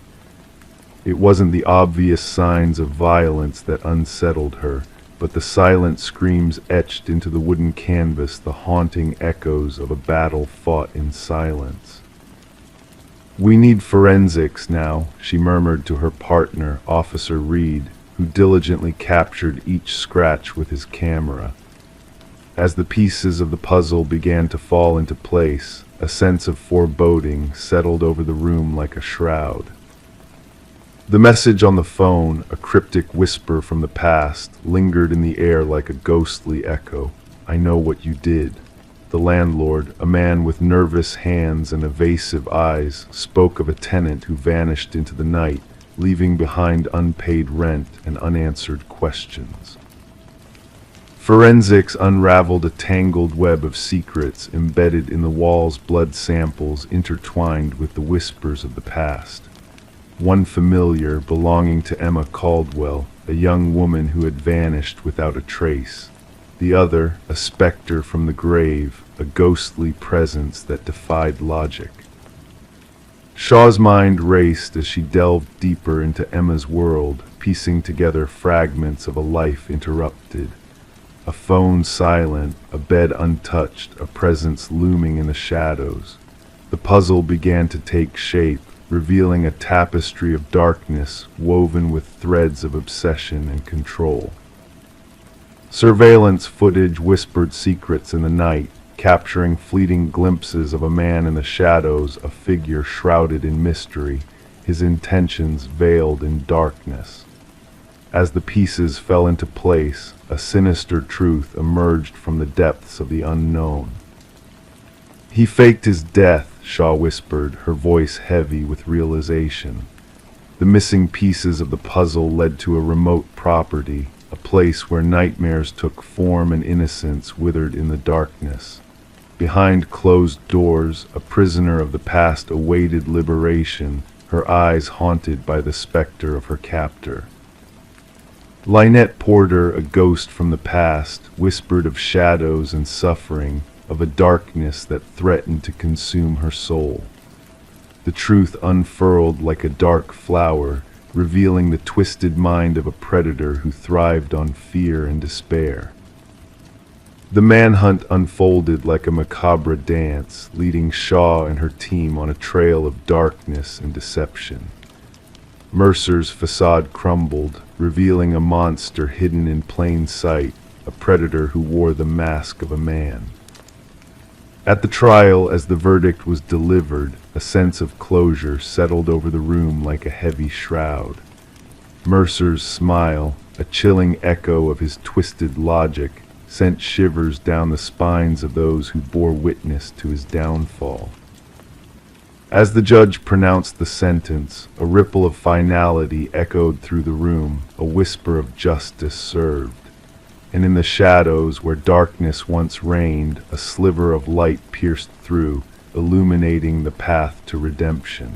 It wasn't the obvious signs of violence that unsettled her, but the silent screams etched into the wooden canvas, the haunting echoes of a battle fought in silence. "We need forensics now," she murmured to her partner, Officer Reed, who diligently captured each scratch with his camera. As the pieces of the puzzle began to fall into place, a sense of foreboding settled over the room like a shroud. The message on the phone, a cryptic whisper from the past, lingered in the air like a ghostly echo. "I know what you did." The landlord, a man with nervous hands and evasive eyes, spoke of a tenant who vanished into the night, leaving behind unpaid rent and unanswered questions. Forensics unraveled a tangled web of secrets embedded in the wall's blood samples intertwined with the whispers of the past. One familiar, belonging to Emma Caldwell, a young woman who had vanished without a trace. The other, a specter from the grave, a ghostly presence that defied logic. Shaw's mind raced as she delved deeper into Emma's world, piecing together fragments of a life interrupted. A phone silent, a bed untouched, a presence looming in the shadows. The puzzle began to take shape, revealing a tapestry of darkness woven with threads of obsession and control. Surveillance footage whispered secrets in the night, capturing fleeting glimpses of a man in the shadows, a figure shrouded in mystery, his intentions veiled in darkness. As the pieces fell into place, a sinister truth emerged from the depths of the unknown. "He faked his death," Shaw whispered, her voice heavy with realization. The missing pieces of the puzzle led to a remote property, a place where nightmares took form and innocence withered in the darkness. Behind closed doors, a prisoner of the past awaited liberation, her eyes haunted by the specter of her captor. Lynette Porter, a ghost from the past, whispered of shadows and suffering, of a darkness that threatened to consume her soul. The truth unfurled like a dark flower, revealing the twisted mind of a predator who thrived on fear and despair. The manhunt unfolded like a macabre dance, leading Shaw and her team on a trail of darkness and deception. Mercer's facade crumbled, revealing a monster hidden in plain sight, a predator who wore the mask of a man. At the trial, as the verdict was delivered, a sense of closure settled over the room like a heavy shroud. Mercer's smile, a chilling echo of his twisted logic, sent shivers down the spines of those who bore witness to his downfall. As the judge pronounced the sentence, a ripple of finality echoed through the room, a whisper of justice served. And in the shadows where darkness once reigned, a sliver of light pierced through, illuminating the path to redemption.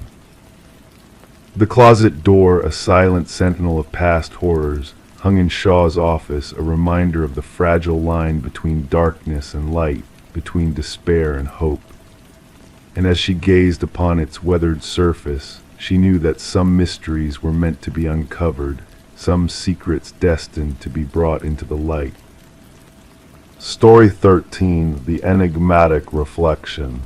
The closet door, a silent sentinel of past horrors, hung in Shaw's office, a reminder of the fragile line between darkness and light, between despair and hope. And as she gazed upon its weathered surface, she knew that some mysteries were meant to be uncovered, some secrets destined to be brought into the light. Story 13: The Enigmatic Reflection.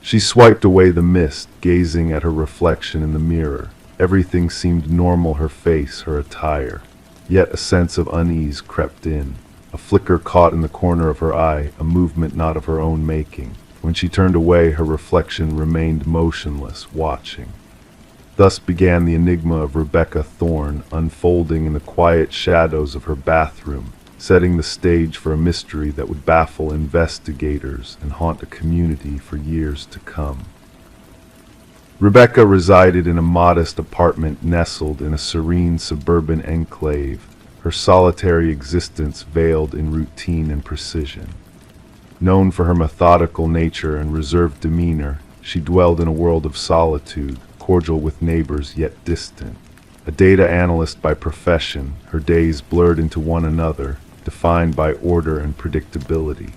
She swiped away the mist, gazing at her reflection in the mirror. Everything seemed normal: her face, her attire. Yet a sense of unease crept in. A flicker caught in the corner of her eye, a movement not of her own making. When she turned away, her reflection remained motionless, watching. Thus began the enigma of Rebecca Thorne, unfolding in the quiet shadows of her bathroom, setting the stage for a mystery that would baffle investigators and haunt a community for years to come. Rebecca resided in a modest apartment nestled in a serene suburban enclave, her solitary existence veiled in routine and precision. Known for her methodical nature and reserved demeanor, she dwelled in a world of solitude, cordial with neighbors yet distant. A data analyst by profession, her days blurred into one another, defined by order and predictability.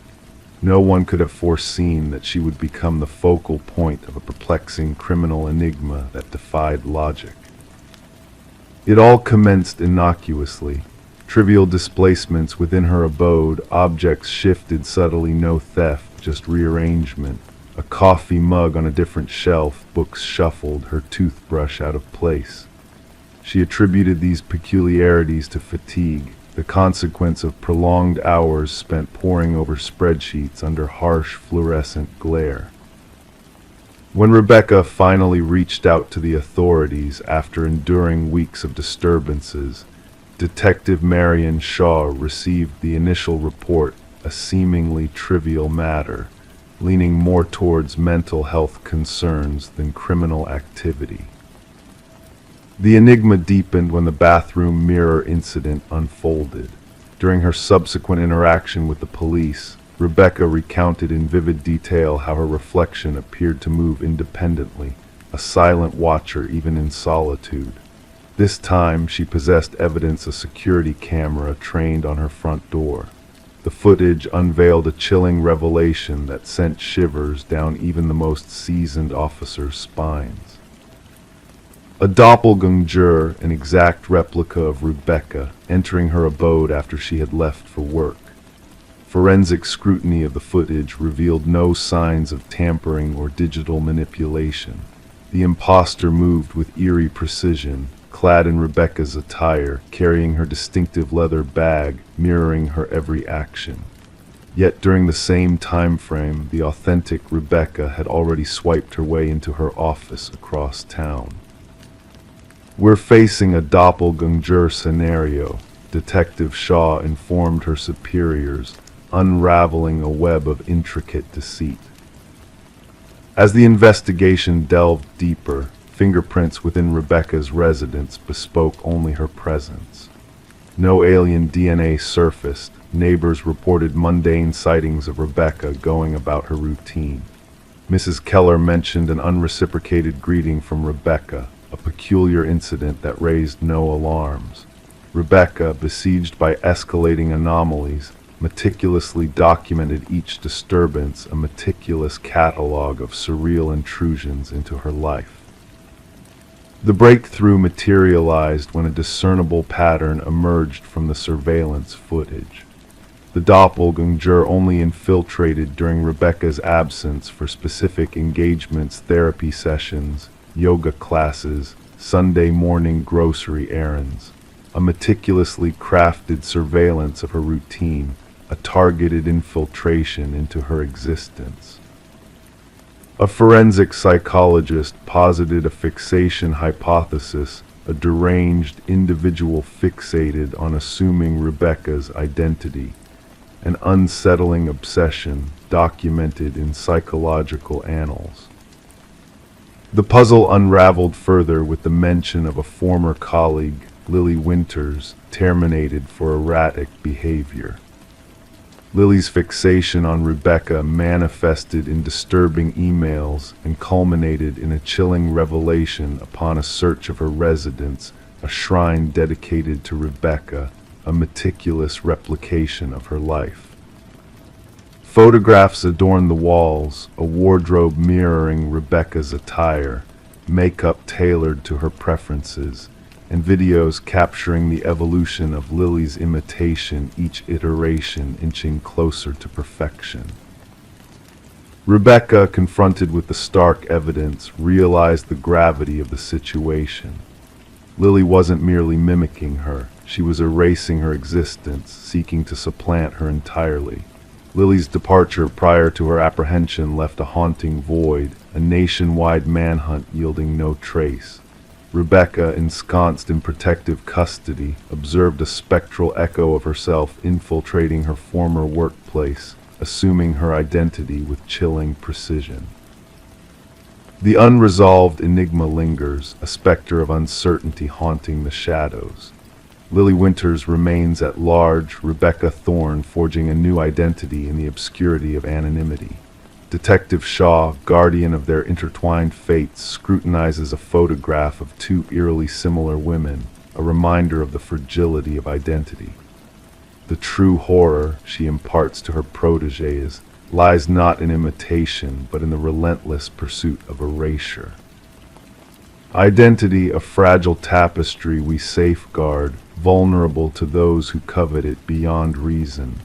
No one could have foreseen that she would become the focal point of a perplexing criminal enigma that defied logic. It all commenced innocuously. Trivial displacements within her abode, objects shifted subtly, no theft, just rearrangement. A coffee mug on a different shelf, books shuffled, her toothbrush out of place. She attributed these peculiarities to fatigue, the consequence of prolonged hours spent poring over spreadsheets under harsh fluorescent glare. When Rebecca finally reached out to the authorities after enduring weeks of disturbances, Detective Marion Shaw received the initial report, a seemingly trivial matter, leaning more towards mental health concerns than criminal activity. The enigma deepened when the bathroom mirror incident unfolded. During her subsequent interaction with the police, Rebecca recounted in vivid detail how her reflection appeared to move independently, a silent watcher even in solitude. This time, she possessed evidence: a security camera trained on her front door. The footage unveiled a chilling revelation that sent shivers down even the most seasoned officers' spines. A doppelganger, an exact replica of Rebecca, entering her abode after she had left for work. Forensic scrutiny of the footage revealed no signs of tampering or digital manipulation. The imposter moved with eerie precision, clad in Rebecca's attire, carrying her distinctive leather bag, mirroring her every action. Yet during the same time frame, the authentic Rebecca had already swiped her way into her office across town. "We're facing a doppelganger scenario," Detective Shaw informed her superiors, unraveling a web of intricate deceit. As the investigation delved deeper, fingerprints within Rebecca's residence bespoke only her presence. No alien DNA surfaced. Neighbors reported mundane sightings of Rebecca going about her routine. Mrs. Keller mentioned an unreciprocated greeting from Rebecca, a peculiar incident that raised no alarms. Rebecca, besieged by escalating anomalies, meticulously documented each disturbance, a meticulous catalog of surreal intrusions into her life. The breakthrough materialized when a discernible pattern emerged from the surveillance footage. The doppelganger only infiltrated during Rebecca's absence for specific engagements, therapy sessions, yoga classes, Sunday morning grocery errands. A meticulously crafted surveillance of her routine, a targeted infiltration into her existence. A forensic psychologist posited a fixation hypothesis, a deranged individual fixated on assuming Rebecca's identity, an unsettling obsession documented in psychological annals. The puzzle unraveled further with the mention of a former colleague, Lily Winters, terminated for erratic behavior. Lily's fixation on Rebecca manifested in disturbing emails and culminated in a chilling revelation upon a search of her residence, a shrine dedicated to Rebecca, a meticulous replication of her life. Photographs adorned the walls, a wardrobe mirroring Rebecca's attire, makeup tailored to her preferences, and videos capturing the evolution of Lily's imitation, each iteration inching closer to perfection. Rebecca, confronted with the stark evidence, realized the gravity of the situation. Lily wasn't merely mimicking her, she was erasing her existence, seeking to supplant her entirely. Lily's departure prior to her apprehension left a haunting void, a nationwide manhunt yielding no trace. Rebecca, ensconced in protective custody, observed a spectral echo of herself infiltrating her former workplace, assuming her identity with chilling precision. The unresolved enigma lingers, a specter of uncertainty haunting the shadows. Lily Winters remains at large, Rebecca Thorne forging a new identity in the obscurity of anonymity. Detective Shaw, guardian of their intertwined fates, scrutinizes a photograph of two eerily similar women, a reminder of the fragility of identity. The true horror, she imparts to her protégés, lies not in imitation, but in the relentless pursuit of erasure. Identity, a fragile tapestry we safeguard, vulnerable to those who covet it beyond reason.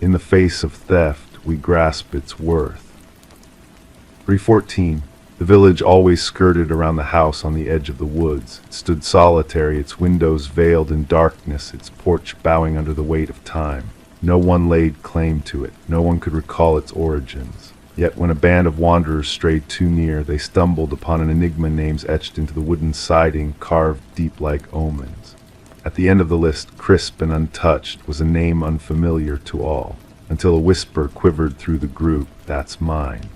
In the face of theft, we grasp its worth. 314. The village always skirted around the house on the edge of the woods. It stood solitary, its windows veiled in darkness, its porch bowing under the weight of time. No one laid claim to it. No one could recall its origins. Yet when a band of wanderers strayed too near, they stumbled upon an enigma names etched into the wooden siding, carved deep like omens. At the end of the list, crisp and untouched, was a name unfamiliar to all, until a whisper quivered through the group, "That's mine."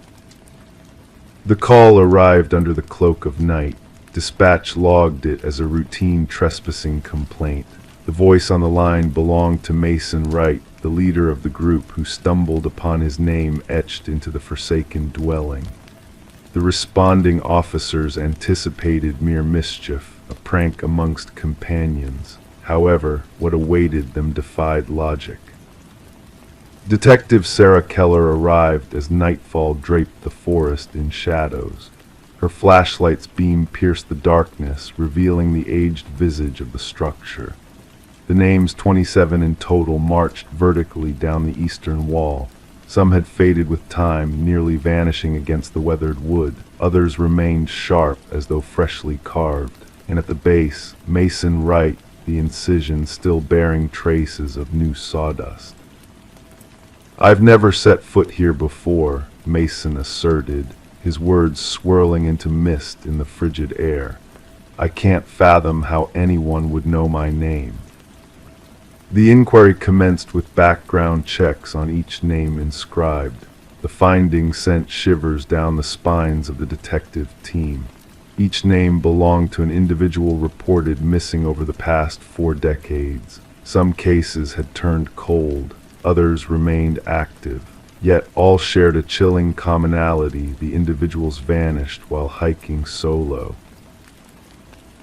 The call arrived under the cloak of night. Dispatch logged it as a routine trespassing complaint. The voice on the line belonged to Mason Wright, the leader of the group, who stumbled upon his name etched into the forsaken dwelling. The responding officers anticipated mere mischief, a prank amongst companions. However, what awaited them defied logic. Detective Sarah Keller arrived as nightfall draped the forest in shadows. Her flashlight's beam pierced the darkness, revealing the aged visage of the structure. The names, 27 in total, marched vertically down the eastern wall. Some had faded with time, nearly vanishing against the weathered wood. Others remained sharp, as though freshly carved. And at the base, Mason Wright, the incision still bearing traces of new sawdust. "I've never set foot here before," Mason asserted, his words swirling into mist in the frigid air. "I can't fathom how anyone would know my name." The inquiry commenced with background checks on each name inscribed. The findings sent shivers down the spines of the detective team. Each name belonged to an individual reported missing over the past 4 decades. Some cases had turned cold. Others remained active, yet all shared a chilling commonality: the individuals vanished while hiking solo.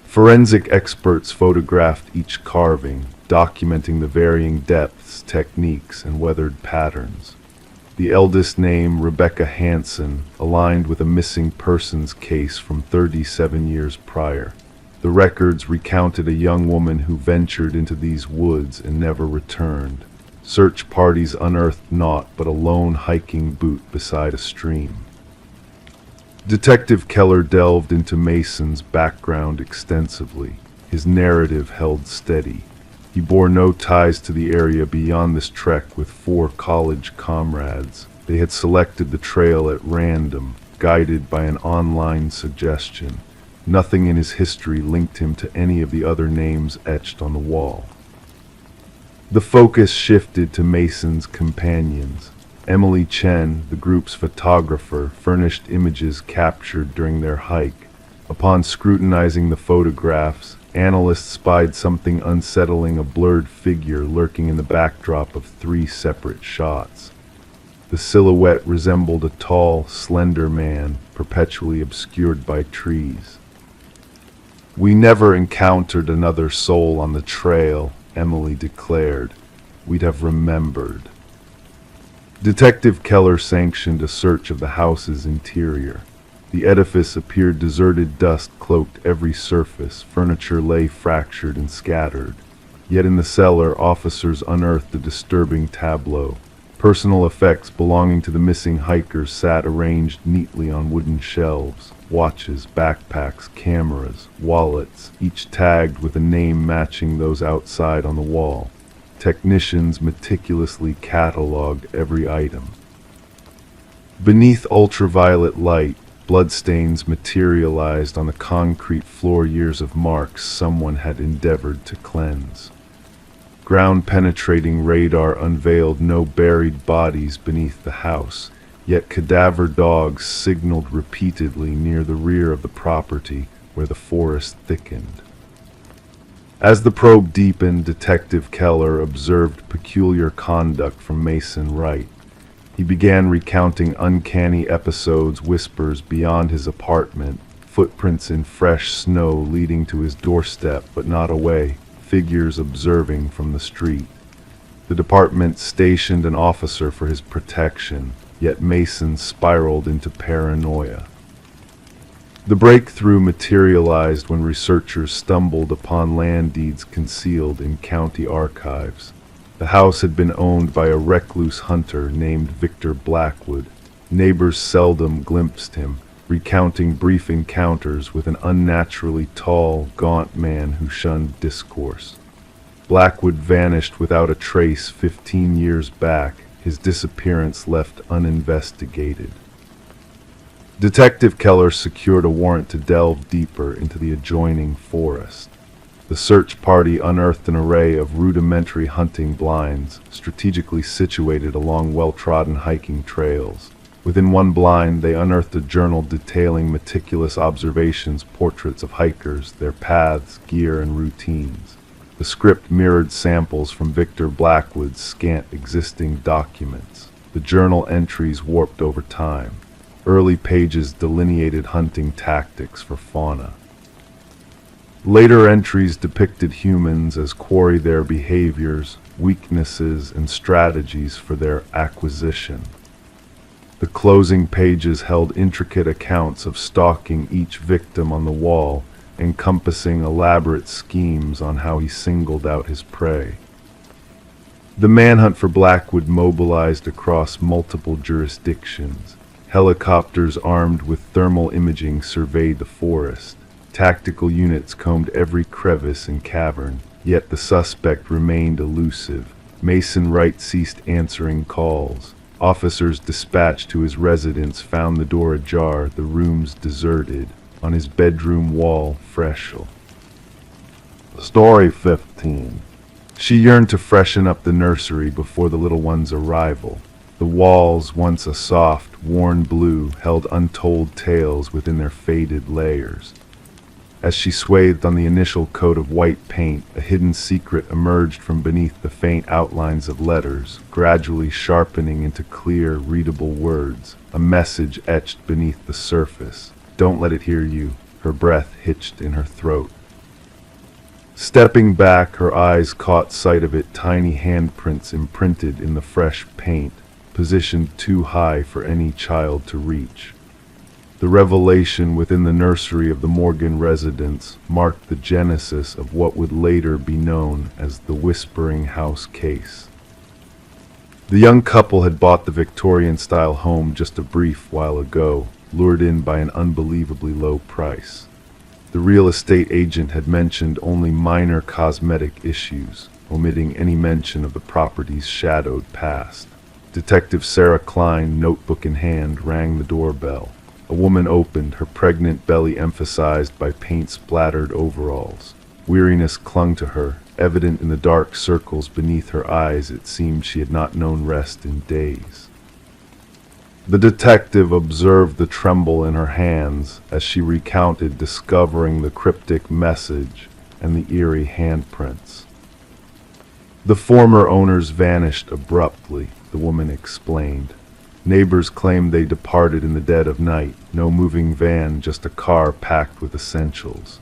Forensic experts photographed each carving, documenting the varying depths, techniques, and weathered patterns. The eldest name, Rebecca Hansen, aligned with a missing persons case from 37 years prior. The records recounted a young woman who ventured into these woods and never returned. Search parties unearthed naught but a lone hiking boot beside a stream. Detective Keller delved into Mason's background extensively. His narrative held steady. He bore no ties to the area beyond this trek with 4 college comrades. They had selected the trail at random, guided by an online suggestion. Nothing in his history linked him to any of the other names etched on the wall. The focus shifted to Mason's companions. Emily Chen, the group's photographer, furnished images captured during their hike. Upon scrutinizing the photographs, analysts spied something unsettling: a blurred figure lurking in the backdrop of 3 separate shots. The silhouette resembled a tall, slender man, perpetually obscured by trees. "We never encountered another soul on the trail," Emily declared. "We'd have remembered." Detective Keller sanctioned a search of the house's interior. The edifice appeared deserted, dust cloaked every surface, furniture lay fractured and scattered. Yet in the cellar, officers unearthed a disturbing tableau. Personal effects belonging to the missing hikers sat arranged neatly on wooden shelves. Watches, backpacks, cameras, wallets, each tagged with a name matching those outside on the wall. Technicians meticulously cataloged every item. Beneath ultraviolet light, bloodstains materialized on the concrete floor, years of marks someone had endeavored to cleanse. Ground-penetrating radar unveiled no buried bodies beneath the house, yet cadaver dogs signaled repeatedly near the rear of the property where the forest thickened. As the probe deepened, Detective Keller observed peculiar conduct from Mason Wright. He began recounting uncanny episodes, whispers beyond his apartment, footprints in fresh snow leading to his doorstep but not away, figures observing from the street. The department stationed an officer for his protection, yet Mason spiraled into paranoia. The breakthrough materialized when researchers stumbled upon land deeds concealed in county archives. The house had been owned by a recluse hunter named Victor Blackwood. Neighbors seldom glimpsed him, recounting brief encounters with an unnaturally tall, gaunt man who shunned discourse. Blackwood vanished without a trace 15 years back, his disappearance left uninvestigated. Detective Keller secured a warrant to delve deeper into the adjoining forest. The search party unearthed an array of rudimentary hunting blinds, strategically situated along well-trodden hiking trails. Within one blind, they unearthed a journal detailing meticulous observations, portraits of hikers, their paths, gear, and routines. The script mirrored samples from Victor Blackwood's scant existing documents. The journal entries warped over time. Early pages delineated hunting tactics for fauna. Later entries depicted humans as quarry their behaviors, weaknesses, and strategies for their acquisition. The closing pages held intricate accounts of stalking each victim on the wall, encompassing elaborate schemes on how he singled out his prey. The manhunt for Blackwood mobilized across multiple jurisdictions. Helicopters armed with thermal imaging surveyed the forest. Tactical units combed every crevice and cavern, yet the suspect remained elusive. Mason Wright ceased answering calls. Officers dispatched to his residence found the door ajar, the rooms deserted. On his bedroom wall, fresh. Story 15. She yearned to freshen up the nursery before the little one's arrival. The walls, once a soft, worn blue, held untold tales within their faded layers. As she swathed on the initial coat of white paint, a hidden secret emerged from beneath the faint outlines of letters, gradually sharpening into clear, readable words, a message etched beneath the surface. Don't let it hear you. Her breath hitched in her throat. Stepping back, her eyes caught sight of it, tiny handprints imprinted in the fresh paint, positioned too high for any child to reach. The revelation within the nursery of the Morgan residence marked the genesis of what would later be known as the Whispering House case. The young couple had bought the Victorian-style home just a brief while ago, lured in by an unbelievably low price. The real estate agent had mentioned only minor cosmetic issues, omitting any mention of the property's shadowed past. Detective Sarah Klein, notebook in hand, rang the doorbell. A woman opened, her pregnant belly emphasized by paint-splattered overalls. Weariness clung to her, evident in the dark circles beneath her eyes. It seemed she had not known rest in days. The detective observed the tremble in her hands as she recounted discovering the cryptic message and the eerie handprints. The former owners vanished abruptly, the woman explained. Neighbors claimed they departed in the dead of night. No moving van, just a car packed with essentials.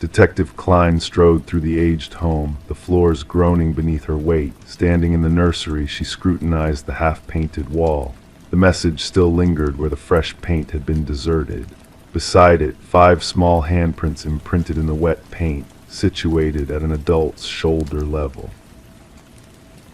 Detective Klein strode through the aged home, the floors groaning beneath her weight. Standing in the nursery, she scrutinized the half-painted wall. The message still lingered where the fresh paint had been deserted. Beside it, 5 small handprints imprinted in the wet paint, situated at an adult's shoulder level.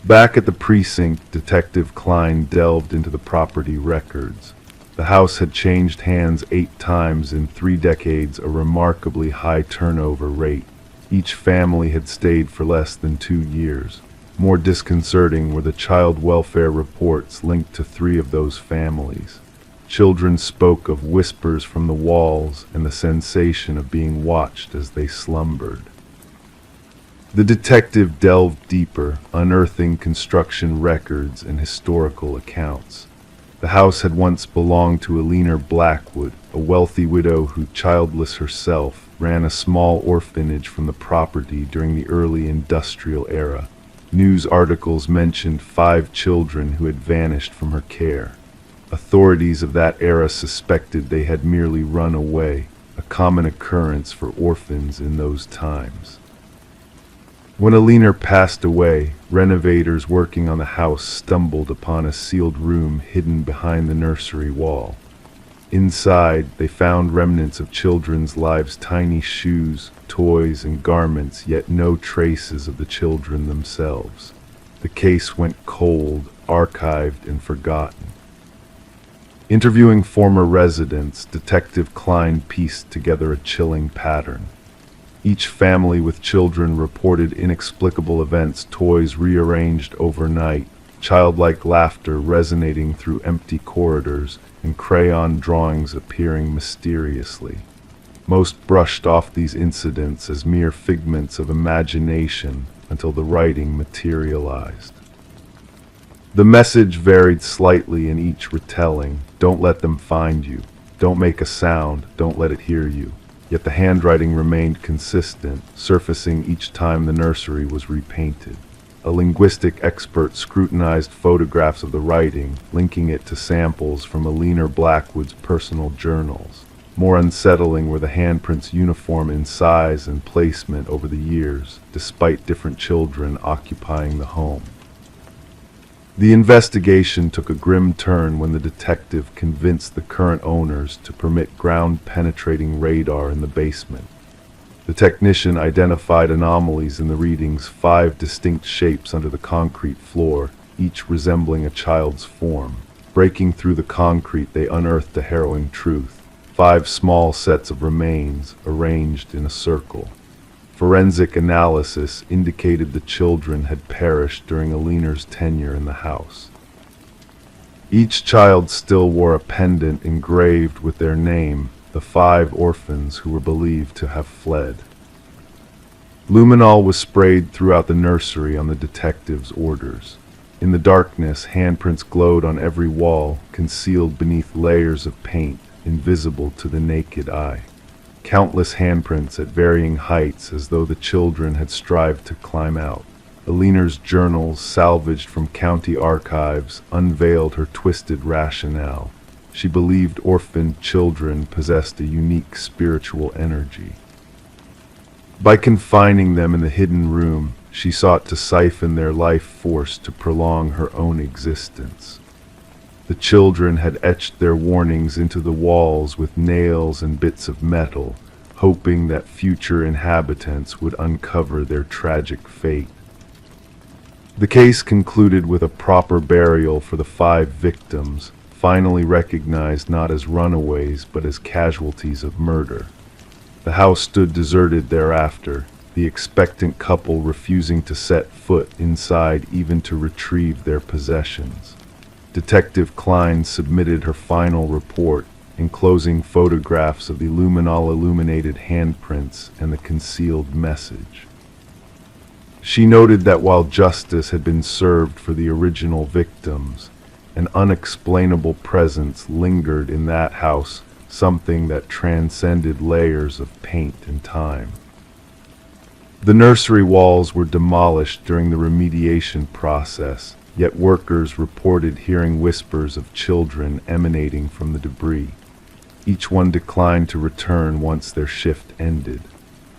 Back at the precinct, Detective Klein delved into the property records. The house had changed hands 8 times in 3 decades, a remarkably high turnover rate. Each family had stayed for less than 2 years. More disconcerting were the child welfare reports linked to 3 of those families. Children spoke of whispers from the walls and the sensation of being watched as they slumbered. The detective delved deeper, unearthing construction records and historical accounts. The house had once belonged to Eleanor Blackwood, a wealthy widow who, childless herself, ran a small orphanage from the property during the early industrial era. News articles mentioned 5 children who had vanished from her care. Authorities of that era suspected they had merely run away, a common occurrence for orphans in those times. When Eleanor passed away, renovators working on the house stumbled upon a sealed room hidden behind the nursery wall. Inside, they found remnants of children's lives, tiny shoes, toys, and garments, yet no traces of the children themselves. The case went cold, archived, and forgotten. Interviewing former residents, Detective Klein pieced together a chilling pattern. Each family with children reported inexplicable events, toys rearranged overnight, childlike laughter resonating through empty corridors, and crayon drawings appearing mysteriously. Most brushed off these incidents as mere figments of imagination until the writing materialized. The message varied slightly in each retelling. Don't let them find you. Don't make a sound. Don't let it hear you. Yet the handwriting remained consistent, surfacing each time the nursery was repainted. A linguistic expert scrutinized photographs of the writing, linking it to samples from Eleanor Blackwood's personal journals. More unsettling were the handprints uniform in size and placement over the years, despite different children occupying the home. The investigation took a grim turn when the detective convinced the current owners to permit ground-penetrating radar in the basement. The technician identified anomalies in the readings, 5 distinct shapes under the concrete floor, each resembling a child's form. Breaking through the concrete, they unearthed a harrowing truth. 5 small sets of remains, arranged in a circle. Forensic analysis indicated the children had perished during Eleanor's tenure in the house. Each child still wore a pendant engraved with their name, the 5 orphans who were believed to have fled. Luminol was sprayed throughout the nursery on the detective's orders. In the darkness, handprints glowed on every wall, concealed beneath layers of paint, invisible to the naked eye. Countless handprints at varying heights, as though the children had strived to climb out. Eleanor's journals, salvaged from county archives, unveiled her twisted rationale. She believed orphaned children possessed a unique spiritual energy. By confining them in the hidden room, she sought to siphon their life force to prolong her own existence. The children had etched their warnings into the walls with nails and bits of metal, hoping that future inhabitants would uncover their tragic fate. The case concluded with a proper burial for the 5 victims, finally recognized not as runaways but as casualties of murder. The house stood deserted thereafter, the expectant couple refusing to set foot inside even to retrieve their possessions. Detective Klein submitted her final report, enclosing photographs of the luminol illuminated handprints and the concealed message. She noted that while justice had been served for the original victims, an unexplainable presence lingered in that house, something that transcended layers of paint and time. The nursery walls were demolished during the remediation process, yet workers reported hearing whispers of children emanating from the debris. Each one declined to return once their shift ended.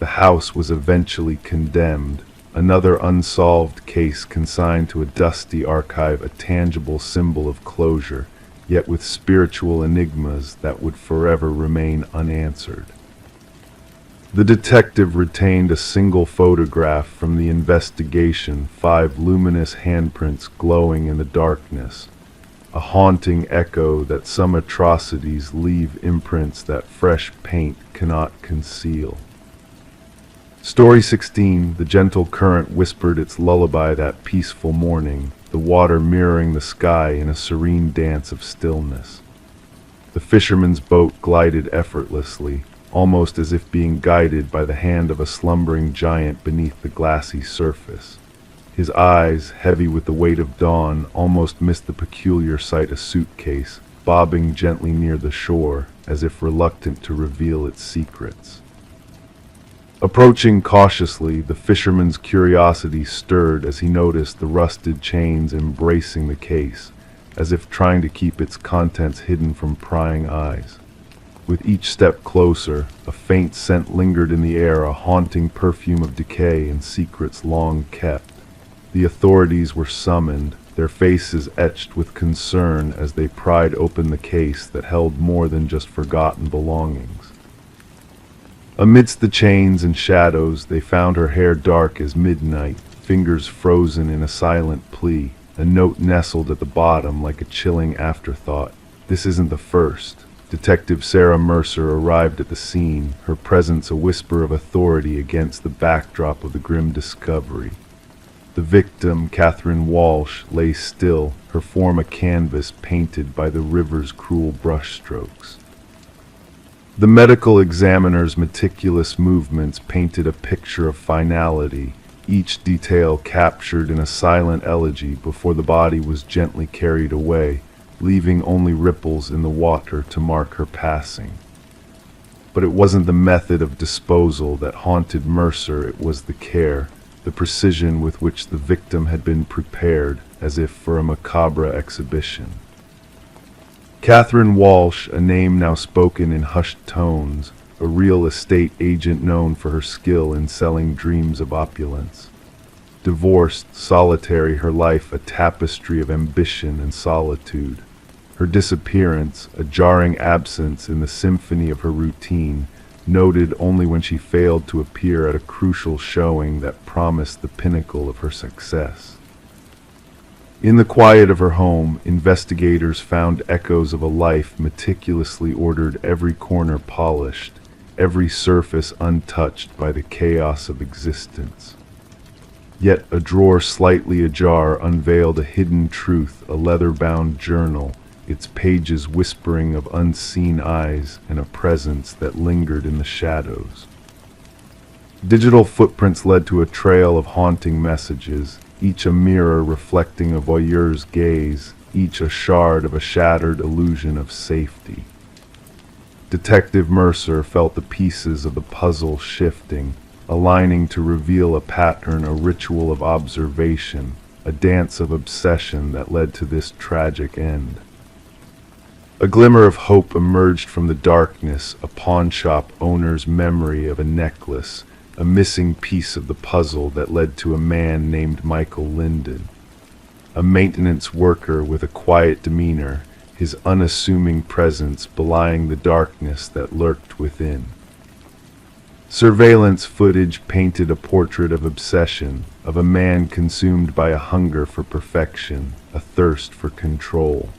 The house was eventually condemned, another unsolved case consigned to a dusty archive, a tangible symbol of closure, yet with spiritual enigmas that would forever remain unanswered. The detective retained a single photograph from the investigation, 5 luminous handprints glowing in the darkness, a haunting echo that some atrocities leave imprints that fresh paint cannot conceal. Story 16, the gentle current whispered its lullaby that peaceful morning, the water mirroring the sky in a serene dance of stillness. The fisherman's boat glided effortlessly, almost as if being guided by the hand of a slumbering giant beneath the glassy surface. His eyes, heavy with the weight of dawn, almost missed the peculiar sight, a suitcase, bobbing gently near the shore, as if reluctant to reveal its secrets. Approaching cautiously, the fisherman's curiosity stirred as he noticed the rusted chains embracing the case, as if trying to keep its contents hidden from prying eyes. With each step closer, a faint scent lingered in the air, a haunting perfume of decay and secrets long kept. The authorities were summoned, their faces etched with concern as they pried open the case that held more than just forgotten belongings. Amidst the chains and shadows, they found her hair dark as midnight, fingers frozen in a silent plea, a note nestled at the bottom like a chilling afterthought. This isn't the first. Detective Sarah Mercer arrived at the scene, her presence a whisper of authority against the backdrop of the grim discovery. The victim, Catherine Walsh, lay still, her form a canvas painted by the river's cruel brushstrokes. The medical examiner's meticulous movements painted a picture of finality, each detail captured in a silent elegy before the body was gently carried away, leaving only ripples in the water to mark her passing. But it wasn't the method of disposal that haunted Mercer, it was the care, the precision with which the victim had been prepared, as if for a macabre exhibition. Catherine Walsh, a name now spoken in hushed tones, a real estate agent known for her skill in selling dreams of opulence. Divorced, solitary, her life a tapestry of ambition and solitude. Her disappearance, a jarring absence in the symphony of her routine, noted only when she failed to appear at a crucial showing that promised the pinnacle of her success. In the quiet of her home, investigators found echoes of a life meticulously ordered, every corner polished, every surface untouched by the chaos of existence. Yet a drawer slightly ajar unveiled a hidden truth, a leather-bound journal, its pages whispering of unseen eyes and a presence that lingered in the shadows. Digital footprints led to a trail of haunting messages, each a mirror reflecting a voyeur's gaze, each a shard of a shattered illusion of safety. Detective Mercer felt the pieces of the puzzle shifting, aligning to reveal a pattern, a ritual of observation, a dance of obsession that led to this tragic end. A glimmer of hope emerged from the darkness, a pawnshop owner's memory of a necklace, a missing piece of the puzzle that led to a man named Michael Linden. A maintenance worker with a quiet demeanor, his unassuming presence belying the darkness that lurked within. Surveillance footage painted a portrait of obsession, of a man consumed by a hunger for perfection, a thirst for control.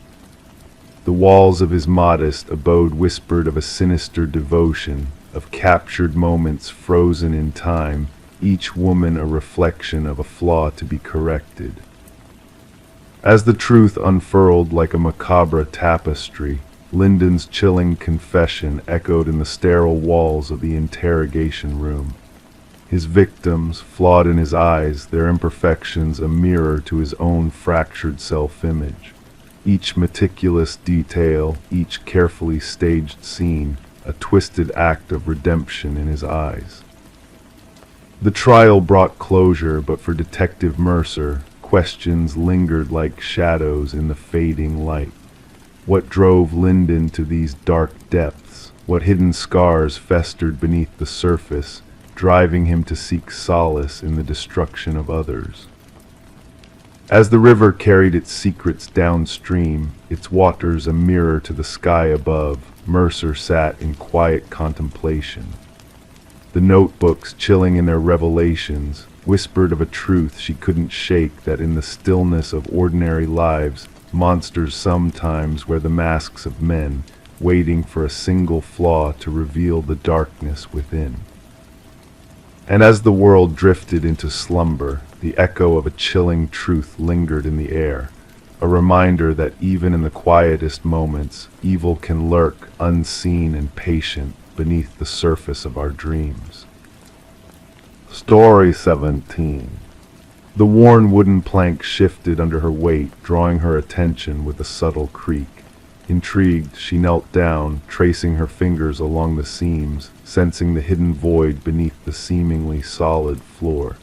The walls of his modest abode whispered of a sinister devotion, of captured moments frozen in time, each woman a reflection of a flaw to be corrected. As the truth unfurled like a macabre tapestry, Lyndon's chilling confession echoed in the sterile walls of the interrogation room. His victims, flawed in his eyes, their imperfections a mirror to his own fractured self-image. Each meticulous detail, each carefully staged scene, a twisted act of redemption in his eyes. The trial brought closure, but for Detective Mercer, questions lingered like shadows in the fading light. What drove Linden to these dark depths? What hidden scars festered beneath the surface, driving him to seek solace in the destruction of others. As the river carried its secrets downstream, its waters a mirror to the sky above, Mercer sat in quiet contemplation. The notebooks, chilling in their revelations, whispered of a truth she couldn't shake, that in the stillness of ordinary lives, monsters sometimes wear the masks of men, waiting for a single flaw to reveal the darkness within. And as the world drifted into slumber, the echo of a chilling truth lingered in the air, a reminder that even in the quietest moments, evil can lurk unseen and patient beneath the surface of our dreams. Story 17. The worn wooden plank shifted under her weight, drawing her attention with a subtle creak. Intrigued, she knelt down, tracing her fingers along the seams, sensing the hidden void beneath the seemingly solid floor.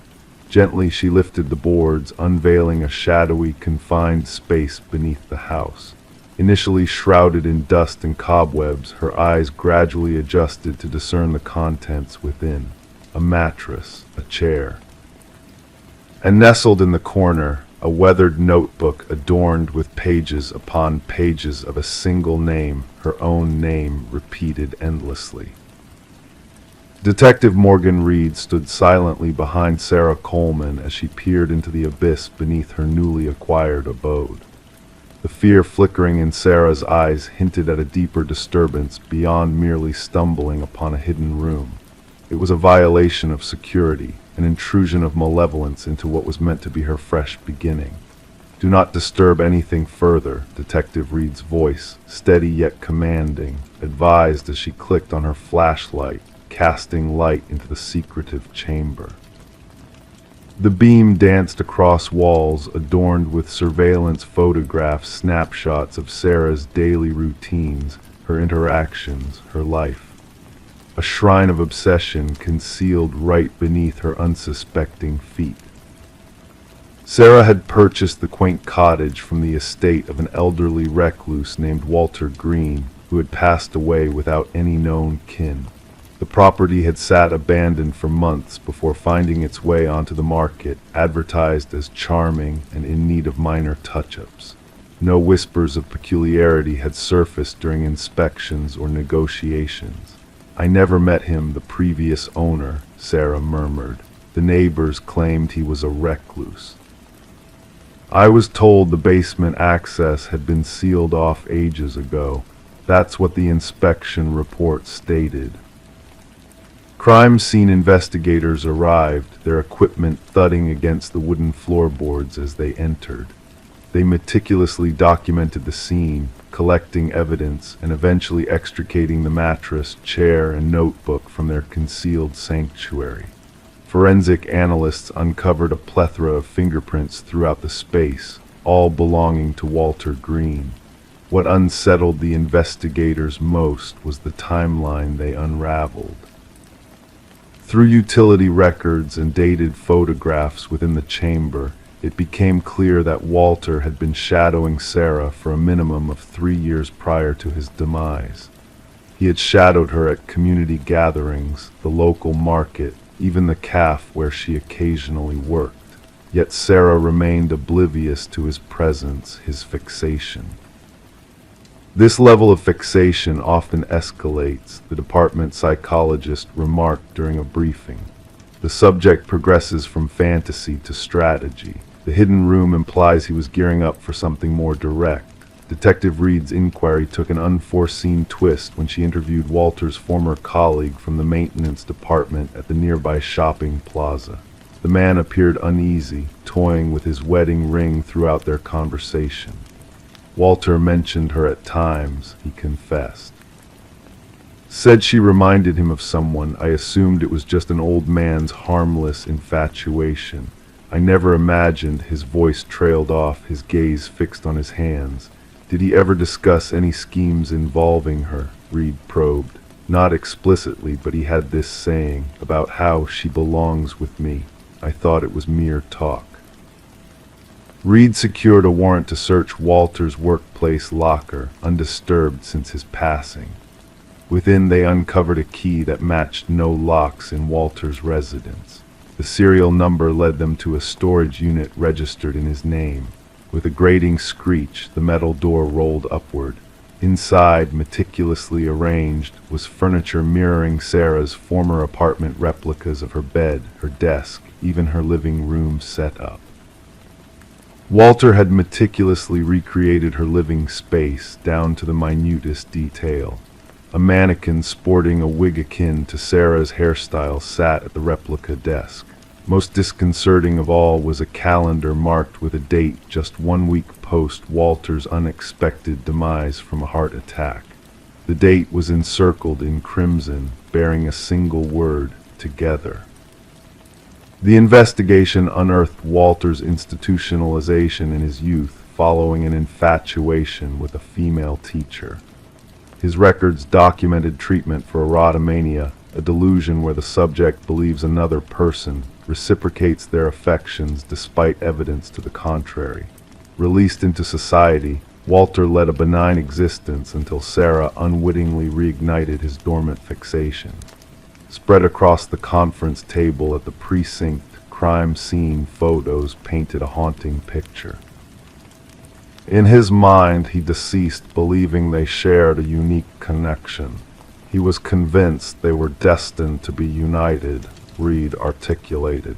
Gently she lifted the boards, unveiling a shadowy, confined space beneath the house. Initially shrouded in dust and cobwebs, her eyes gradually adjusted to discern the contents within. A mattress, a chair. And nestled in the corner, a weathered notebook adorned with pages upon pages of a single name, her own name repeated endlessly. Detective Morgan Reed stood silently behind Sarah Coleman as she peered into the abyss beneath her newly acquired abode. The fear flickering in Sarah's eyes hinted at a deeper disturbance beyond merely stumbling upon a hidden room. It was a violation of security, an intrusion of malevolence into what was meant to be her fresh beginning. "Do not disturb anything further," Detective Reed's voice, steady yet commanding, advised as she clicked on her flashlight, casting light into the secretive chamber. The beam danced across walls adorned with surveillance photographs, snapshots of Sarah's daily routines, her interactions, her life. A shrine of obsession concealed right beneath her unsuspecting feet. Sarah had purchased the quaint cottage from the estate of an elderly recluse named Walter Green, who had passed away without any known kin. The property had sat abandoned for months before finding its way onto the market, advertised as charming and in need of minor touch-ups. No whispers of peculiarity had surfaced during inspections or negotiations. "I never met him, the previous owner," Sarah murmured. "The neighbors claimed he was a recluse. I was told the basement access had been sealed off ages ago. That's what the inspection report stated." Crime scene investigators arrived, their equipment thudding against the wooden floorboards as they entered. They meticulously documented the scene, collecting evidence and eventually extricating the mattress, chair, and notebook from their concealed sanctuary. Forensic analysts uncovered a plethora of fingerprints throughout the space, all belonging to Walter Green. What unsettled the investigators most was the timeline they unraveled. Through utility records and dated photographs within the chamber, it became clear that Walter had been shadowing Sarah for a minimum of 3 years prior to his demise. He had shadowed her at community gatherings, the local market, even the cafe where she occasionally worked. Yet Sarah remained oblivious to his presence, his fixation. This level of fixation often escalates, the department psychologist remarked during a briefing. The subject progresses from fantasy to strategy. The hidden room implies he was gearing up for something more direct. Detective Reed's inquiry took an unforeseen twist when she interviewed Walter's former colleague from the maintenance department at the nearby shopping plaza. The man appeared uneasy, toying with his wedding ring throughout their conversation. Walter mentioned her at times, he confessed. Said she reminded him of someone. I assumed it was just an old man's harmless infatuation. I never imagined. His voice trailed off, his gaze fixed on his hands. Did he ever discuss any schemes involving her? Reed probed. Not explicitly, but he had this saying about how she belongs with me. I thought it was mere talk. Reed secured a warrant to search Walter's workplace locker, undisturbed since his passing. Within, they uncovered a key that matched no locks in Walter's residence. The serial number led them to a storage unit registered in his name. With a grating screech, the metal door rolled upward. Inside, meticulously arranged, was furniture mirroring Sarah's former apartment, replicas of her bed, her desk, even her living room setup. Walter had meticulously recreated her living space down to the minutest detail. A mannequin sporting a wig akin to Sarah's hairstyle sat at the replica desk. Most disconcerting of all was a calendar marked with a date just 1 week post Walter's unexpected demise from a heart attack. The date was encircled in crimson, bearing a single word: together. The investigation unearthed Walter's institutionalization in his youth following an infatuation with a female teacher. His records documented treatment for erotomania, a delusion where the subject believes another person reciprocates their affections despite evidence to the contrary. Released into society, Walter led a benign existence until Sarah unwittingly reignited his dormant fixation. Spread across the conference table at the precinct, crime scene photos painted a haunting picture. In his mind, he deceased believing they shared a unique connection. He was convinced they were destined to be united, Reed articulated.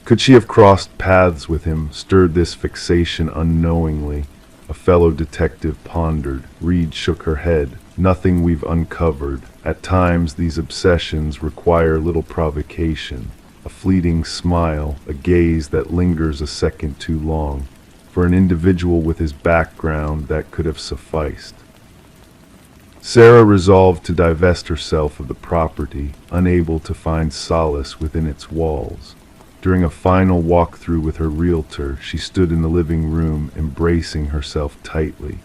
Could she have crossed paths with him, stirred this fixation unknowingly? A fellow detective pondered. Reed shook her head. Nothing we've uncovered. At times, these obsessions require little provocation. A fleeting smile, a gaze that lingers a second too long. For an individual with his background, that could have sufficed. Sarah resolved to divest herself of the property, unable to find solace within its walls. During a final walkthrough with her realtor, she stood in the living room, embracing herself tightly.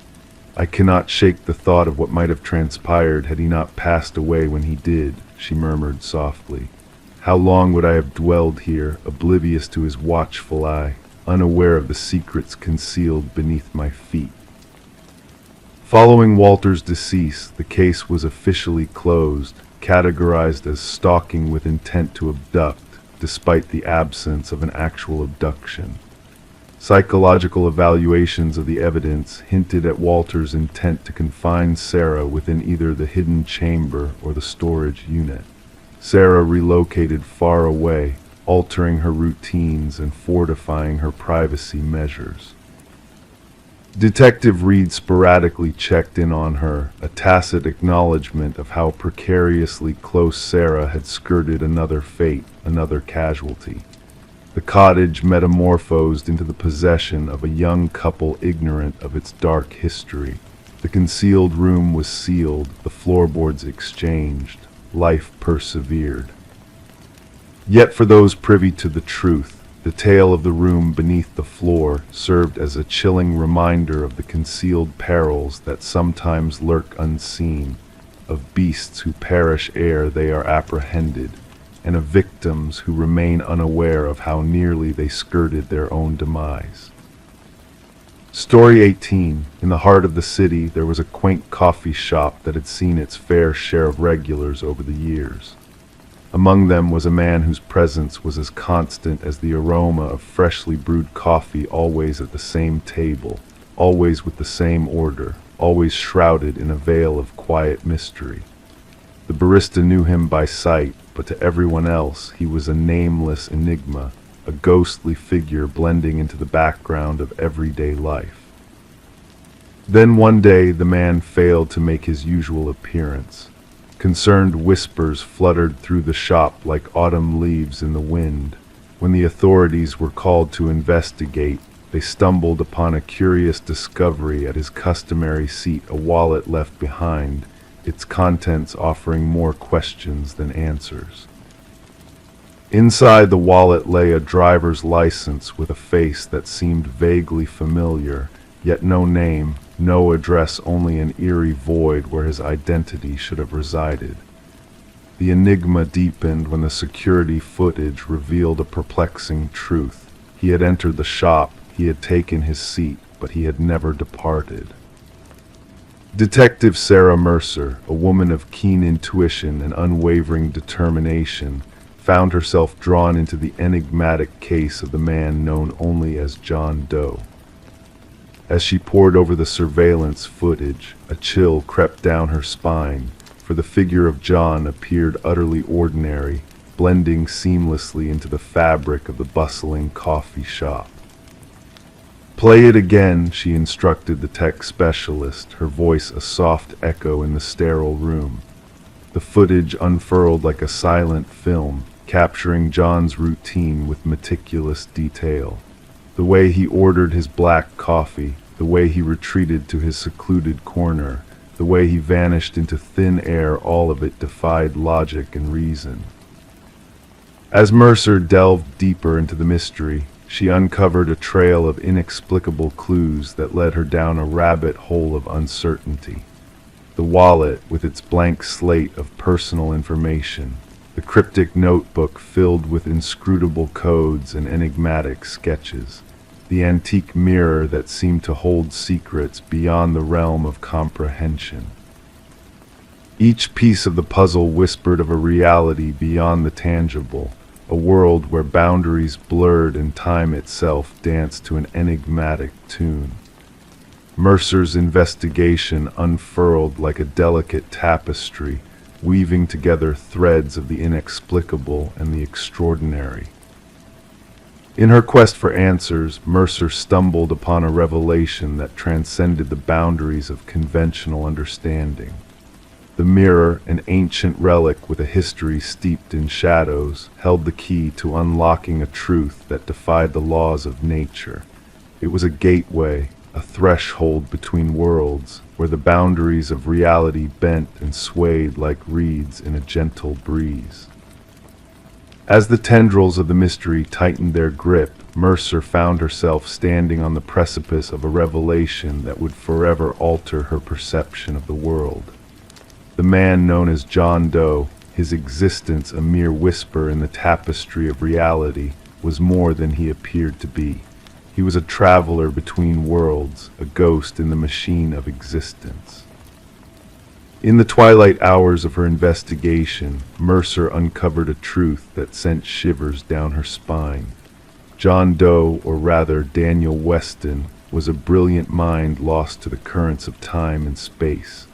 "I cannot shake the thought of what might have transpired had he not passed away when he did," she murmured softly. "How long would I have dwelled here, oblivious to his watchful eye, unaware of the secrets concealed beneath my feet?" Following Walter's decease, the case was officially closed, categorized as stalking with intent to abduct, despite the absence of an actual abduction. Psychological evaluations of the evidence hinted at Walter's intent to confine Sarah within either the hidden chamber or the storage unit. Sarah relocated far away, altering her routines and fortifying her privacy measures. Detective Reed sporadically checked in on her, a tacit acknowledgement of how precariously close Sarah had skirted another fate, another casualty. The cottage metamorphosed into the possession of a young couple ignorant of its dark history. The concealed room was sealed, the floorboards exchanged. Life persevered. Yet for those privy to the truth, the tale of the room beneath the floor served as a chilling reminder of the concealed perils that sometimes lurk unseen, of beasts who perish ere they are apprehended, and of victims who remain unaware of how nearly they skirted their own demise. Story 18. In the heart of the city, there was a quaint coffee shop that had seen its fair share of regulars over the years. Among them was a man whose presence was as constant as the aroma of freshly brewed coffee, always at the same table, always with the same order, always shrouded in a veil of quiet mystery. The barista knew him by sight, but to everyone else he was a nameless enigma, a ghostly figure blending into the background of everyday life. Then one day the man failed to make his usual appearance. Concerned whispers fluttered through the shop like autumn leaves in the wind. When the authorities were called to investigate, they stumbled upon a curious discovery at his customary seat, a wallet left behind, its contents offering more questions than answers. Inside the wallet lay a driver's license with a face that seemed vaguely familiar, yet no name, no address, only an eerie void where his identity should have resided. The enigma deepened when the security footage revealed a perplexing truth. He had entered the shop, he had taken his seat, but he had never departed. Detective Sarah Mercer, a woman of keen intuition and unwavering determination, found herself drawn into the enigmatic case of the man known only as John Doe. As she pored over the surveillance footage, a chill crept down her spine, for the figure of John appeared utterly ordinary, blending seamlessly into the fabric of the bustling coffee shop. "Play it again," she instructed the tech specialist, her voice a soft echo in the sterile room. The footage unfurled like a silent film, capturing John's routine with meticulous detail. The way he ordered his black coffee, the way he retreated to his secluded corner, the way he vanished into thin air, all of it defied logic and reason. As Mercer delved deeper into the mystery, she uncovered a trail of inexplicable clues that led her down a rabbit hole of uncertainty. The wallet with its blank slate of personal information, the cryptic notebook filled with inscrutable codes and enigmatic sketches, the antique mirror that seemed to hold secrets beyond the realm of comprehension. Each piece of the puzzle whispered of a reality beyond the tangible, a world where boundaries blurred and time itself danced to an enigmatic tune. Mercer's investigation unfurled like a delicate tapestry, weaving together threads of the inexplicable and the extraordinary. In her quest for answers, Mercer stumbled upon a revelation that transcended the boundaries of conventional understanding. The mirror, an ancient relic with a history steeped in shadows, held the key to unlocking a truth that defied the laws of nature. It was a gateway, a threshold between worlds, where the boundaries of reality bent and swayed like reeds in a gentle breeze. As the tendrils of the mystery tightened their grip, Mercer found herself standing on the precipice of a revelation that would forever alter her perception of the world. The man known as John Doe, his existence a mere whisper in the tapestry of reality, was more than he appeared to be. He was a traveler between worlds, a ghost in the machine of existence. In the twilight hours of her investigation, Mercer uncovered a truth that sent shivers down her spine. John Doe, or rather Daniel Weston, was a brilliant mind lost to the currents of time and space.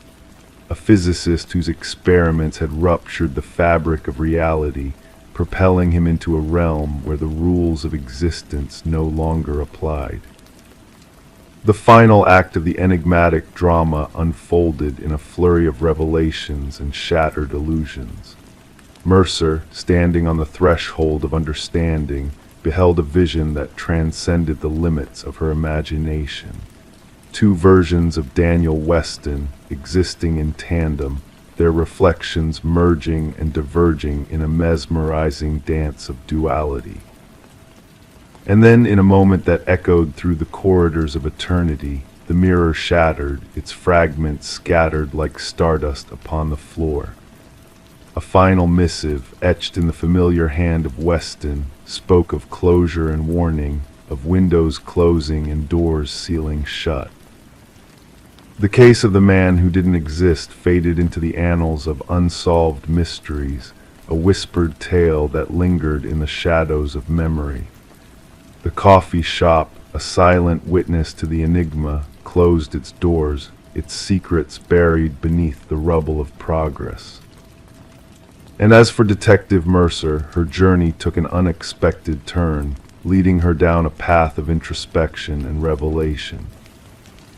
A physicist whose experiments had ruptured the fabric of reality, propelling him into a realm where the rules of existence no longer applied. The final act of the enigmatic drama unfolded in a flurry of revelations and shattered illusions. Mercer, standing on the threshold of understanding, beheld a vision that transcended the limits of her imagination. Two versions of Daniel Weston existing in tandem, their reflections merging and diverging in a mesmerizing dance of duality. And then, in a moment that echoed through the corridors of eternity, the mirror shattered, its fragments scattered like stardust upon the floor. A final missive, etched in the familiar hand of Weston, spoke of closure and warning, of windows closing and doors sealing shut. The case of the man who didn't exist faded into the annals of unsolved mysteries, a whispered tale that lingered in the shadows of memory. The coffee shop, a silent witness to the enigma, closed its doors, its secrets buried beneath the rubble of progress. And as for Detective Mercer, her journey took an unexpected turn, leading her down a path of introspection and revelation.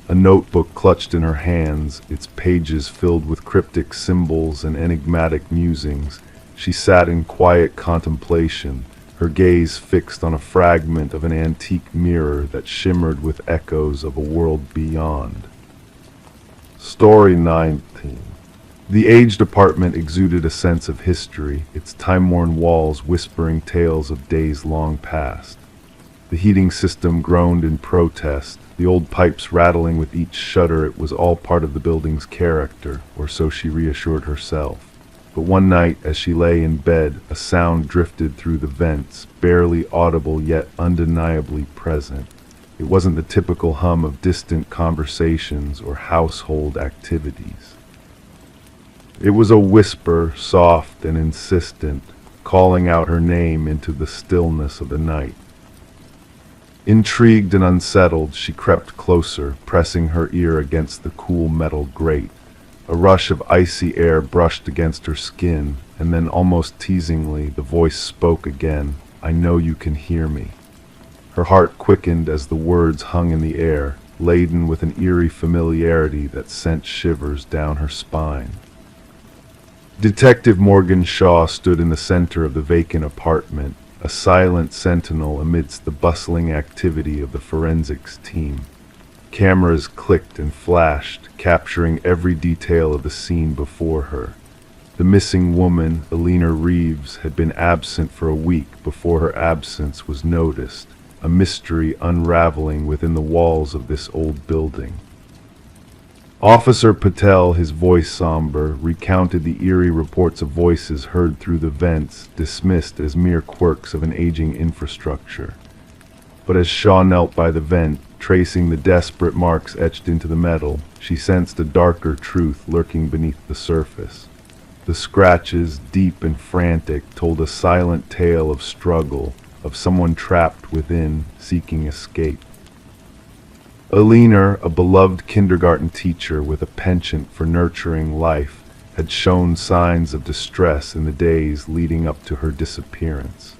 A notebook clutched in her hands, its pages filled with cryptic symbols and enigmatic musings, she sat in quiet contemplation, her gaze fixed on a fragment of an antique mirror that shimmered with echoes of a world beyond. Story 19. The aged apartment exuded a sense of history, its time-worn walls whispering tales of days long past. The heating system groaned in protest, the old pipes rattling with each shudder. It was all part of the building's character, or so she reassured herself. But one night, as she lay in bed, a sound drifted through the vents, barely audible yet undeniably present. It wasn't the typical hum of distant conversations or household activities. It was a whisper, soft and insistent, calling out her name into the stillness of the night. Intrigued and unsettled, she crept closer, pressing her ear against the cool metal grate. A rush of icy air brushed against her skin, and then almost teasingly, the voice spoke again, "I know you can hear me." Her heart quickened as the words hung in the air, laden with an eerie familiarity that sent shivers down her spine. Detective Morgan Shaw stood in the center of the vacant apartment, a silent sentinel amidst the bustling activity of the forensics team. Cameras clicked and flashed, capturing every detail of the scene before her. The missing woman, Alina Reeves, had been absent for a week before her absence was noticed, a mystery unraveling within the walls of this old building. Officer Patel, his voice somber, recounted the eerie reports of voices heard through the vents, dismissed as mere quirks of an aging infrastructure. But as Shaw knelt by the vent, tracing the desperate marks etched into the metal, she sensed a darker truth lurking beneath the surface. The scratches, deep and frantic, told a silent tale of struggle, of someone trapped within, seeking escape. Alina, a beloved kindergarten teacher with a penchant for nurturing life, had shown signs of distress in the days leading up to her disappearance.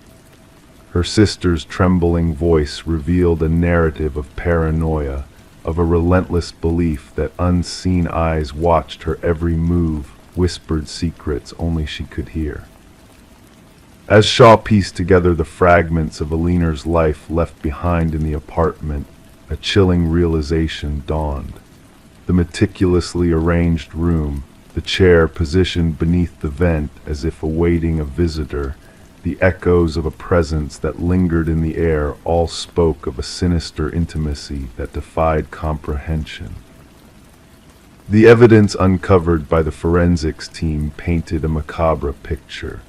Her sister's trembling voice revealed a narrative of paranoia, of a relentless belief that unseen eyes watched her every move, whispered secrets only she could hear. As Shaw pieced together the fragments of Alina's life left behind in the apartment, a chilling realization dawned. The meticulously arranged room, the chair positioned beneath the vent as if awaiting a visitor, the echoes of a presence that lingered in the air all spoke of a sinister intimacy that defied comprehension. The evidence uncovered by the forensics team painted a macabre picture.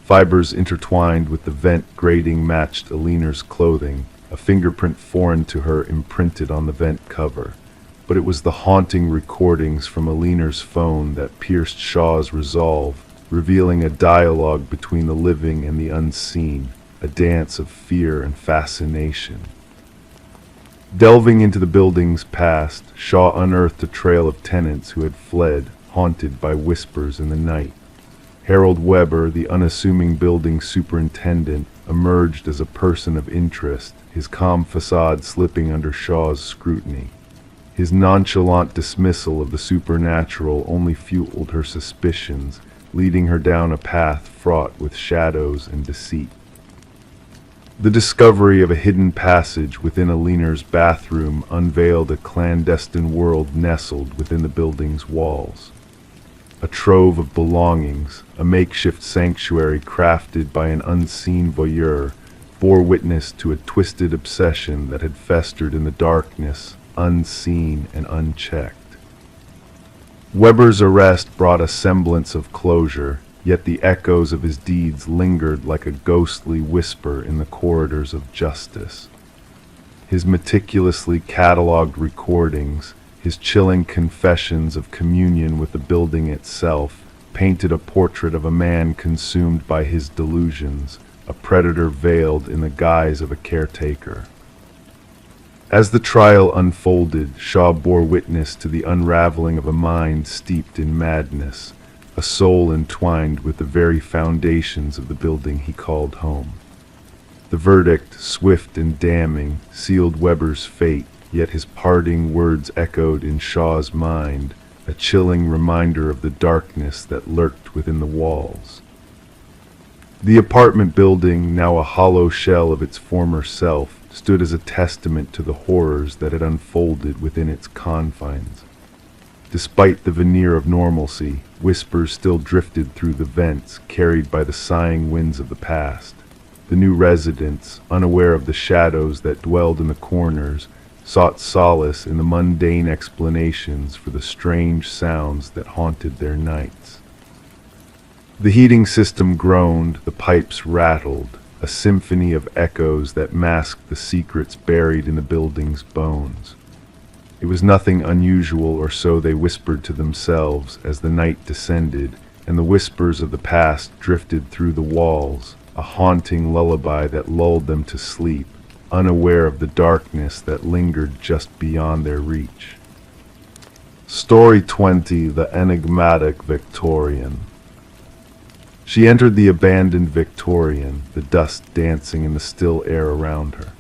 Fibers intertwined with the vent grating matched Alina's clothing, a fingerprint foreign to her imprinted on the vent cover. But it was the haunting recordings from Alina's phone that pierced Shaw's resolve, revealing a dialogue between the living and the unseen, a dance of fear and fascination. Delving into the building's past, Shaw unearthed a trail of tenants who had fled, haunted by whispers in the night. Harold Weber, the unassuming building superintendent, emerged as a person of interest, his calm facade slipping under Shaw's scrutiny. His nonchalant dismissal of the supernatural only fueled her suspicions, leading her down a path fraught with shadows and deceit. The discovery of a hidden passage within Alina's bathroom unveiled a clandestine world nestled within the building's walls. A trove of belongings, a makeshift sanctuary crafted by an unseen voyeur, bore witness to a twisted obsession that had festered in the darkness, unseen and unchecked. Weber's arrest brought a semblance of closure, yet the echoes of his deeds lingered like a ghostly whisper in the corridors of justice. His meticulously catalogued recordings, his chilling confessions of communion with the building itself, painted a portrait of a man consumed by his delusions, a predator veiled in the guise of a caretaker. As the trial unfolded, Shaw bore witness to the unraveling of a mind steeped in madness, a soul entwined with the very foundations of the building he called home. The verdict, swift and damning, sealed Weber's fate, yet his parting words echoed in Shaw's mind, a chilling reminder of the darkness that lurked within the walls. The apartment building, now a hollow shell of its former self, stood as a testament to the horrors that had unfolded within its confines. Despite the veneer of normalcy, whispers still drifted through the vents, carried by the sighing winds of the past. The new residents, unaware of the shadows that dwelled in the corners, sought solace in the mundane explanations for the strange sounds that haunted their nights. The heating system groaned, the pipes rattled, a symphony of echoes that masked the secrets buried in the building's bones. It was nothing unusual, or so they whispered to themselves as the night descended, and the whispers of the past drifted through the walls, a haunting lullaby that lulled them to sleep, unaware of the darkness that lingered just beyond their reach. Story 20: The Enigmatic Victorian. She entered the abandoned Victorian, the dust dancing in the still air around her.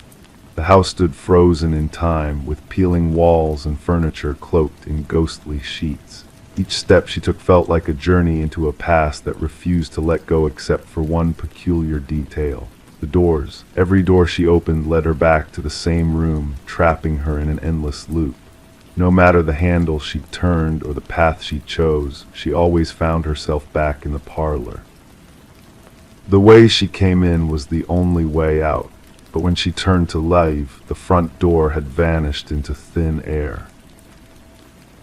The house stood frozen in time, with peeling walls and furniture cloaked in ghostly sheets. Each step she took felt like a journey into a past that refused to let go except for one peculiar detail. The doors. Every door she opened led her back to the same room, trapping her in an endless loop. No matter the handle she turned or the path she chose, she always found herself back in the parlor. The way she came in was the only way out, but when she turned to leave, the front door had vanished into thin air.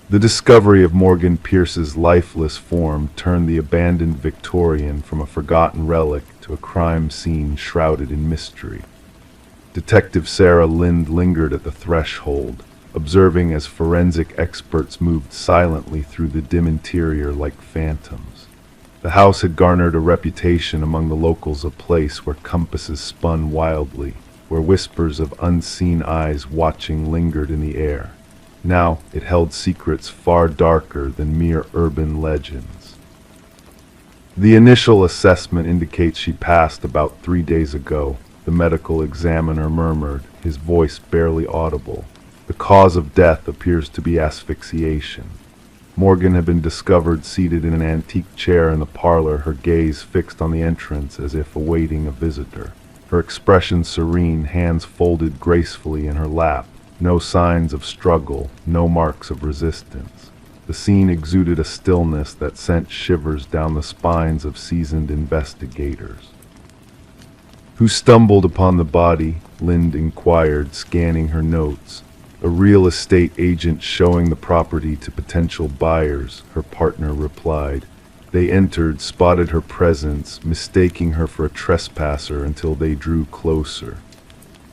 The discovery of Morgan Pierce's lifeless form turned the abandoned Victorian from a forgotten relic to a crime scene shrouded in mystery. Detective Sarah Lind lingered at the threshold, observing as forensic experts moved silently through the dim interior like phantoms. The house had garnered a reputation among the locals, a place where compasses spun wildly, where whispers of unseen eyes watching lingered in the air. Now it held secrets far darker than mere urban legends. The initial assessment indicates she passed about 3 days ago, the medical examiner murmured, his voice barely audible. The cause of death appears to be asphyxiation. Morgan had been discovered seated in an antique chair in the parlor, her gaze fixed on the entrance as if awaiting a visitor. Her expression serene, hands folded gracefully in her lap. No signs of struggle, no marks of resistance. The scene exuded a stillness that sent shivers down the spines of seasoned investigators. "Who stumbled upon the body?" Lind inquired, scanning her notes. "A real estate agent showing the property to potential buyers," her partner replied. They entered, spotted her presence, mistaking her for a trespasser until they drew closer.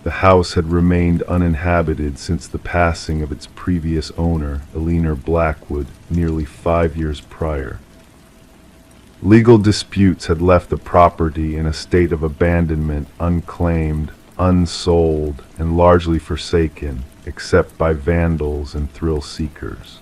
The house had remained uninhabited since the passing of its previous owner, Eleanor Blackwood, nearly 5 years prior. Legal disputes had left the property in a state of abandonment, unclaimed, unsold, and largely forsaken, except by vandals and thrill seekers.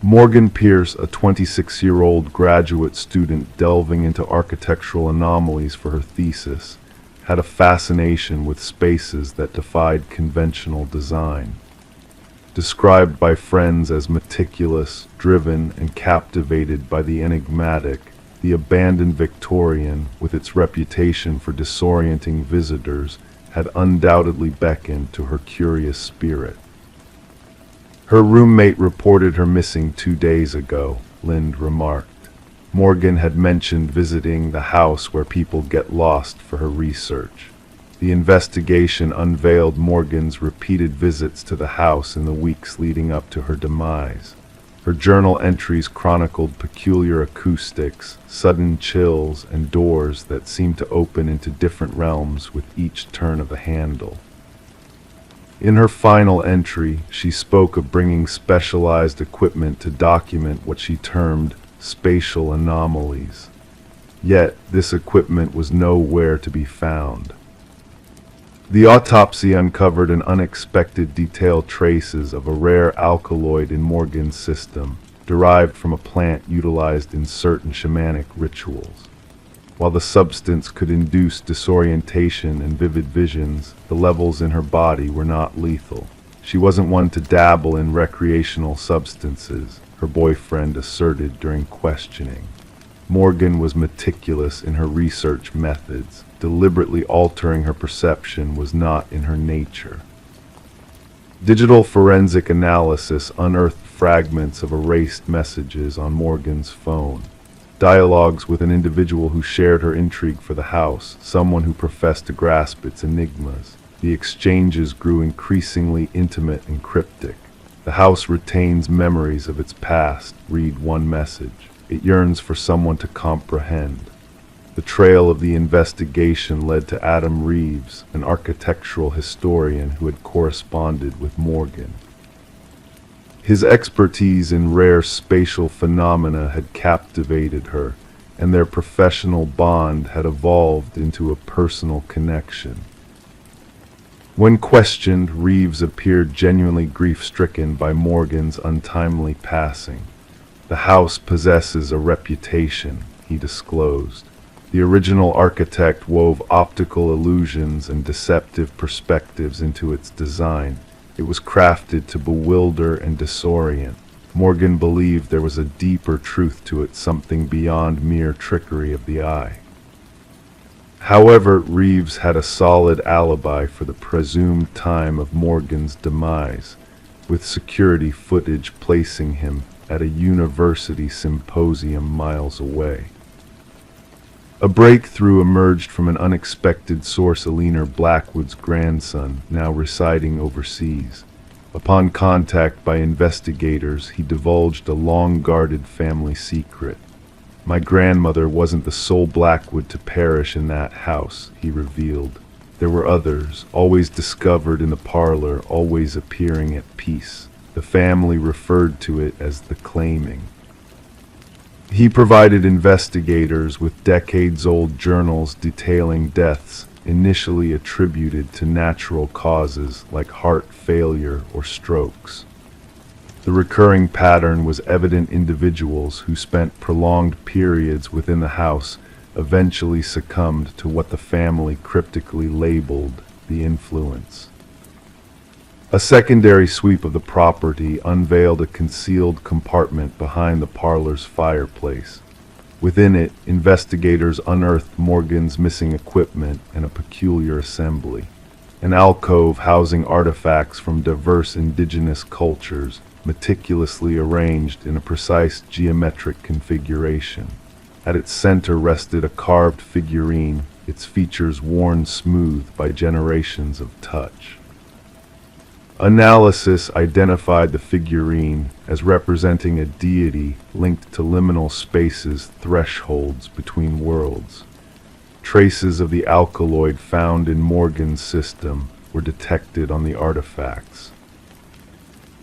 Morgan Pierce, a 26-year-old graduate student delving into architectural anomalies for her thesis, had a fascination with spaces that defied conventional design. Described by friends as meticulous, driven, and captivated by the enigmatic, the abandoned Victorian, with its reputation for disorienting visitors, had undoubtedly beckoned to her curious spirit. Her roommate reported her missing 2 days ago, Lind remarked. Morgan had mentioned visiting the house where people get lost for her research. The investigation unveiled Morgan's repeated visits to the house in the weeks leading up to her demise. Her journal entries chronicled peculiar acoustics, sudden chills, and doors that seemed to open into different realms with each turn of the handle. In her final entry, she spoke of bringing specialized equipment to document what she termed spatial anomalies. Yet, this equipment was nowhere to be found. The autopsy uncovered an unexpected detailed traces of a rare alkaloid in Morgan's system, derived from a plant utilized in certain shamanic rituals. While the substance could induce disorientation and vivid visions, the levels in her body were not lethal. She wasn't one to dabble in recreational substances, her boyfriend asserted during questioning. Morgan was meticulous in her research methods. Deliberately altering her perception was not in her nature. Digital forensic analysis unearthed fragments of erased messages on Morgan's phone. Dialogues with an individual who shared her intrigue for the house, someone who professed to grasp its enigmas. The exchanges grew increasingly intimate and cryptic. The house retains memories of its past, read one message. It yearns for someone to comprehend. The trail of the investigation led to Adam Reeves, an architectural historian who had corresponded with Morgan. His expertise in rare spatial phenomena had captivated her, and their professional bond had evolved into a personal connection. When questioned, Reeves appeared genuinely grief-stricken by Morgan's untimely passing. "The house possesses a reputation," he disclosed. The original architect wove optical illusions and deceptive perspectives into its design. It was crafted to bewilder and disorient. Morgan believed there was a deeper truth to it, something beyond mere trickery of the eye. However, Reeves had a solid alibi for the presumed time of Morgan's demise, with security footage placing him at a university symposium miles away. A breakthrough emerged from an unexpected source: Eleanor Blackwood's grandson, now residing overseas. Upon contact by investigators, he divulged a long-guarded family secret. "My grandmother wasn't the sole Blackwood to perish in that house," he revealed. "There were others, always discovered in the parlor, always appearing at peace. The family referred to it as the claiming." He provided investigators with decades-old journals detailing deaths initially attributed to natural causes like heart failure or strokes. The recurring pattern was evident: individuals who spent prolonged periods within the house eventually succumbed to what the family cryptically labeled the influence. A secondary sweep of the property unveiled a concealed compartment behind the parlor's fireplace. Within it, investigators unearthed Morgan's missing equipment and a peculiar assembly. An alcove housing artifacts from diverse indigenous cultures, meticulously arranged in a precise geometric configuration. At its center rested a carved figurine, its features worn smooth by generations of touch. Analysis identified the figurine as representing a deity linked to liminal spaces, thresholds between worlds. Traces of the alkaloid found in Morgan's system were detected on the artifacts.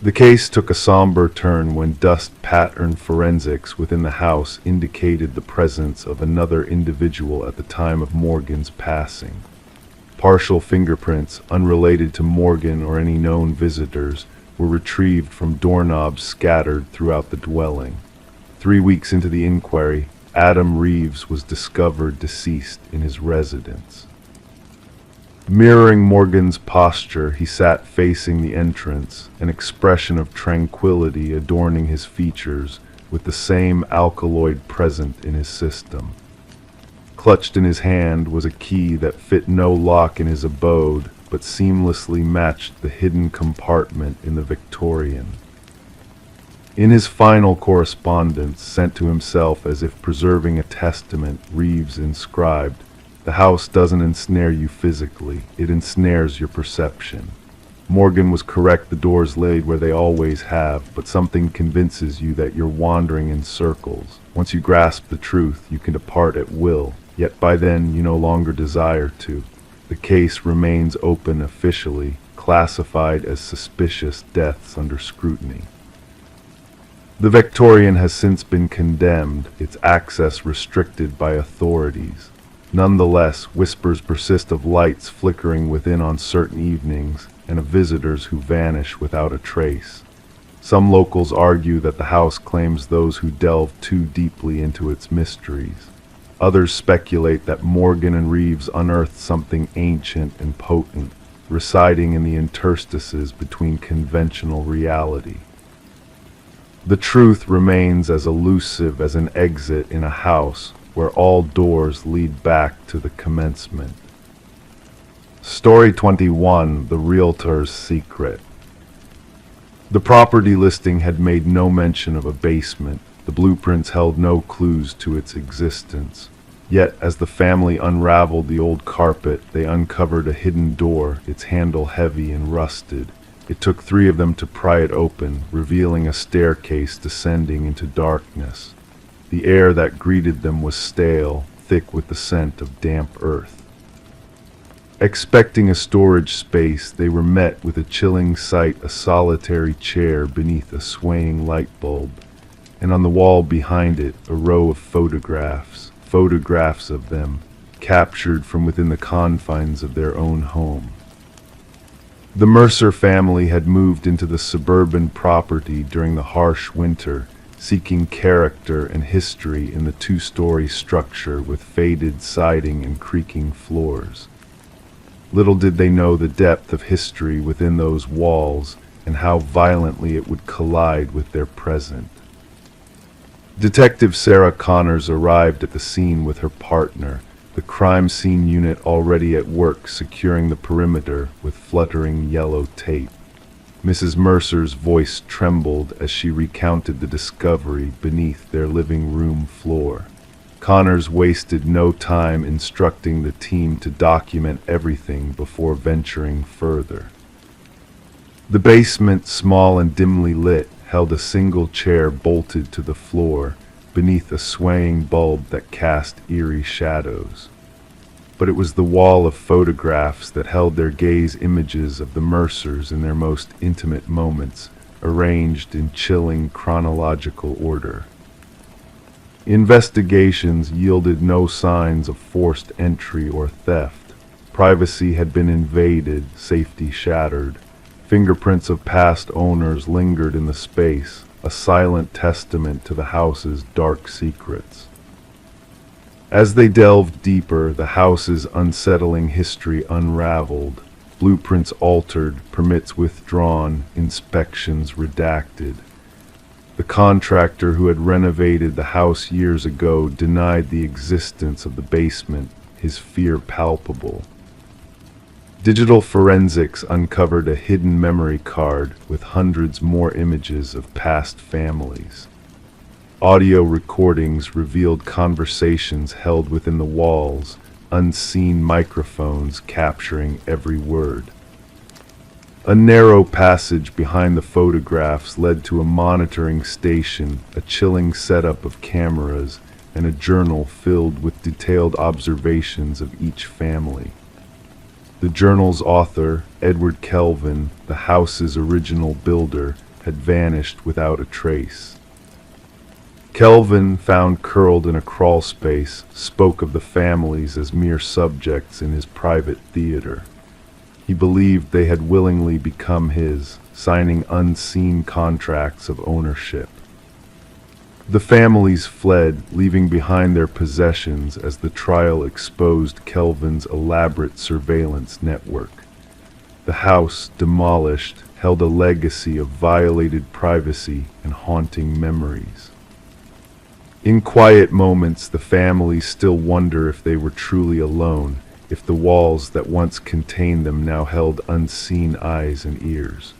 The case took a somber turn when dust pattern forensics within the house indicated the presence of another individual at the time of Morgan's passing. Partial fingerprints, unrelated to Morgan or any known visitors, were retrieved from doorknobs scattered throughout the dwelling. 3 weeks into the inquiry, Adam Reeves was discovered deceased in his residence. Mirroring Morgan's posture, he sat facing the entrance, an expression of tranquility adorning his features, with the same alkaloid present in his system. Clutched in his hand was a key that fit no lock in his abode, but seamlessly matched the hidden compartment in the Victorian. In his final correspondence, sent to himself as if preserving a testament, Reeves inscribed, "The house doesn't ensnare you physically, it ensnares your perception." Morgan was correct: the doors laid where they always have, but something convinces you that you're wandering in circles. Once you grasp the truth, you can depart at will, yet by then you no longer desire to. The case remains open officially, classified as suspicious deaths under scrutiny. The Victorian has since been condemned, its access restricted by authorities. Nonetheless, whispers persist of lights flickering within on certain evenings, and of visitors who vanish without a trace. Some locals argue that the house claims those who delve too deeply into its mysteries. Others speculate that Morgan and Reeves unearthed something ancient and potent, residing in the interstices between conventional reality. The truth remains as elusive as an exit in a house where all doors lead back to the commencement. Story 21: The Realtor's Secret. The property listing had made no mention of a basement. The blueprints held no clues to its existence. Yet, as the family unraveled the old carpet, they uncovered a hidden door, its handle heavy and rusted. It took 3 of them to pry it open, revealing a staircase descending into darkness. The air that greeted them was stale, thick with the scent of damp earth. Expecting a storage space, they were met with a chilling sight: a solitary chair beneath a swaying light bulb, and on the wall behind it a row of photographs of them, captured from within the confines of their own home. The Mercer family had moved into the suburban property during the harsh winter, seeking character and history in the two-story structure with faded siding and creaking floors. Little did they know the depth of history within those walls and how violently it would collide with their present. Detective Sarah Connors arrived at the scene with her partner, the crime scene unit already at work securing the perimeter with fluttering yellow tape. Mrs. Mercer's voice trembled as she recounted the discovery beneath their living room floor. Connors wasted no time instructing the team to document everything before venturing further. The basement, small and dimly lit, held a single chair bolted to the floor beneath a swaying bulb that cast eerie shadows. But it was the wall of photographs that held their gaze: images of the Mercers in their most intimate moments, arranged in chilling chronological order. Investigations yielded no signs of forced entry or theft. Privacy had been invaded, safety shattered. Fingerprints of past owners lingered in the space, a silent testament to the house's dark secrets. As they delved deeper, the house's unsettling history unraveled. Blueprints altered, permits withdrawn, inspections redacted. The contractor who had renovated the house years ago denied the existence of the basement, his fear palpable. Digital forensics uncovered a hidden memory card with hundreds more images of past families. Audio recordings revealed conversations held within the walls, unseen microphones capturing every word. A narrow passage behind the photographs led to a monitoring station, a chilling setup of cameras, and a journal filled with detailed observations of each family. The journal's author, Edward Kelvin, the house's original builder, had vanished without a trace. Kelvin, found curled in a crawl space, spoke of the families as mere subjects in his private theater. He believed they had willingly become his, signing unseen contracts of ownership. The families fled, leaving behind their possessions as the trial exposed Kelvin's elaborate surveillance network. The house, demolished, held a legacy of violated privacy and haunting memories. In quiet moments, the families still wonder if they were truly alone, if the walls that once contained them now held unseen eyes and ears.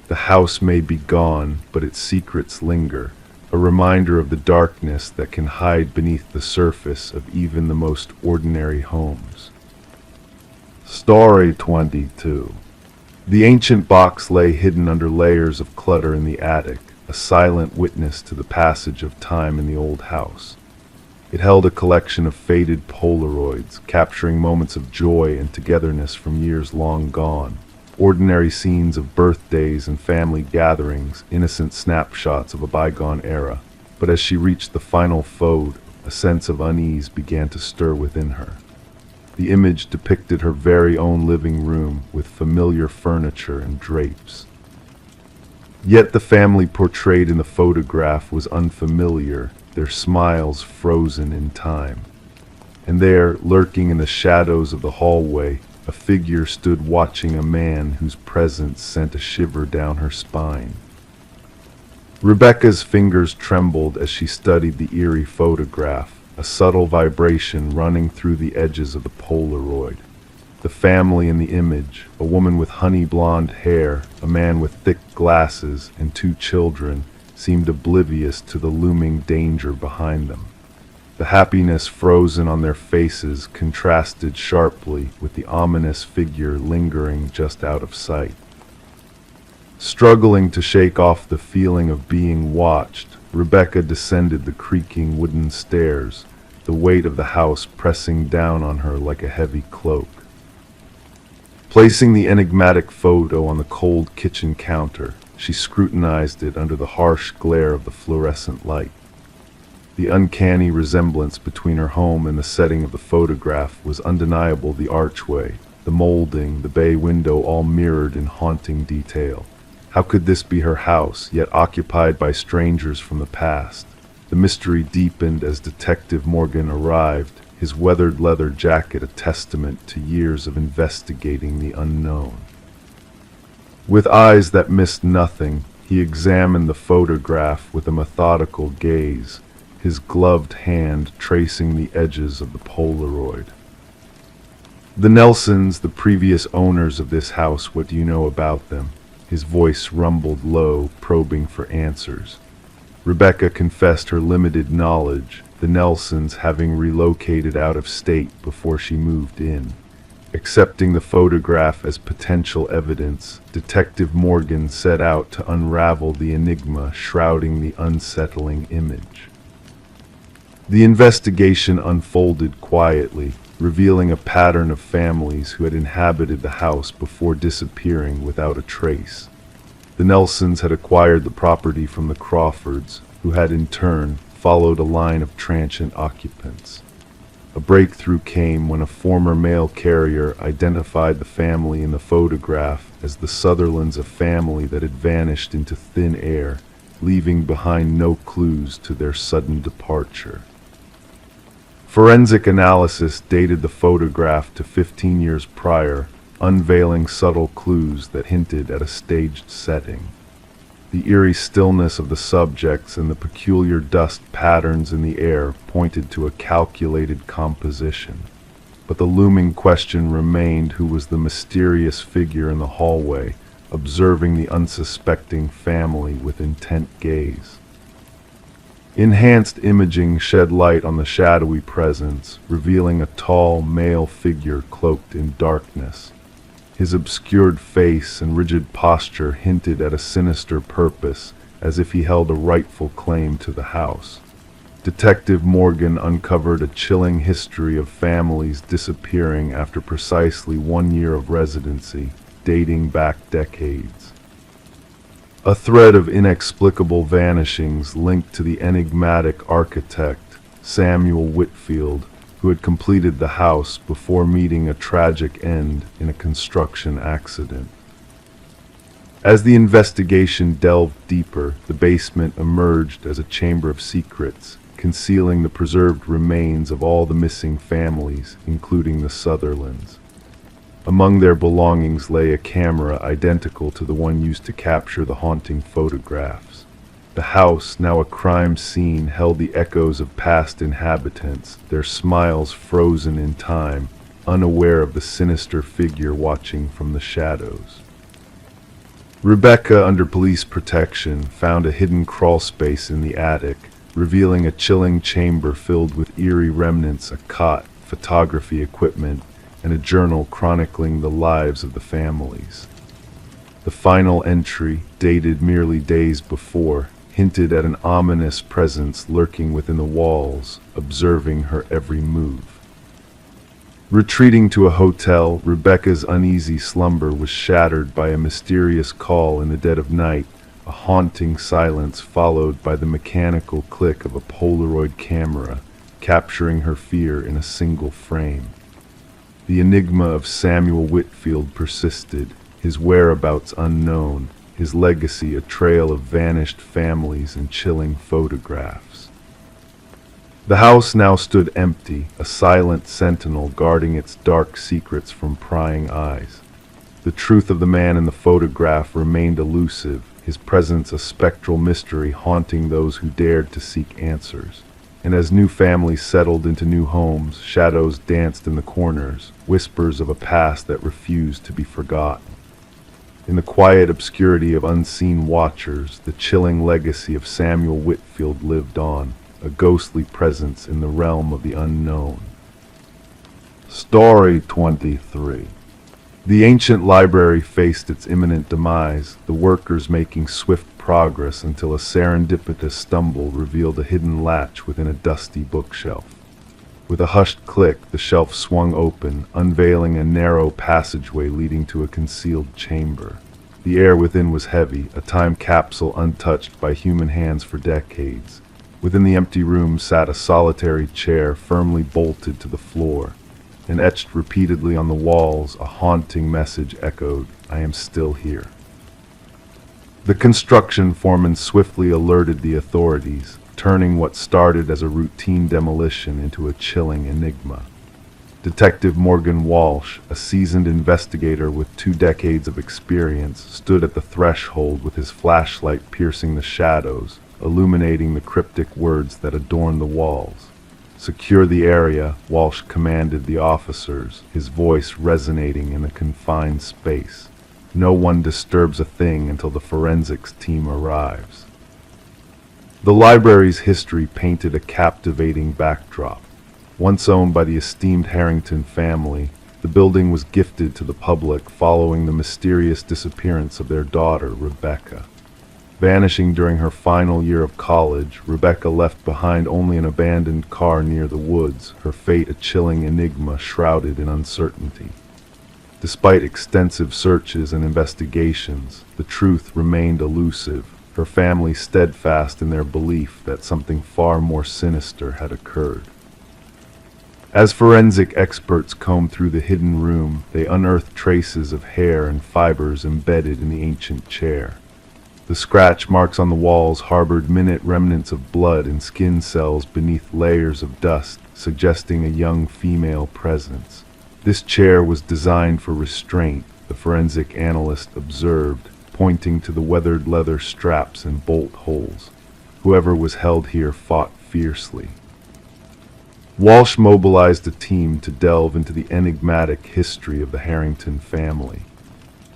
The house may be gone, but its secrets linger, a reminder of the darkness that can hide beneath the surface of even the most ordinary homes. Story 22. The ancient box lay hidden under layers of clutter in the attic, a silent witness to the passage of time in the old house. It held a collection of faded Polaroids, capturing moments of joy and togetherness from years long gone. Ordinary scenes of birthdays and family gatherings, innocent snapshots of a bygone era. But as she reached the final photo, a sense of unease began to stir within her. The image depicted her very own living room with familiar furniture and drapes. Yet the family portrayed in the photograph was unfamiliar, their smiles frozen in time. And there, lurking in the shadows of the hallway, a figure stood watching a man whose presence sent a shiver down her spine. Rebecca's fingers trembled as she studied the eerie photograph, a subtle vibration running through the edges of the Polaroid. The family in the image, a woman with honey blonde hair, a man with thick glasses, and two children, seemed oblivious to the looming danger behind them. The happiness frozen on their faces contrasted sharply with the ominous figure lingering just out of sight. Struggling to shake off the feeling of being watched, Rebecca descended the creaking wooden stairs, the weight of the house pressing down on her like a heavy cloak. Placing the enigmatic photo on the cold kitchen counter, she scrutinized it under the harsh glare of the fluorescent light. The uncanny resemblance between her home and the setting of the photograph was undeniable. The archway, the molding, the bay window all mirrored in haunting detail. How could this be her house, yet occupied by strangers from the past? The mystery deepened as Detective Morgan arrived, his weathered leather jacket a testament to years of investigating the unknown. With eyes that missed nothing, he examined the photograph with a methodical gaze, his gloved hand tracing the edges of the Polaroid. The Nelsons, the previous owners of this house, what do you know about them? His voice rumbled low, probing for answers. Rebecca confessed her limited knowledge, the Nelsons having relocated out of state before she moved in. Accepting the photograph as potential evidence, Detective Morgan set out to unravel the enigma shrouding the unsettling image. The investigation unfolded quietly, revealing a pattern of families who had inhabited the house before disappearing without a trace. The Nelsons had acquired the property from the Crawfords, who had in turn followed a line of transient occupants. A breakthrough came when a former mail carrier identified the family in the photograph as the Sutherlands, a family that had vanished into thin air, leaving behind no clues to their sudden departure. Forensic analysis dated the photograph to 15 years prior, unveiling subtle clues that hinted at a staged setting. The eerie stillness of the subjects and the peculiar dust patterns in the air pointed to a calculated composition. But the looming question remained: who was the mysterious figure in the hallway, observing the unsuspecting family with intent gaze? Enhanced imaging shed light on the shadowy presence, revealing a tall male figure cloaked in darkness. His obscured face and rigid posture hinted at a sinister purpose, as if he held a rightful claim to the house. Detective Morgan uncovered a chilling history of families disappearing after precisely 1 year of residency, dating back decades. A thread of inexplicable vanishings linked to the enigmatic architect, Samuel Whitfield, who had completed the house before meeting a tragic end in a construction accident. As the investigation delved deeper, the basement emerged as a chamber of secrets, concealing the preserved remains of all the missing families, including the Sutherlands. Among their belongings lay a camera identical to the one used to capture the haunting photographs. The house, now a crime scene, held the echoes of past inhabitants, their smiles frozen in time, unaware of the sinister figure watching from the shadows. Rebecca, under police protection, found a hidden crawlspace in the attic, revealing a chilling chamber filled with eerie remnants, a cot, photography equipment, and a journal chronicling the lives of the families. The final entry, dated merely days before, hinted at an ominous presence lurking within the walls, observing her every move. Retreating to a hotel, Rebecca's uneasy slumber was shattered by a mysterious call in the dead of night, a haunting silence followed by the mechanical click of a Polaroid camera, capturing her fear in a single frame. The enigma of Samuel Whitfield persisted, his whereabouts unknown, his legacy a trail of vanished families and chilling photographs. The house now stood empty, a silent sentinel guarding its dark secrets from prying eyes. The truth of the man in the photograph remained elusive, his presence a spectral mystery haunting those who dared to seek answers. And as new families settled into new homes, shadows danced in the corners, whispers of a past that refused to be forgotten. In the quiet obscurity of unseen watchers, the chilling legacy of Samuel Whitfield lived on, a ghostly presence in the realm of the unknown. Story 23. The ancient library faced its imminent demise, the workers making swift progress until a serendipitous stumble revealed a hidden latch within a dusty bookshelf. With a hushed click, the shelf swung open, unveiling a narrow passageway leading to a concealed chamber. The air within was heavy, a time capsule untouched by human hands for decades. Within the empty room sat a solitary chair firmly bolted to the floor, and etched repeatedly on the walls a haunting message echoed, "I am still here." The construction foreman swiftly alerted the authorities, turning what started as a routine demolition into a chilling enigma. Detective Morgan Walsh, a seasoned investigator with 2 decades of experience, stood at the threshold with his flashlight piercing the shadows, illuminating the cryptic words that adorned the walls. "Secure the area," Walsh commanded the officers, his voice resonating in the confined space. "No one disturbs a thing until the forensics team arrives." The library's history painted a captivating backdrop. Once owned by the esteemed Harrington family, the building was gifted to the public following the mysterious disappearance of their daughter, Rebecca. Vanishing during her final year of college, Rebecca left behind only an abandoned car near the woods, her fate a chilling enigma shrouded in uncertainty. Despite extensive searches and investigations, the truth remained elusive, her family steadfast in their belief that something far more sinister had occurred. As forensic experts combed through the hidden room, they unearthed traces of hair and fibers embedded in the ancient chair. The scratch marks on the walls harbored minute remnants of blood and skin cells beneath layers of dust, suggesting a young female presence. This chair was designed for restraint, the forensic analyst observed, pointing to the weathered leather straps and bolt holes. Whoever was held here fought fiercely. Walsh mobilized a team to delve into the enigmatic history of the Harrington family.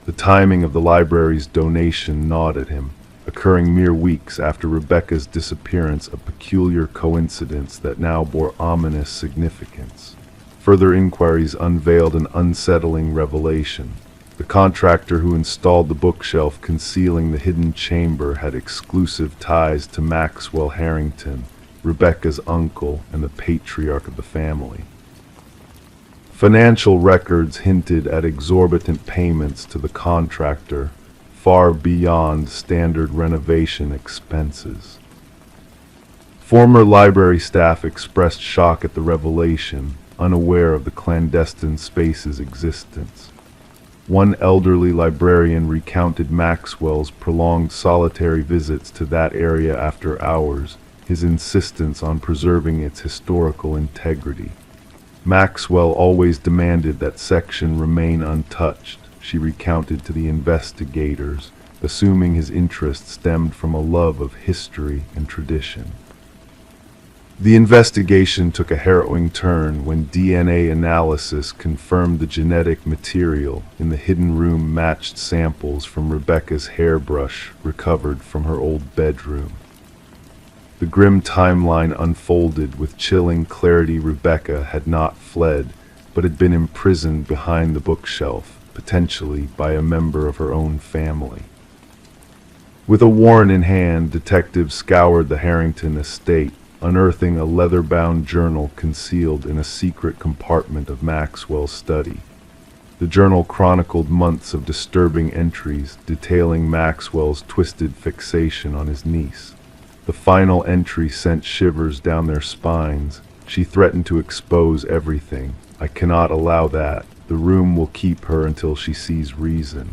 The timing of the library's donation gnawed at him, occurring mere weeks after Rebecca's disappearance, a peculiar coincidence that now bore ominous significance. Further inquiries unveiled an unsettling revelation. The contractor who installed the bookshelf concealing the hidden chamber had exclusive ties to Maxwell Harrington, Rebecca's uncle and the patriarch of the family. Financial records hinted at exorbitant payments to the contractor, far beyond standard renovation expenses. Former library staff expressed shock at the revelation, unaware of the clandestine space's existence. One elderly librarian recounted Maxwell's prolonged solitary visits to that area after hours, his insistence on preserving its historical integrity. Maxwell always demanded that section remain untouched, she recounted to the investigators, assuming his interest stemmed from a love of history and tradition. The investigation took a harrowing turn when DNA analysis confirmed the genetic material in the hidden room matched samples from Rebecca's hairbrush recovered from her old bedroom. The grim timeline unfolded with chilling clarity. Rebecca had not fled, but had been imprisoned behind the bookshelf, potentially by a member of her own family. With a warrant in hand, detectives scoured the Harrington estate, unearthing a leather-bound journal concealed in a secret compartment of Maxwell's study. The journal chronicled months of disturbing entries detailing Maxwell's twisted fixation on his niece. The final entry sent shivers down their spines. She threatened to expose everything. "I cannot allow that. The room will keep her until she sees reason."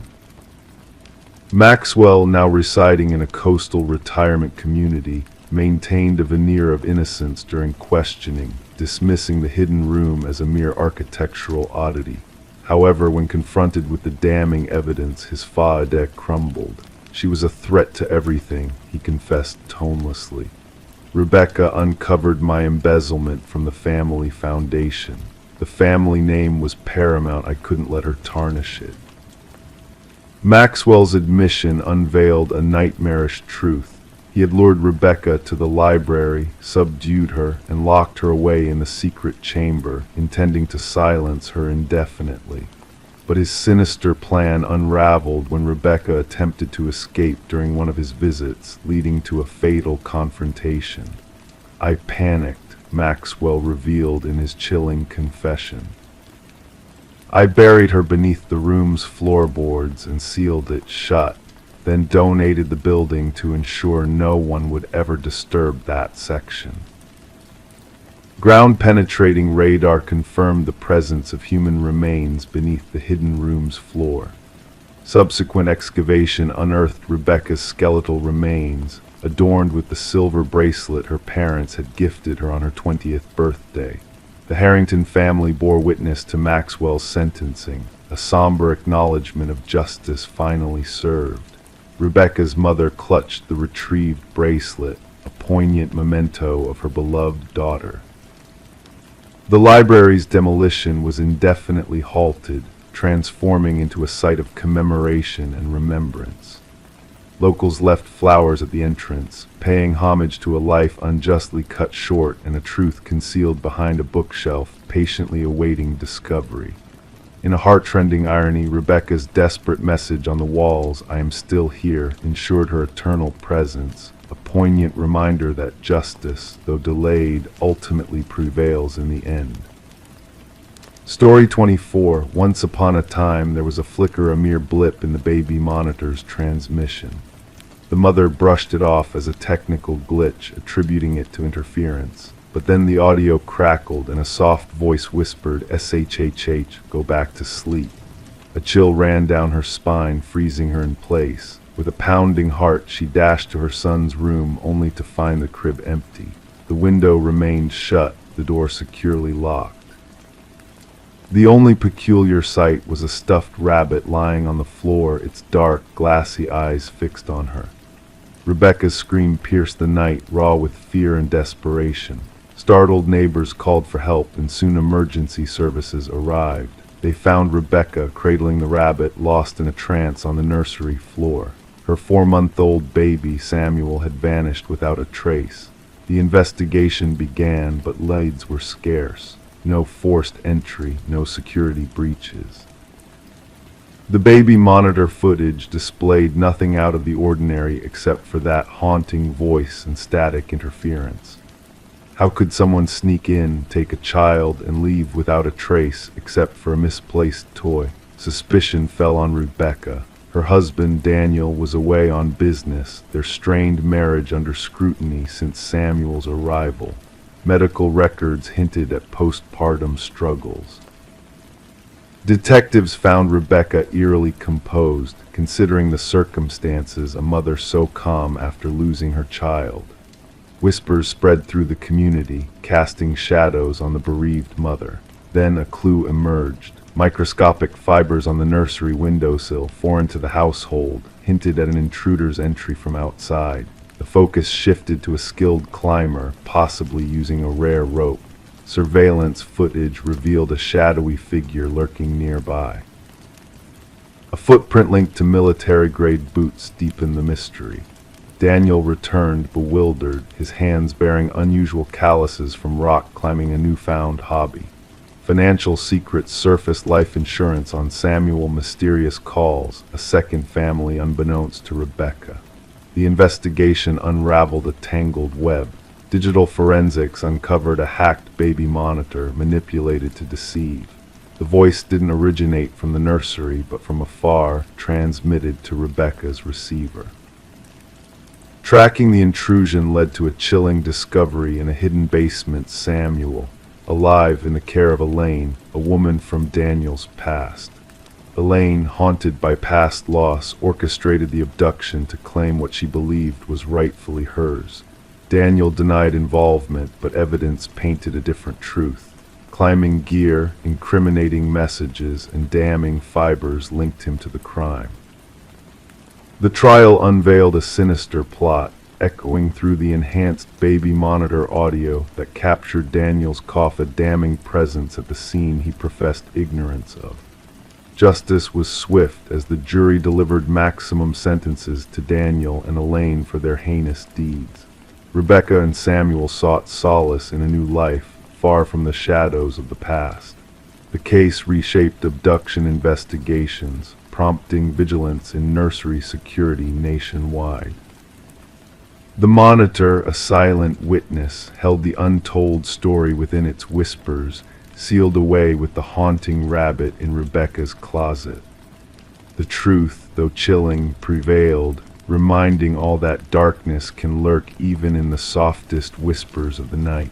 Maxwell, now residing in a coastal retirement community, maintained a veneer of innocence during questioning, dismissing the hidden room as a mere architectural oddity. However, when confronted with the damning evidence, his fa-de crumbled. "She was a threat to everything," he confessed tonelessly. "Rebecca uncovered my embezzlement from the family foundation. The family name was paramount. I couldn't let her tarnish it." Maxwell's admission unveiled a nightmarish truth. He had lured Rebecca to the library, subdued her, and locked her away in the secret chamber, intending to silence her indefinitely. But his sinister plan unraveled when Rebecca attempted to escape during one of his visits, leading to a fatal confrontation. "I panicked," Maxwell revealed in his chilling confession. I buried her beneath the room's floorboards and sealed it shut, then donated the building to ensure no one would ever disturb that section. Ground-penetrating radar confirmed the presence of human remains beneath the hidden room's floor. Subsequent excavation unearthed Rebecca's skeletal remains, adorned with the silver bracelet her parents had gifted her on her 20th birthday. The Harrington family bore witness to Maxwell's sentencing, a somber acknowledgement of justice finally served. Rebecca's mother clutched the retrieved bracelet, a poignant memento of her beloved daughter. The library's demolition was indefinitely halted, transforming into a site of commemoration and remembrance. Locals left flowers at the entrance, paying homage to a life unjustly cut short and a truth concealed behind a bookshelf patiently awaiting discovery. In a heart-rending irony, Rebecca's desperate message on the walls, "I am still here," ensured her eternal presence, a poignant reminder that justice, though delayed, ultimately prevails in the end. Story 24. Once upon a time, there was a flicker, a mere blip in the baby monitor's transmission. The mother brushed it off as a technical glitch, attributing it to interference. But then the audio crackled and a soft voice whispered, "SHHH, go back to sleep." A chill ran down her spine, freezing her in place. With a pounding heart, she dashed to her son's room, only to find the crib empty. The window remained shut, the door securely locked. The only peculiar sight was a stuffed rabbit lying on the floor, its dark, glassy eyes fixed on her. Rebecca's scream pierced the night, raw with fear and desperation. Startled neighbors called for help, and soon emergency services arrived. They found Rebecca cradling the rabbit, lost in a trance on the nursery floor. Her 4-month-old baby, Samuel, had vanished without a trace. The investigation began, but leads were scarce. No forced entry, no security breaches. The baby monitor footage displayed nothing out of the ordinary except for that haunting voice and static interference. How could someone sneak in, take a child, and leave without a trace except for a misplaced toy? Suspicion fell on Rebecca. Her husband, Daniel, was away on business, their strained marriage under scrutiny since Samuel's arrival. Medical records hinted at postpartum struggles. Detectives found Rebecca eerily composed, considering the circumstances, a mother so calm after losing her child. Whispers spread through the community, casting shadows on the bereaved mother. Then a clue emerged. Microscopic fibers on the nursery windowsill, foreign to the household, hinted at an intruder's entry from outside. The focus shifted to a skilled climber, possibly using a rare rope. Surveillance footage revealed a shadowy figure lurking nearby. A footprint linked to military-grade boots deepened the mystery. Daniel returned, bewildered, his hands bearing unusual calluses from rock climbing, a newfound hobby. Financial secrets surfaced, life insurance on Samuel, mysterious calls, a second family unbeknownst to Rebecca. The investigation unraveled a tangled web. Digital forensics uncovered a hacked baby monitor, manipulated to deceive. The voice didn't originate from the nursery, but from afar, transmitted to Rebecca's receiver. Tracking the intrusion led to a chilling discovery in a hidden basement. Samuel, alive in the care of Elaine, a woman from Daniel's past. Elaine, haunted by past loss, orchestrated the abduction to claim what she believed was rightfully hers. Daniel denied involvement, but evidence painted a different truth. Climbing gear, incriminating messages, and damning fibers linked him to the crime. The trial unveiled a sinister plot, echoing through the enhanced baby monitor audio that captured Daniel's cough, a damning presence at the scene he professed ignorance of. Justice was swift as the jury delivered maximum sentences to Daniel and Elaine for their heinous deeds. Rebecca and Samuel sought solace in a new life, far from the shadows of the past. The case reshaped abduction investigations, prompting vigilance in nursery security nationwide. The monitor, a silent witness, held the untold story within its whispers, sealed away with the haunting rabbit in Rebecca's closet. The truth, though chilling, prevailed, reminding all that darkness can lurk even in the softest whispers of the night.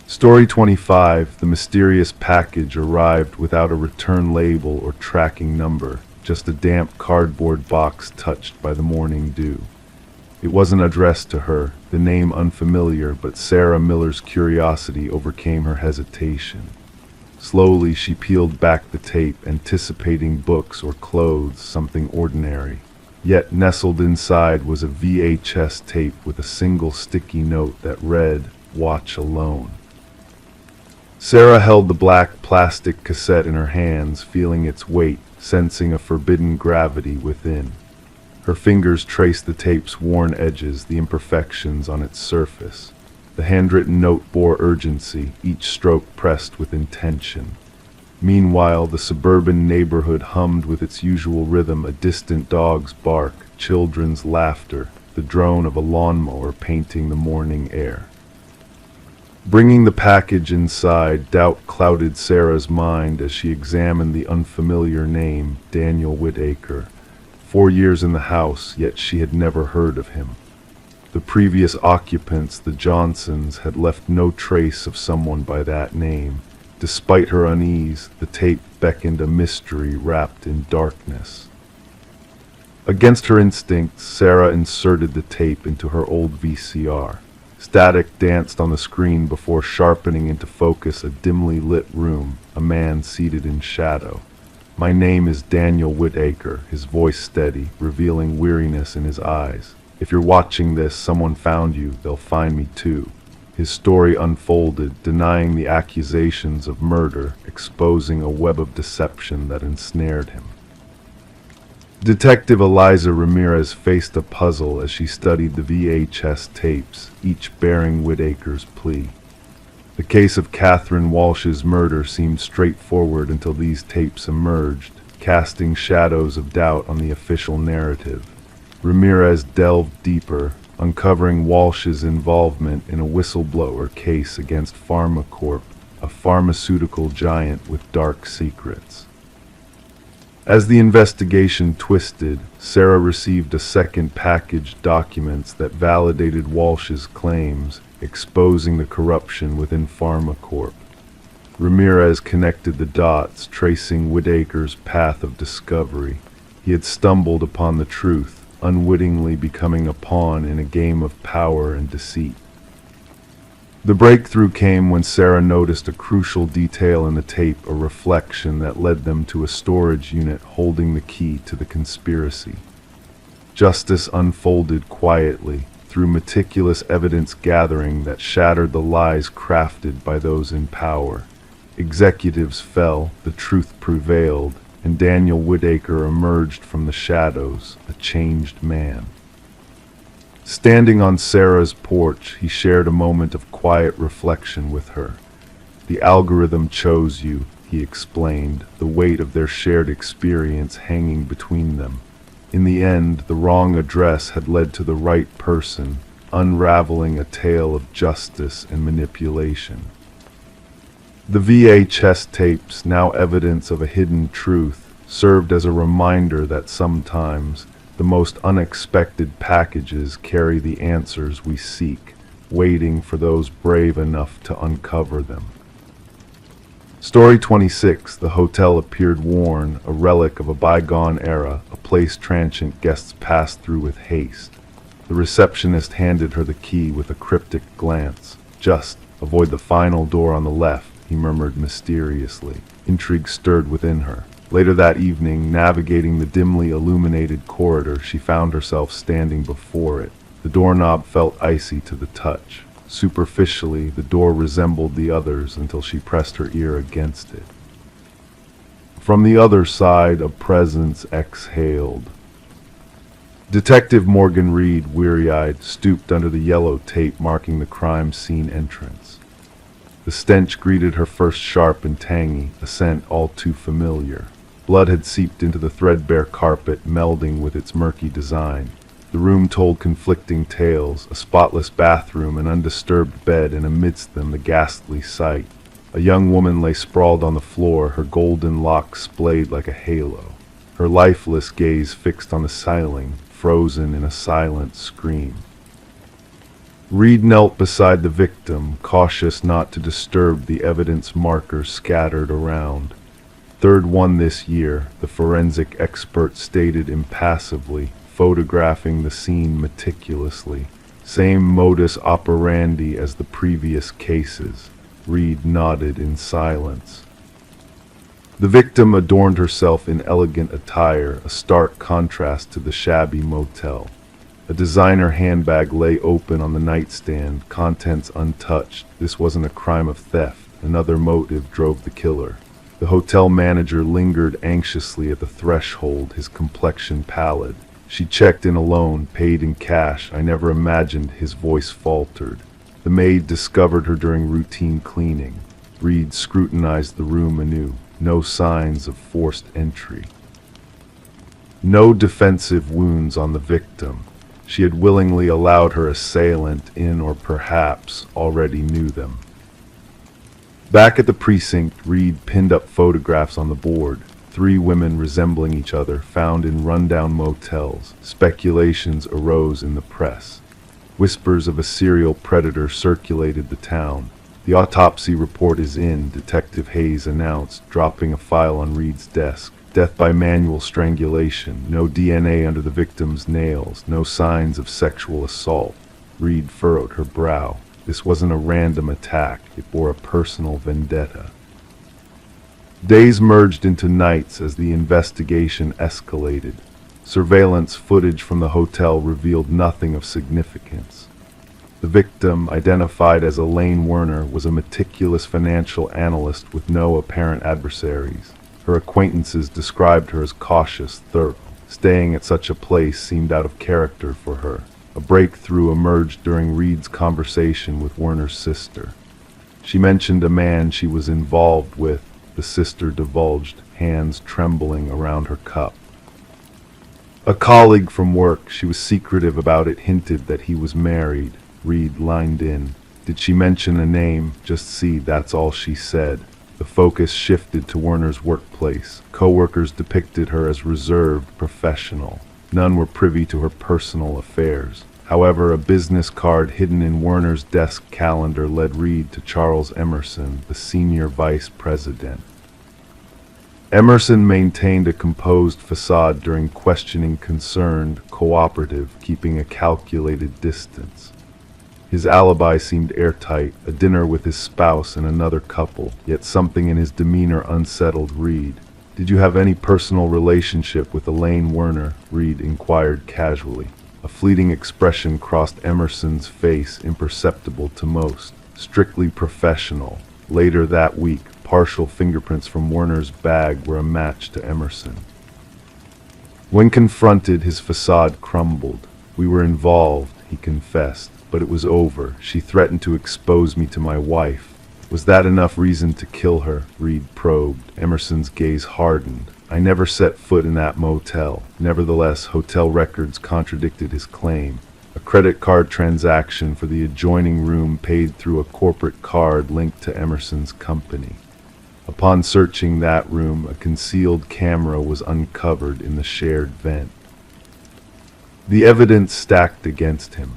Story 25, the mysterious package arrived without a return label or tracking number, just a damp cardboard box touched by the morning dew. It wasn't addressed to her, the name unfamiliar, but Sarah Miller's curiosity overcame her hesitation. Slowly she peeled back the tape, anticipating books or clothes, something ordinary. Yet nestled inside was a VHS tape with a single sticky note that read, "Watch alone." Sarah held the black plastic cassette in her hands, feeling its weight, sensing a forbidden gravity within. Her fingers traced the tape's worn edges, the imperfections on its surface. The handwritten note bore urgency, each stroke pressed with intention. Meanwhile, the suburban neighborhood hummed with its usual rhythm, a distant dog's bark, children's laughter, the drone of a lawnmower painting the morning air. Bringing the package inside, doubt clouded Sarah's mind as she examined the unfamiliar name, Daniel Whitaker. 4 years in the house, yet she had never heard of him. The previous occupants, the Johnsons, had left no trace of someone by that name. Despite her unease, the tape beckoned a mystery wrapped in darkness. Against her instincts, Sarah inserted the tape into her old VCR. Static danced on the screen before sharpening into focus a dimly lit room, a man seated in shadow. "My name is Daniel Whitaker," his voice steady, revealing weariness in his eyes. "If you're watching this, someone found you, they'll find me too." His story unfolded, denying the accusations of murder, exposing a web of deception that ensnared him. Detective Eliza Ramirez faced a puzzle as she studied the VHS tapes, each bearing Whitaker's plea. The case of Catherine Walsh's murder seemed straightforward until these tapes emerged, casting shadows of doubt on the official narrative. Ramirez delved deeper, uncovering Walsh's involvement in a whistleblower case against PharmaCorp, a pharmaceutical giant with dark secrets. As the investigation twisted, Sarah received a second package documents that validated Walsh's claims, exposing the corruption within PharmaCorp. Ramirez connected the dots, tracing Whitaker's path of discovery. He had stumbled upon the truth, unwittingly becoming a pawn in a game of power and deceit. The breakthrough came when Sarah noticed a crucial detail in the tape, a reflection that led them to a storage unit holding the key to the conspiracy. Justice unfolded quietly, through meticulous evidence gathering that shattered the lies crafted by those in power. Executives fell, the truth prevailed, and Daniel Whitaker emerged from the shadows, a changed man. Standing on Sarah's porch, he shared a moment of quiet reflection with her. "The algorithm chose you," he explained, the weight of their shared experience hanging between them. In the end, the wrong address had led to the right person, unraveling a tale of justice and manipulation. The VHS tapes, now evidence of a hidden truth, served as a reminder that sometimes the most unexpected packages carry the answers we seek, waiting for those brave enough to uncover them. Story 26, the hotel appeared worn, a relic of a bygone era, a place transient guests passed through with haste. The receptionist handed her the key with a cryptic glance. "Just avoid the final door on the left," he murmured mysteriously. Intrigue stirred within her. Later that evening, navigating the dimly illuminated corridor, she found herself standing before it. The doorknob felt icy to the touch. Superficially, the door resembled the others until she pressed her ear against it. From the other side, a presence exhaled. Detective Morgan Reed, weary-eyed, stooped under the yellow tape marking the crime scene entrance. The stench greeted her first sharp and tangy, a scent all too familiar. Blood had seeped into the threadbare carpet, melding with its murky design. The room told conflicting tales, a spotless bathroom, an undisturbed bed, and amidst them the ghastly sight. A young woman lay sprawled on the floor, her golden locks splayed like a halo, her lifeless gaze fixed on the ceiling, frozen in a silent scream. Reed knelt beside the victim, cautious not to disturb the evidence markers scattered around. Third one this year, the forensic expert stated impassively, photographing the scene meticulously. Same modus operandi as the previous cases. Reed nodded in silence. The victim adorned herself in elegant attire, a stark contrast to the shabby motel. A designer handbag lay open on the nightstand, contents untouched. This wasn't a crime of theft. Another motive drove the killer. The hotel manager lingered anxiously at the threshold, his complexion pallid. She checked in alone, paid in cash. I never imagined, his voice faltered. The maid discovered her during routine cleaning. Reed scrutinized the room anew. No signs of forced entry. No defensive wounds on the victim. She had willingly allowed her assailant in, or perhaps already knew them. Back at the precinct, Reed pinned up photographs on the board. 3 women resembling each other, found in rundown motels. Speculations arose in the press. Whispers of a serial predator circulated the town. The autopsy report is in, Detective Hayes announced, dropping a file on Reed's desk. Death by manual strangulation. No DNA under the victim's nails. No signs of sexual assault. Reed furrowed her brow. This wasn't a random attack. It bore a personal vendetta. Days merged into nights as the investigation escalated. Surveillance footage from the hotel revealed nothing of significance. The victim, identified as Elaine Werner, was a meticulous financial analyst with no apparent adversaries. Her acquaintances described her as cautious, thorough. Staying at such a place seemed out of character for her. A breakthrough emerged during Reed's conversation with Werner's sister. She mentioned a man she was involved with, the sister divulged, hands trembling around her cup. A colleague from work, she was secretive about it, hinted that he was married. Reed lined in. Did she mention a name? Just see, that's all she said. The focus shifted to Werner's workplace. Co-workers depicted her as reserved, professional. None were privy to her personal affairs. However, a business card hidden in Werner's desk calendar led Reed to Charles Emerson, the senior vice president. Emerson maintained a composed facade during questioning, concerned, cooperative, keeping a calculated distance. His alibi seemed airtight, a dinner with his spouse and another couple, yet something in his demeanor unsettled Reed. Did you have any personal relationship with Elaine Werner? Reed inquired casually. A fleeting expression crossed Emerson's face, imperceptible to most. Strictly professional. Later that week, partial fingerprints from Werner's bag were a match to Emerson. When confronted, his facade crumbled. We were involved, he confessed. But it was over. She threatened to expose me to my wife. Was that enough reason to kill her? Reed probed. Emerson's gaze hardened. I never set foot in that motel. Nevertheless, hotel records contradicted his claim. A credit card transaction for the adjoining room paid through a corporate card linked to Emerson's company. Upon searching that room, a concealed camera was uncovered in the shared vent. The evidence stacked against him.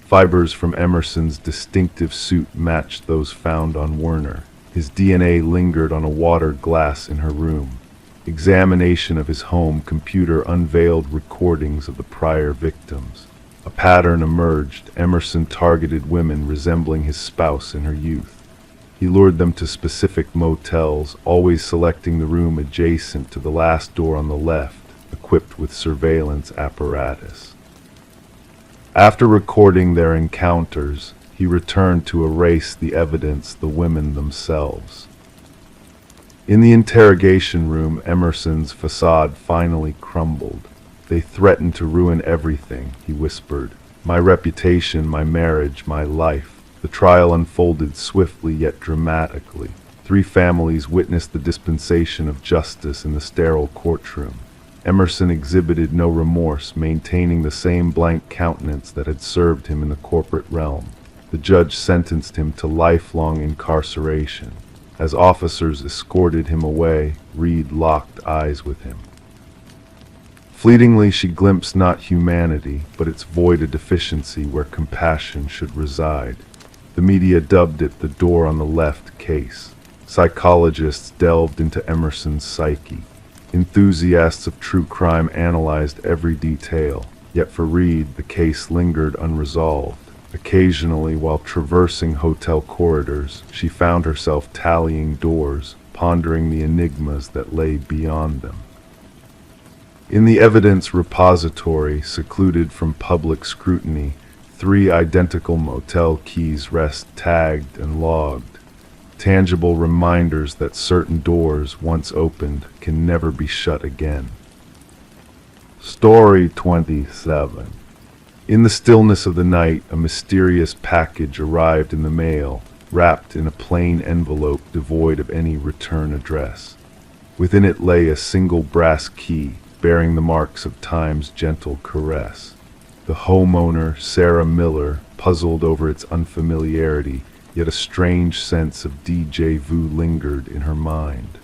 Fibers from Emerson's distinctive suit matched those found on Werner. His DNA lingered on a water glass in her room. Examination of his home computer unveiled recordings of the prior victims. A pattern emerged. Emerson targeted women resembling his spouse in her youth. He lured them to specific motels, always selecting the room adjacent to the last door on the left, equipped with surveillance apparatus. After recording their encounters, he returned to erase the evidence, the women themselves. In the interrogation room, Emerson's facade finally crumbled. They threatened to ruin everything, he whispered. My reputation, my marriage, my life. The trial unfolded swiftly yet dramatically. 3 families witnessed the dispensation of justice in the sterile courtroom. Emerson exhibited no remorse, maintaining the same blank countenance that had served him in the corporate realm. The judge sentenced him to lifelong incarceration. As officers escorted him away, Reed locked eyes with him. Fleetingly she glimpsed not humanity, but its void of deficiency where compassion should reside. The media dubbed it the door on the left case. Psychologists delved into Emerson's psyche. Enthusiasts of true crime analyzed every detail. Yet for Reed, the case lingered unresolved. Occasionally, while traversing hotel corridors, she found herself tallying doors, pondering the enigmas that lay beyond them. In the evidence repository, secluded from public scrutiny, 3 identical motel keys rest tagged and logged, tangible reminders that certain doors, once opened, can never be shut again. Story 27. In the stillness of the night, a mysterious package arrived in the mail, wrapped in a plain envelope devoid of any return address. Within it lay a single brass key, bearing the marks of time's gentle caress. The homeowner, Sarah Miller, puzzled over its unfamiliarity, yet a strange sense of déjà vu lingered in her mind.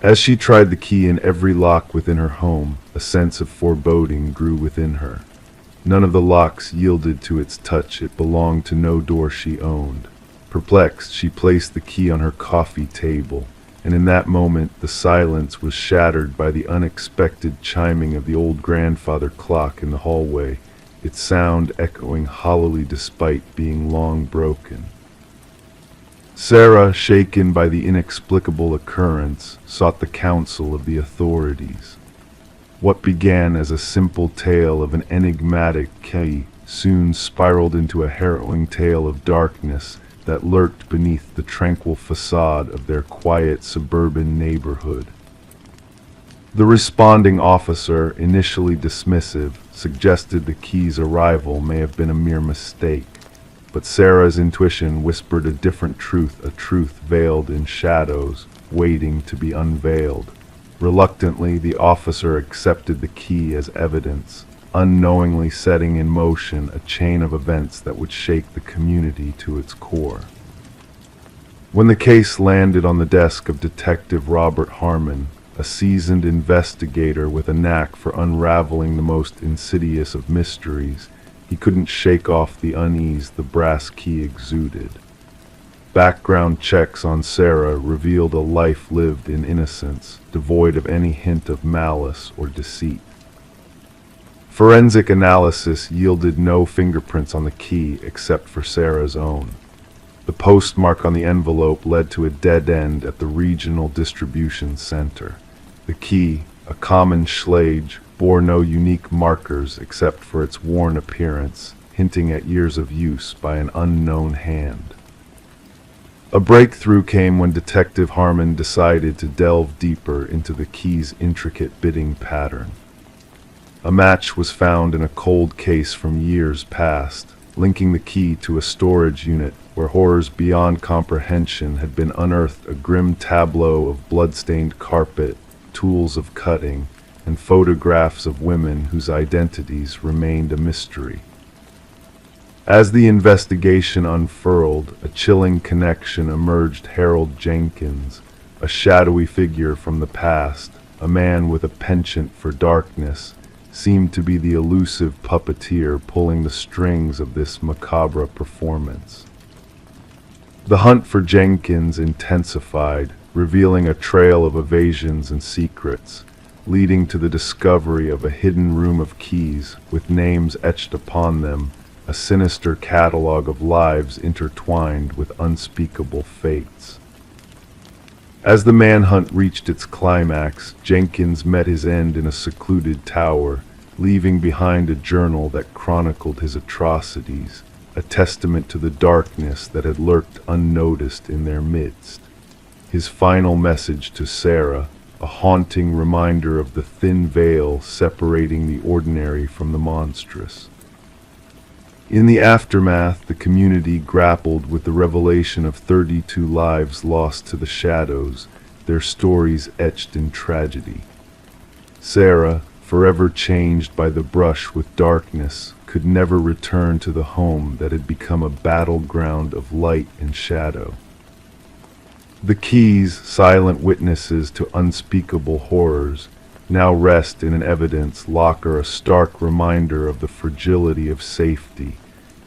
As she tried the key in every lock within her home, a sense of foreboding grew within her. None of the locks yielded to its touch. It belonged to no door she owned. Perplexed, she placed the key on her coffee table, and in that moment the silence was shattered by the unexpected chiming of the old grandfather clock in the hallway, its sound echoing hollowly despite being long broken. Sarah, shaken by the inexplicable occurrence, sought the counsel of the authorities. What began as a simple tale of an enigmatic key soon spiraled into a harrowing tale of darkness that lurked beneath the tranquil facade of their quiet suburban neighborhood. The responding officer, initially dismissive, suggested the key's arrival may have been a mere mistake, but Sarah's intuition whispered a different truth, a truth veiled in shadows, waiting to be unveiled. Reluctantly, the officer accepted the key as evidence, unknowingly setting in motion a chain of events that would shake the community to its core. When the case landed on the desk of Detective Robert Harmon, a seasoned investigator with a knack for unraveling the most insidious of mysteries, he couldn't shake off the unease the brass key exuded. Background checks on Sarah revealed a life lived in innocence, devoid of any hint of malice or deceit. Forensic analysis yielded no fingerprints on the key except for Sarah's own. The postmark on the envelope led to a dead end at the regional distribution center. The key, a common Schlage, bore no unique markers except for its worn appearance, hinting at years of use by an unknown hand. A breakthrough came when Detective Harmon decided to delve deeper into the key's intricate bidding pattern. A match was found in a cold case from years past, linking the key to a storage unit where horrors beyond comprehension had been unearthed, a grim tableau of blood-stained carpet, tools of cutting, and photographs of women whose identities remained a mystery. As the investigation unfurled, a chilling connection emerged. Harold Jenkins, a shadowy figure from the past, a man with a penchant for darkness, seemed to be the elusive puppeteer pulling the strings of this macabre performance. The hunt for Jenkins intensified, revealing a trail of evasions and secrets, leading to the discovery of a hidden room of keys with names etched upon them, a sinister catalog of lives intertwined with unspeakable fates. As the manhunt reached its climax, Jenkins met his end in a secluded tower, leaving behind a journal that chronicled his atrocities, a testament to the darkness that had lurked unnoticed in their midst. His final message to Sarah, a haunting reminder of the thin veil separating the ordinary from the monstrous. In the aftermath, the community grappled with the revelation of 32 lives lost to the shadows, their stories etched in tragedy. Sarah, forever changed by the brush with darkness, could never return to the home that had become a battleground of light and shadow. The keys, silent witnesses to unspeakable horrors, now rest in an evidence locker, a stark reminder of the fragility of safety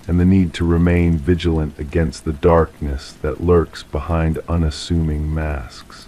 and the need to remain vigilant against the darkness that lurks behind unassuming masks.